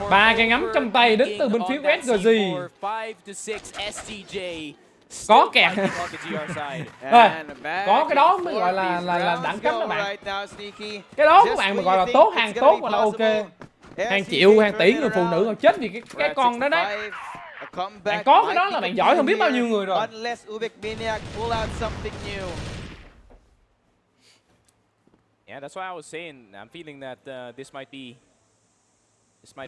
3 cây ngắm trong tay đến từ bên phía của SGJ. Có kẹt. Có cái đó mới gọi là đẳng cấp đó bạn. Cái đó các bạn mà gọi là tốt, hàng tốt gọi là ok. Hàng triệu, hàng tỷ người phụ nữ còn chết vì cái con đó đấy. Bạn có cái đó là bạn giỏi không biết bao nhiêu người rồi. Yeah, that's why I was saying I'm feeling that this might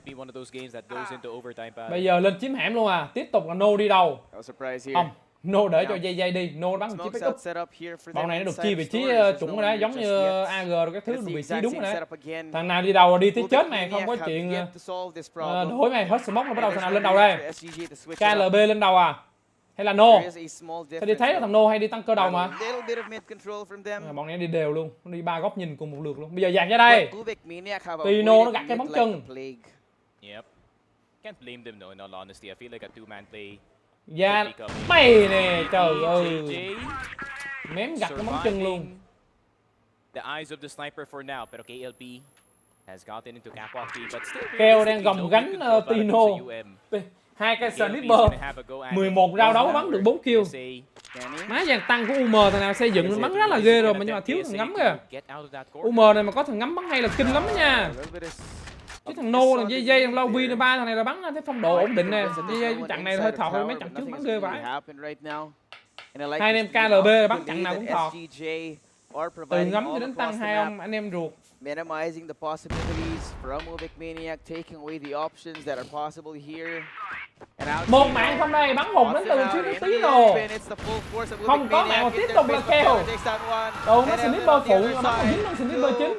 be one of those games that goes into overtime. Bây giờ lên chiếm hẻm luôn à. Tiếp tục là Nô đi đâu? Không. Nô để cho dây đi, Nô bắn chiếc backup. Bọn này nó được chia vị trí chuẩn rồi đấy, giống như AG rồi các thứ được vị trí đúng rồi đấy. Thằng nào đi đầu là đi tới chết mày, không có chuyện đổi mày, hết smoke là bắt đầu thằng nào lên đầu đây. KLB lên đầu à? Hay là Nô? Sao đi thấy là thằng Nô hay đi tăng cơ đầu mà. Bọn này đi đều luôn, đi 3 góc nhìn cùng một lượt luôn. Bây giờ dạt ra đây. Tino nó gặt cái bóng chân. Yep. Can't blame them though, in all honesty. I feel like a two-man play. Dạ, mày nè, trời ơi. Mém gặt cái bóng chân luôn. The eyes of the sniper for now, pero KLP has gotten into catwalk but still Keo đang gồng gánh Tino. 2 cái sniper, 11 rao đấu bắn được 4 kill. Má dàn tăng của UM thằng nào xây dựng bắn rất là ghê rồi mà nhưng mà thiếu thằng ngắm kìa. UM này mà có thằng ngắm bắn hay là kinh lắm đó nha. Chứ thằng Nô, thằng JJ, thằng Lowy, 3 thằng này là bắn thấy phong độ ổn định nè. JJ chặng này hơi thọt hơn mấy chặng trước bắn ghê vãi. Hai anh em KLB bắn chặng nào cũng thọt. Từ ngắm cho đến tăng hai ông anh em ruột. Minimizing the possibilities from UBECMANIAC, taking away the options that are possible here. Một mạng không đây, bắn hùng đến từ phía tí rồi. Không có mạng mà tiếp tục là Keo. Đâu nó sniper phụ, bắn dính con sniper chính.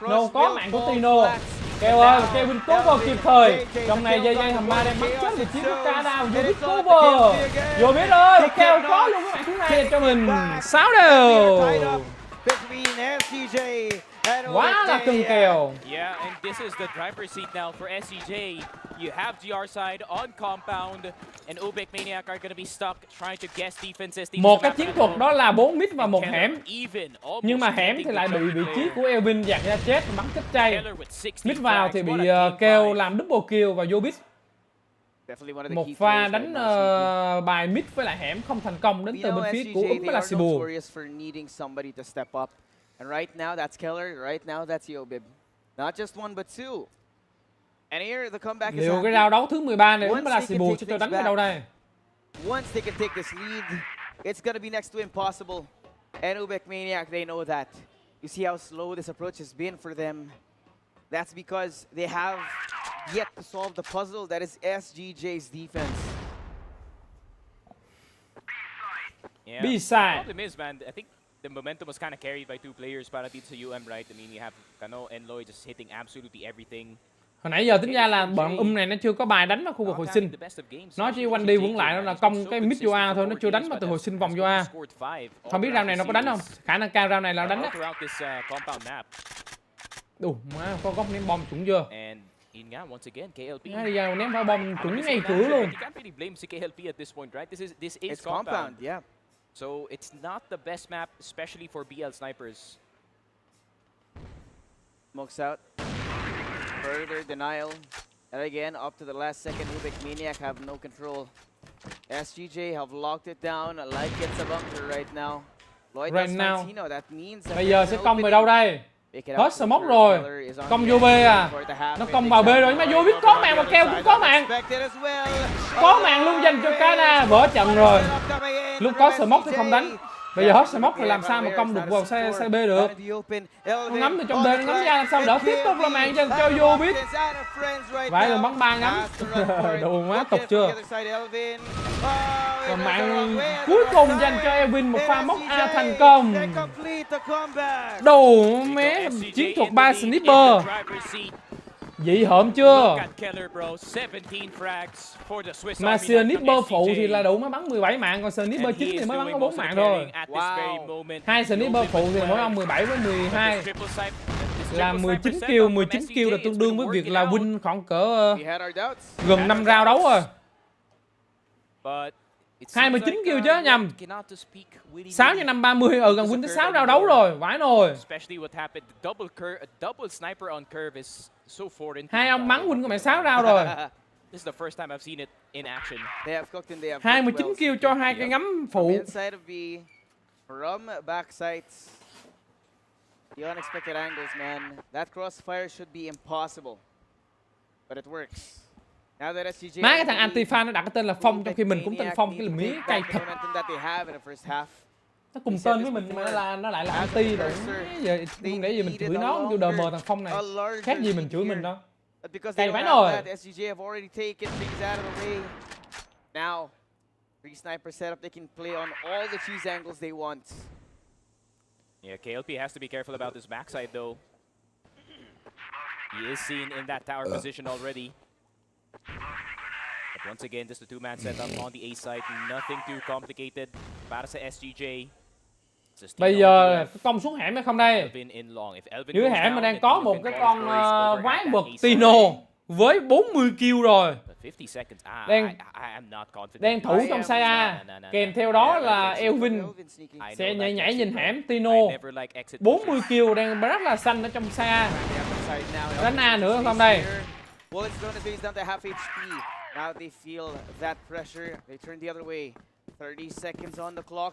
Đâu có mạng của Tino. Keo ơi, Keo win cover kịp thời. Trong này JJ thầm ma đang bắn chết vị trí của Kada, vô biết cover. Vô biết ơi, Keo có luôn cái mạng thứ này cho mình. 6 đều. Quá là cưng kèo. Yeah, and this is the driver's seat now for SGJ. You have GR side on compound, and UBECMANIAC are going to be stuck trying to guess defenses. Một cái chiến thuật đó là 4 mid và 1 hẻm. Nhưng mà hẻm thì lại bị vị trí của Elvin dạt ra chết bắn chết chay. Mid vào thì bị Keo làm double kill và vô mid. Một pha đánh bài mid với lại hẻm không thành công đến từ bên phía của Úc với là Sibu. And right now that's Keller, right now that's Yobib. Not just one but two. And here the comeback is liệu cái round đấu thứ 13 này Úc với là Sibu cho đánh ở đâu đây? Once they can take this lead, it's gonna be next to impossible. And UBECMANIAC, they know that. You see how slow this approach has been for them. That's because they have yet to solve the puzzle that is SGJ's defense. Yeah. B-side. The problem is, man, I think the momentum was kind of carried by two players para dito sa UM, right? I mean, you have Kano and Loy just hitting absolutely everything. Hồi nãy giờ tính ra là bọn này nó chưa có bài đánh vào khu vực hồi sinh. Nó chỉ quanh đi quẩn lại nó là công cái mid vô A thôi, nó chưa đánh vào từ hồi sinh vòng vô A. Không biết round này nó có đánh không? Khả năng cao round này là đánh đó. Đủ, má có góc ném bom chuẩn chưa? Nó đi vào ném pháo bom chuẩn ngay cửa luôn. It's compound, yeah. So it's not the best map, especially for BL snipers. smokes out. Further denial. And again, up to the last second, UBECMANIAC have no control. SGJ have locked it down like it's a bunker right now. Lloyd Right does now. Fantino. That means that Bây giờ there's sẽ an công về opening. đâu đây? Hết smoke rồi. Công vô B à. Nó công vào B rồi nhưng mà vô biết có mạng mà keo cũng có mạng. Có mạng luôn dành cho Canada. Vỡ trận rồi. Lúc có smoke thì không đánh. Bây giờ hết smoke thì làm sao mà công được vào xe B được. Nó ngắm từ trong B, nó ngắm ra làm sao đỡ. Tiếp tục là mạng dành cho vô biết. Vậy rồi bắn ba ngắm. Đồ má tục chưa. Và mạng cuối cùng dành cho Elvin, một pha móc A thành công. Đồ mé chiến thuật 3 sniper. Dị hợm chưa? Mà sniper phụ thì là đủ mới bắn 17 mạng, còn sniper chính thì mới bắn có 4 mạng thôi. Hai sniper phụ thì mỗi ông 17 với 12 là 19 kill, 19 kill là tương đương với việc là win khoảng cỡ gần 5 round đấu rồi. 29 kill chứ nhầm. 6 cho 5 30 gần win tới 6 round đấu rồi, vãi nồi. Hai ông bắn win có mẹ 6 round rồi. 29 kill cho hai cái ngắm phụ. The unexpected angles, man. That crossfire should be impossible, but it works. Now that SGJ. Má cái thằng anti-fan nó đặt cái tên là Phong trong khi mình cũng tên Phong, cái là mí cay thật. Nó cùng tên với mình nhưng mà nó lại là anti rồi. Giờ không lẽ gì mình chửi nó kêu đờ mờ thằng Phong này. Khác gì mình chửi mình đâu. Cay vãi rồi. SGJ have already taken things out of the way. Now, three sniper setup, they can play on all the cheese angles they want. Yeah, KLP has to be careful about this backside though. He is seen in that tower position already. But once again, just a two-man setup on the A side. Nothing too complicated. Para sa SGJ. Bây giờ công xuống hẻm hay không đây? Dưới hẻm mà đang có một cái con quái vật Tino với 40 kill rồi. Đang thủ trong side A. Kèm theo đó là Elvin sẽ nhảy nhìn hẻm. Tino 40 kill đang rất là xanh ở trong side A. Đánh A nữa không đây?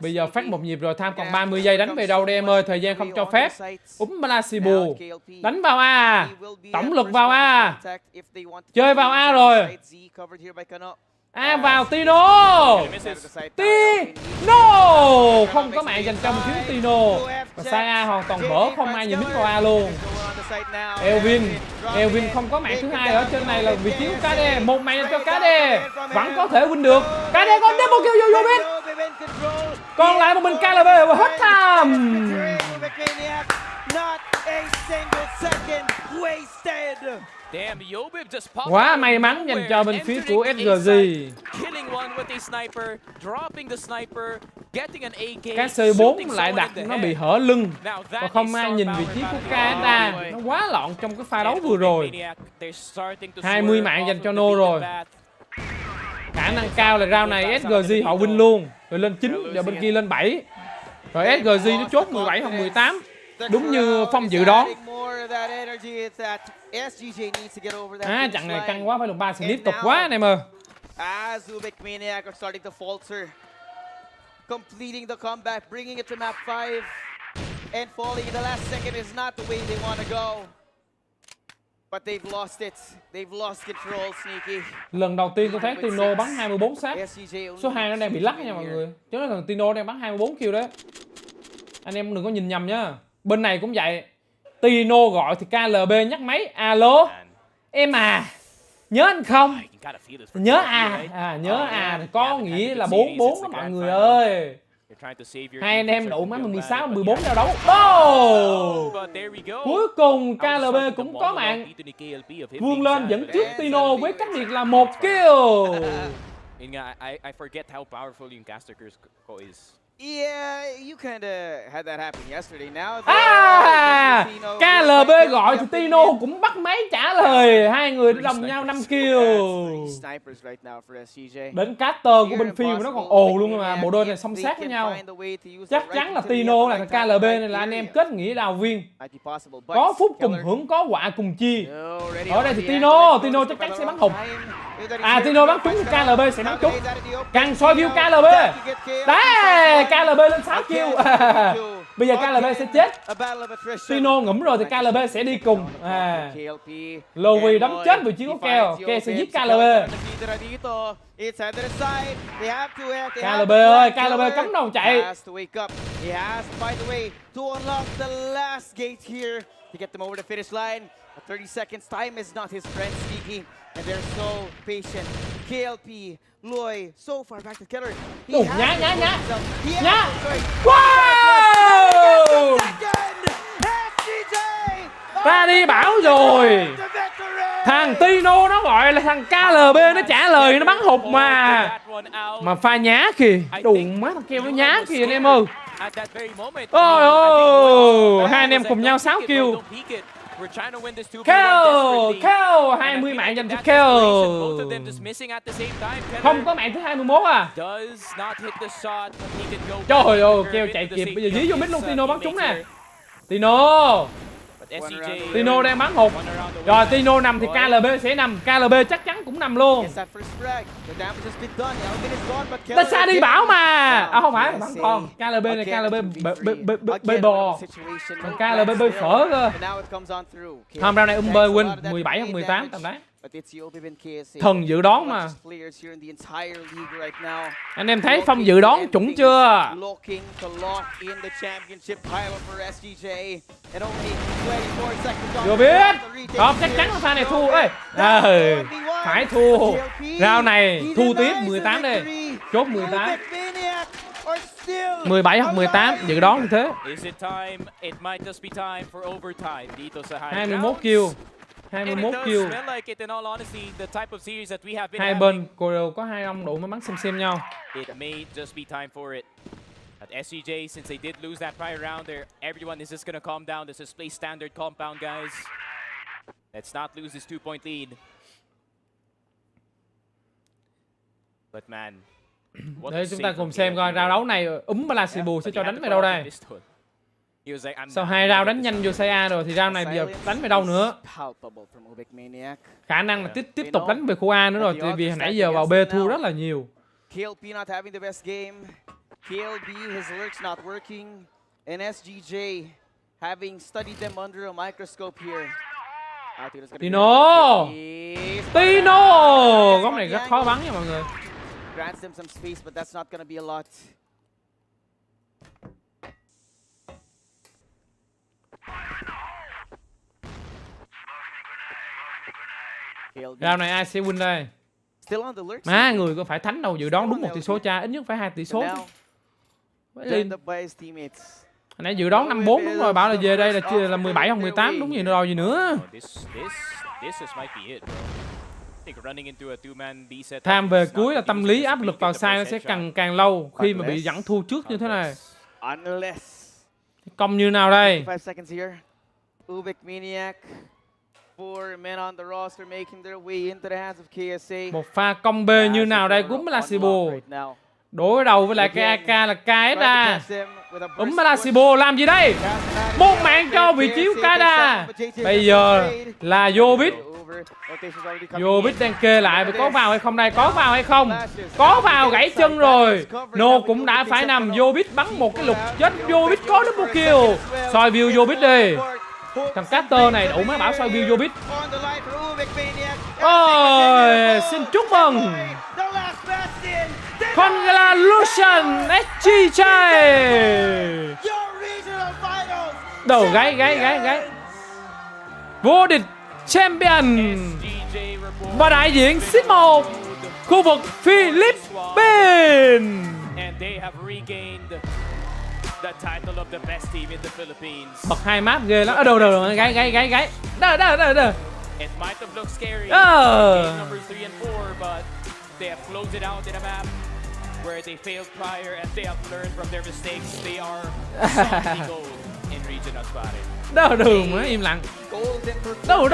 Bây giờ phát một nhịp rồi, Tham còn 30 giây đánh về đâu đây em ơi, thời gian không cho phép. Blasibu đánh vào A, tổng lực vào A, chơi vào A rồi. A vào Tino. Tino không có mạng dành cho một thiếu Tino. Và sai A hoàn toàn vỡ, không ai nhìn mít vào A luôn. Elvin không có mạng thứ hai ở trên này là vị trí của KD. Một mạng dành cho KD, vẫn có thể win được. KD có double kill vô biết. Còn lại một mình KLB và hết time. Quá may mắn dành cho bên phía của SGJ. Cái C4 lại đặt nó bị hở lưng và không ai nhìn vị trí của Canada. Nó quá loạn trong cái pha đấu vừa rồi. 20 mạng dành cho No rồi. Khả năng cao là round này SGJ họ win luôn. Rồi lên 9, giờ bên kia lên 7. Rồi SGJ nó chốt 17 hoặc 18. Đúng như Phong dự đoán. Trận này căng quá, phải lùng 3 snip tục quá anh em ơi. As UBECMANIAC are starting to falter, completing the comeback, bringing it to map 5, and falling in the last second is not the way they want to go. But they've lost it. They've lost control, Sneaky. Lần đầu tiên tôi thấy Tino bắn 24 sát. Số 2 nó đang bị lắc nha mọi người. Chứ nói rằng Tino đang bắn 24 kill đấy. Anh em đừng có nhìn nhầm nhá. Bên này cũng vậy. Tino gọi thì KLB nhắc máy. Alo, em à, nhớ anh không? Nhớ nhớ có nghĩa là 4-4 đó mọi người ơi. Hai anh em đủ mấy 16, 14 giao đấu. Cuối cùng KLB cũng có mạng vươn lên dẫn trước Tino với cách biệt là 1 kill. Yeah, you kind of had that happen yesterday. Now KLB gọi thì Tino cũng bắt máy trả lời. Hai người đã đồng nhau 5 kill. Đến caster của bên phim nó còn ồ luôn mà. Bộ đôi này song sát với nhau. Chắc chắn là Tino là thằng KLB này là anh em kết nghĩa đào viên. Có phúc cùng hưởng, có quả cùng chia. Ở đây thì Tino chắc chắn sẽ bắn hụt. Tino bắn trúng thì KLB sẽ bắn trúng. Càng soi view KLB. Đấy, KLB lên 6 kill. Bây giờ KLB sẽ chết. Tino ngủm rồi thì KLB sẽ đi cùng. Lowy đấm chết vị trí của Keo. Keo sẽ giết KLB. KLB ơi, KLB cấm đầu chạy. A 30 seconds time is not his friend speaking, and they're so patient. KLP, Loy, so far back to Keller. Nhá. Wow! Ta đi bảo rồi. Thằng Tino nó gọi là thằng KLB nó trả lời nó bắn hụt mà. Mà pha nhá kìa. Đụng má thằng Keo nó nhá kìa anh em ơi. Ôi, hai anh em cùng nhau 6 kill. Keo 20 mạng dành cho Keo. Không có mạng thứ 21 à. Trời ơi, Keo chạy kịp. Bây giờ dí vô mid luôn. Tino bắn trúng nè. Tino đang bắn hụt. Rồi Tino nằm thì KLB sẽ nằm. KLB chắc chắn cũng nằm luôn. Ta xa đi bảo mà. Không phải bắn con. KLB này KLB bơi bò. Còn KLB bơi phở cơ. Hôm round này bơi win 17 hoặc 18 tầm đấy. Thần dự đoán mà. Anh em thấy Phong dự đoán chuẩn chưa? Chưa biết. Không, chắc chắn là pha này thua ấy. Phải thua. Round này thu tiếp 18 đi. Chốt 18. 17 hoặc 18 dự đoán như thế. 21 kill. 21 kill. Hai bên đều có hai ông đủ mới bắn xem nhau. At SGJ, since they did lose that prior round there, everyone is just gonna calm down. This is play standard compound, guys. Let's not lose this 2-point lead. But man, để chúng ta cùng xem coi round đấu này Palasibu sẽ cho đánh về đâu đây. Sau 2 round đánh nhanh vô CA rồi thì round này bây giờ đánh về đâu nữa? Khả năng là tiếp tục đánh về khu A nữa rồi, vì hồi nãy giờ vào B thua rất là nhiều. KLB, his lurk's not working, and SGJ having studied them under a microscope here. Tino! Góc này rất khó bắn nha mọi người. Grants them some space, but that's not gonna be a lot. Round này ai sẽ win đây? Má người có phải thánh đâu, dự đoán đúng một tỷ số cha, ít nhất phải 2 tỷ số. Hồi nãy dự đoán 54 đúng rồi, bảo là về đây là 17 hoặc 18 đúng gì nữa rồi gì nữa. Tham về cuối là tâm lý áp lực vào sai nó sẽ càng lâu khi mà bị dẫn thua trước như thế này. Công như nào đây? UBECMANIAC, 4 men on the roster making their way into the hands of KSA. Một pha combo như nào đây của Palasibu. Đối đầu với lại cái AK là KSA. Palasibu làm gì đây? Một mạng cho vị trí của KSA. Bây giờ là Yobit. Yobit đang kê lại có vào hay không đây? Có vào hay không? Có vào, gãy chân rồi. No cũng đã phải nằm. Yobit bắn một cái lục chết. Yobit có double kill. Soi view Yobit đi. Thằng caster này đủ mới bảo soi view Yobit. Ôi, xin chúc mừng Congratulations SGJ. Đầu gáy. Vô địch champion và đại diện Seed 1 khu vực Philippines. Bật 2 map ghê lắm. Đâu gáy. Đâu. where they failed prior and they have learned from their mistakes. They are solidly gold in regionals pare. Đâu đường mà im lặng. Đâu.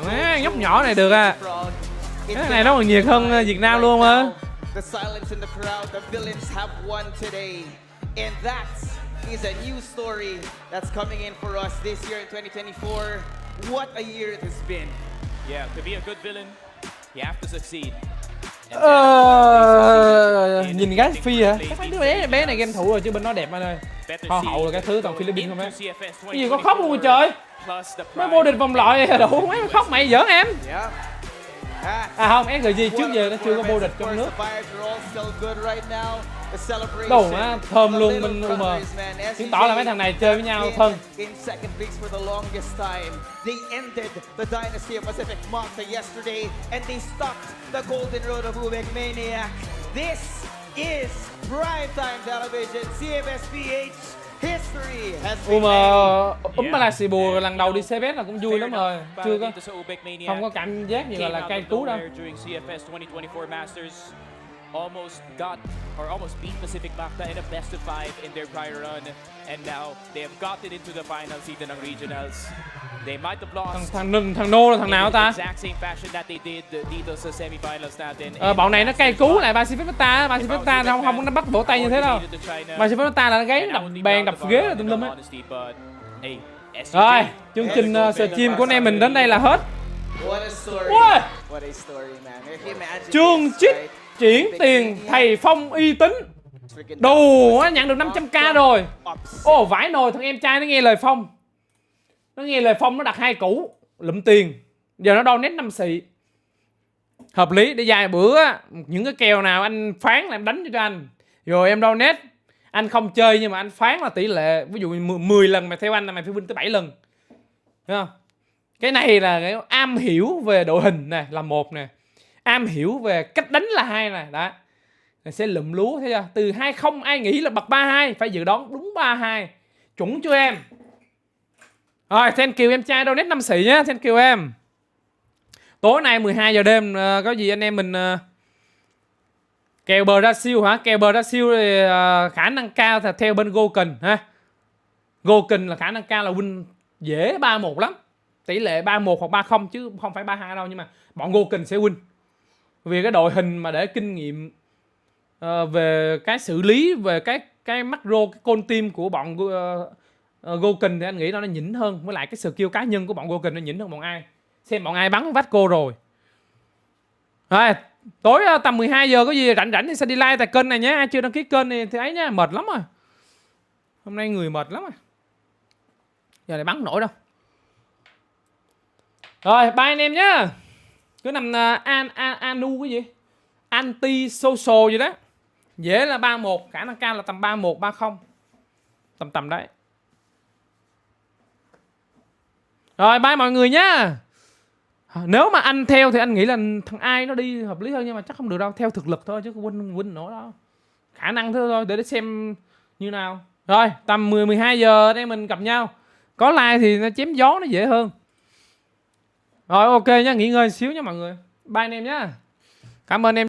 Má, nhóc nhỏ này được à. Cái này nó còn nhiệt hơn Việt Nam luôn á. The silence in the crowd, the villains have won today. And that is a new story that's coming in for us this year in 2024. What a year it has been. Yeah, to be a good villain, you have to succeed. Nhìn gái phi hả? Chắc mấy đứa bé này game thủ rồi chứ bên nó đẹp anh ơi. Hoa hậu là cái thứ toàn Philippines không á. Cái gì có khóc luôn rồi trời. Mới vô địch vòng loại đủ mấy khóc mày giỡn em. À không, SGJ trước giờ nó chưa có vô địch trong nước. Đồ má thơm luôn bên UM. Chứng tỏ là mấy thằng này chơi với nhau thân. Malaysia bùa lần đầu đi CFS là cũng vui lắm rồi. Chưa có không có cảm giác gì là cay cú đâu. Almost beat Pacific Macta in a best of 5 in their prior run, and now they have gotten into the final season of regionals. They might have lost. Thằng Nô là thằng nào ta? Exact same fashion that they did dito sa semifinals natin. Bọn này nó cay cú lại Pacific Macta không nó bắt vỗ tay như thế đâu. Pacific Macta là nó gáy đập bàn đập ghế là tùm lum á. Rồi, chương trình stream của anh em mình đến đây là hết. Chương trích chuyển tiền thầy Phong uy tín. Đồ nó nhận được 500k rồi. Ô vãi nồi, thằng em trai nó nghe lời Phong. Nó nghe lời Phong, nó đặt 2 củ lụm tiền. Giờ nó donate 5 xị. Hợp lý để vài bữa những cái kèo nào anh phán là em đánh cho anh. Rồi em donate. Anh không chơi nhưng mà anh phán là tỷ lệ. Ví dụ 10 lần mày theo anh là mày phải win tới 7 lần. Thấy không? Cái này là cái am hiểu về đội hình này là 1 nè. Am hiểu về cách đánh là 2 này. Đó. Rồi sẽ lụm lúa thấy chưa? Từ 20 ai nghĩ là bật 32 phải dự đoán đúng 32. Chuẩn cho em. Rồi, thank you em trai donate 5 xị nhé, thank you em. Tối nay 12 giờ đêm có gì anh em mình kèo Brazil hả? Kèo Brazil thì khả năng cao là theo bên Goken ha. Goken là khả năng cao là win dễ 3-1 lắm. Tỷ lệ 3-1 hoặc 3-0 chứ không phải 3-2 đâu, nhưng mà bọn Goken sẽ win. Vì cái đội hình mà để kinh nghiệm về cái xử lý, về cái macro, cái con team của bọn Goken thì anh nghĩ nó nhỉnh hơn. Với lại cái skill cá nhân của bọn Goken nó nhỉnh hơn bọn ai. Xem bọn ai bắn Veto rồi. Rồi, tối tầm 12 giờ có gì rảnh thì sẽ đi live tại kênh này nhé. Ai chưa đăng ký kênh thì ấy nhá, mệt lắm rồi. Hôm nay người mệt lắm rồi. Giờ này bắn nổi đâu. Rồi, bye anh em nhá. Cứ nằm anu cái gì? Anti social gì đó. Dễ là 3-1, khả năng cao là tầm 3-1, 3-0. Tầm đấy. Rồi, bye mọi người nhá. Nếu mà anh theo thì anh nghĩ là thằng ai nó đi hợp lý hơn, nhưng mà chắc không được đâu. Theo thực lực thôi chứ win nổi đó. Khả năng thôi để xem như nào. Rồi, tầm 10-12 giờ đây mình gặp nhau. Có like thì nó chém gió nó dễ hơn. Rồi, ok nhá, nghỉ ngơi xíu nha mọi người. Bye anh em nhá. Cảm ơn em.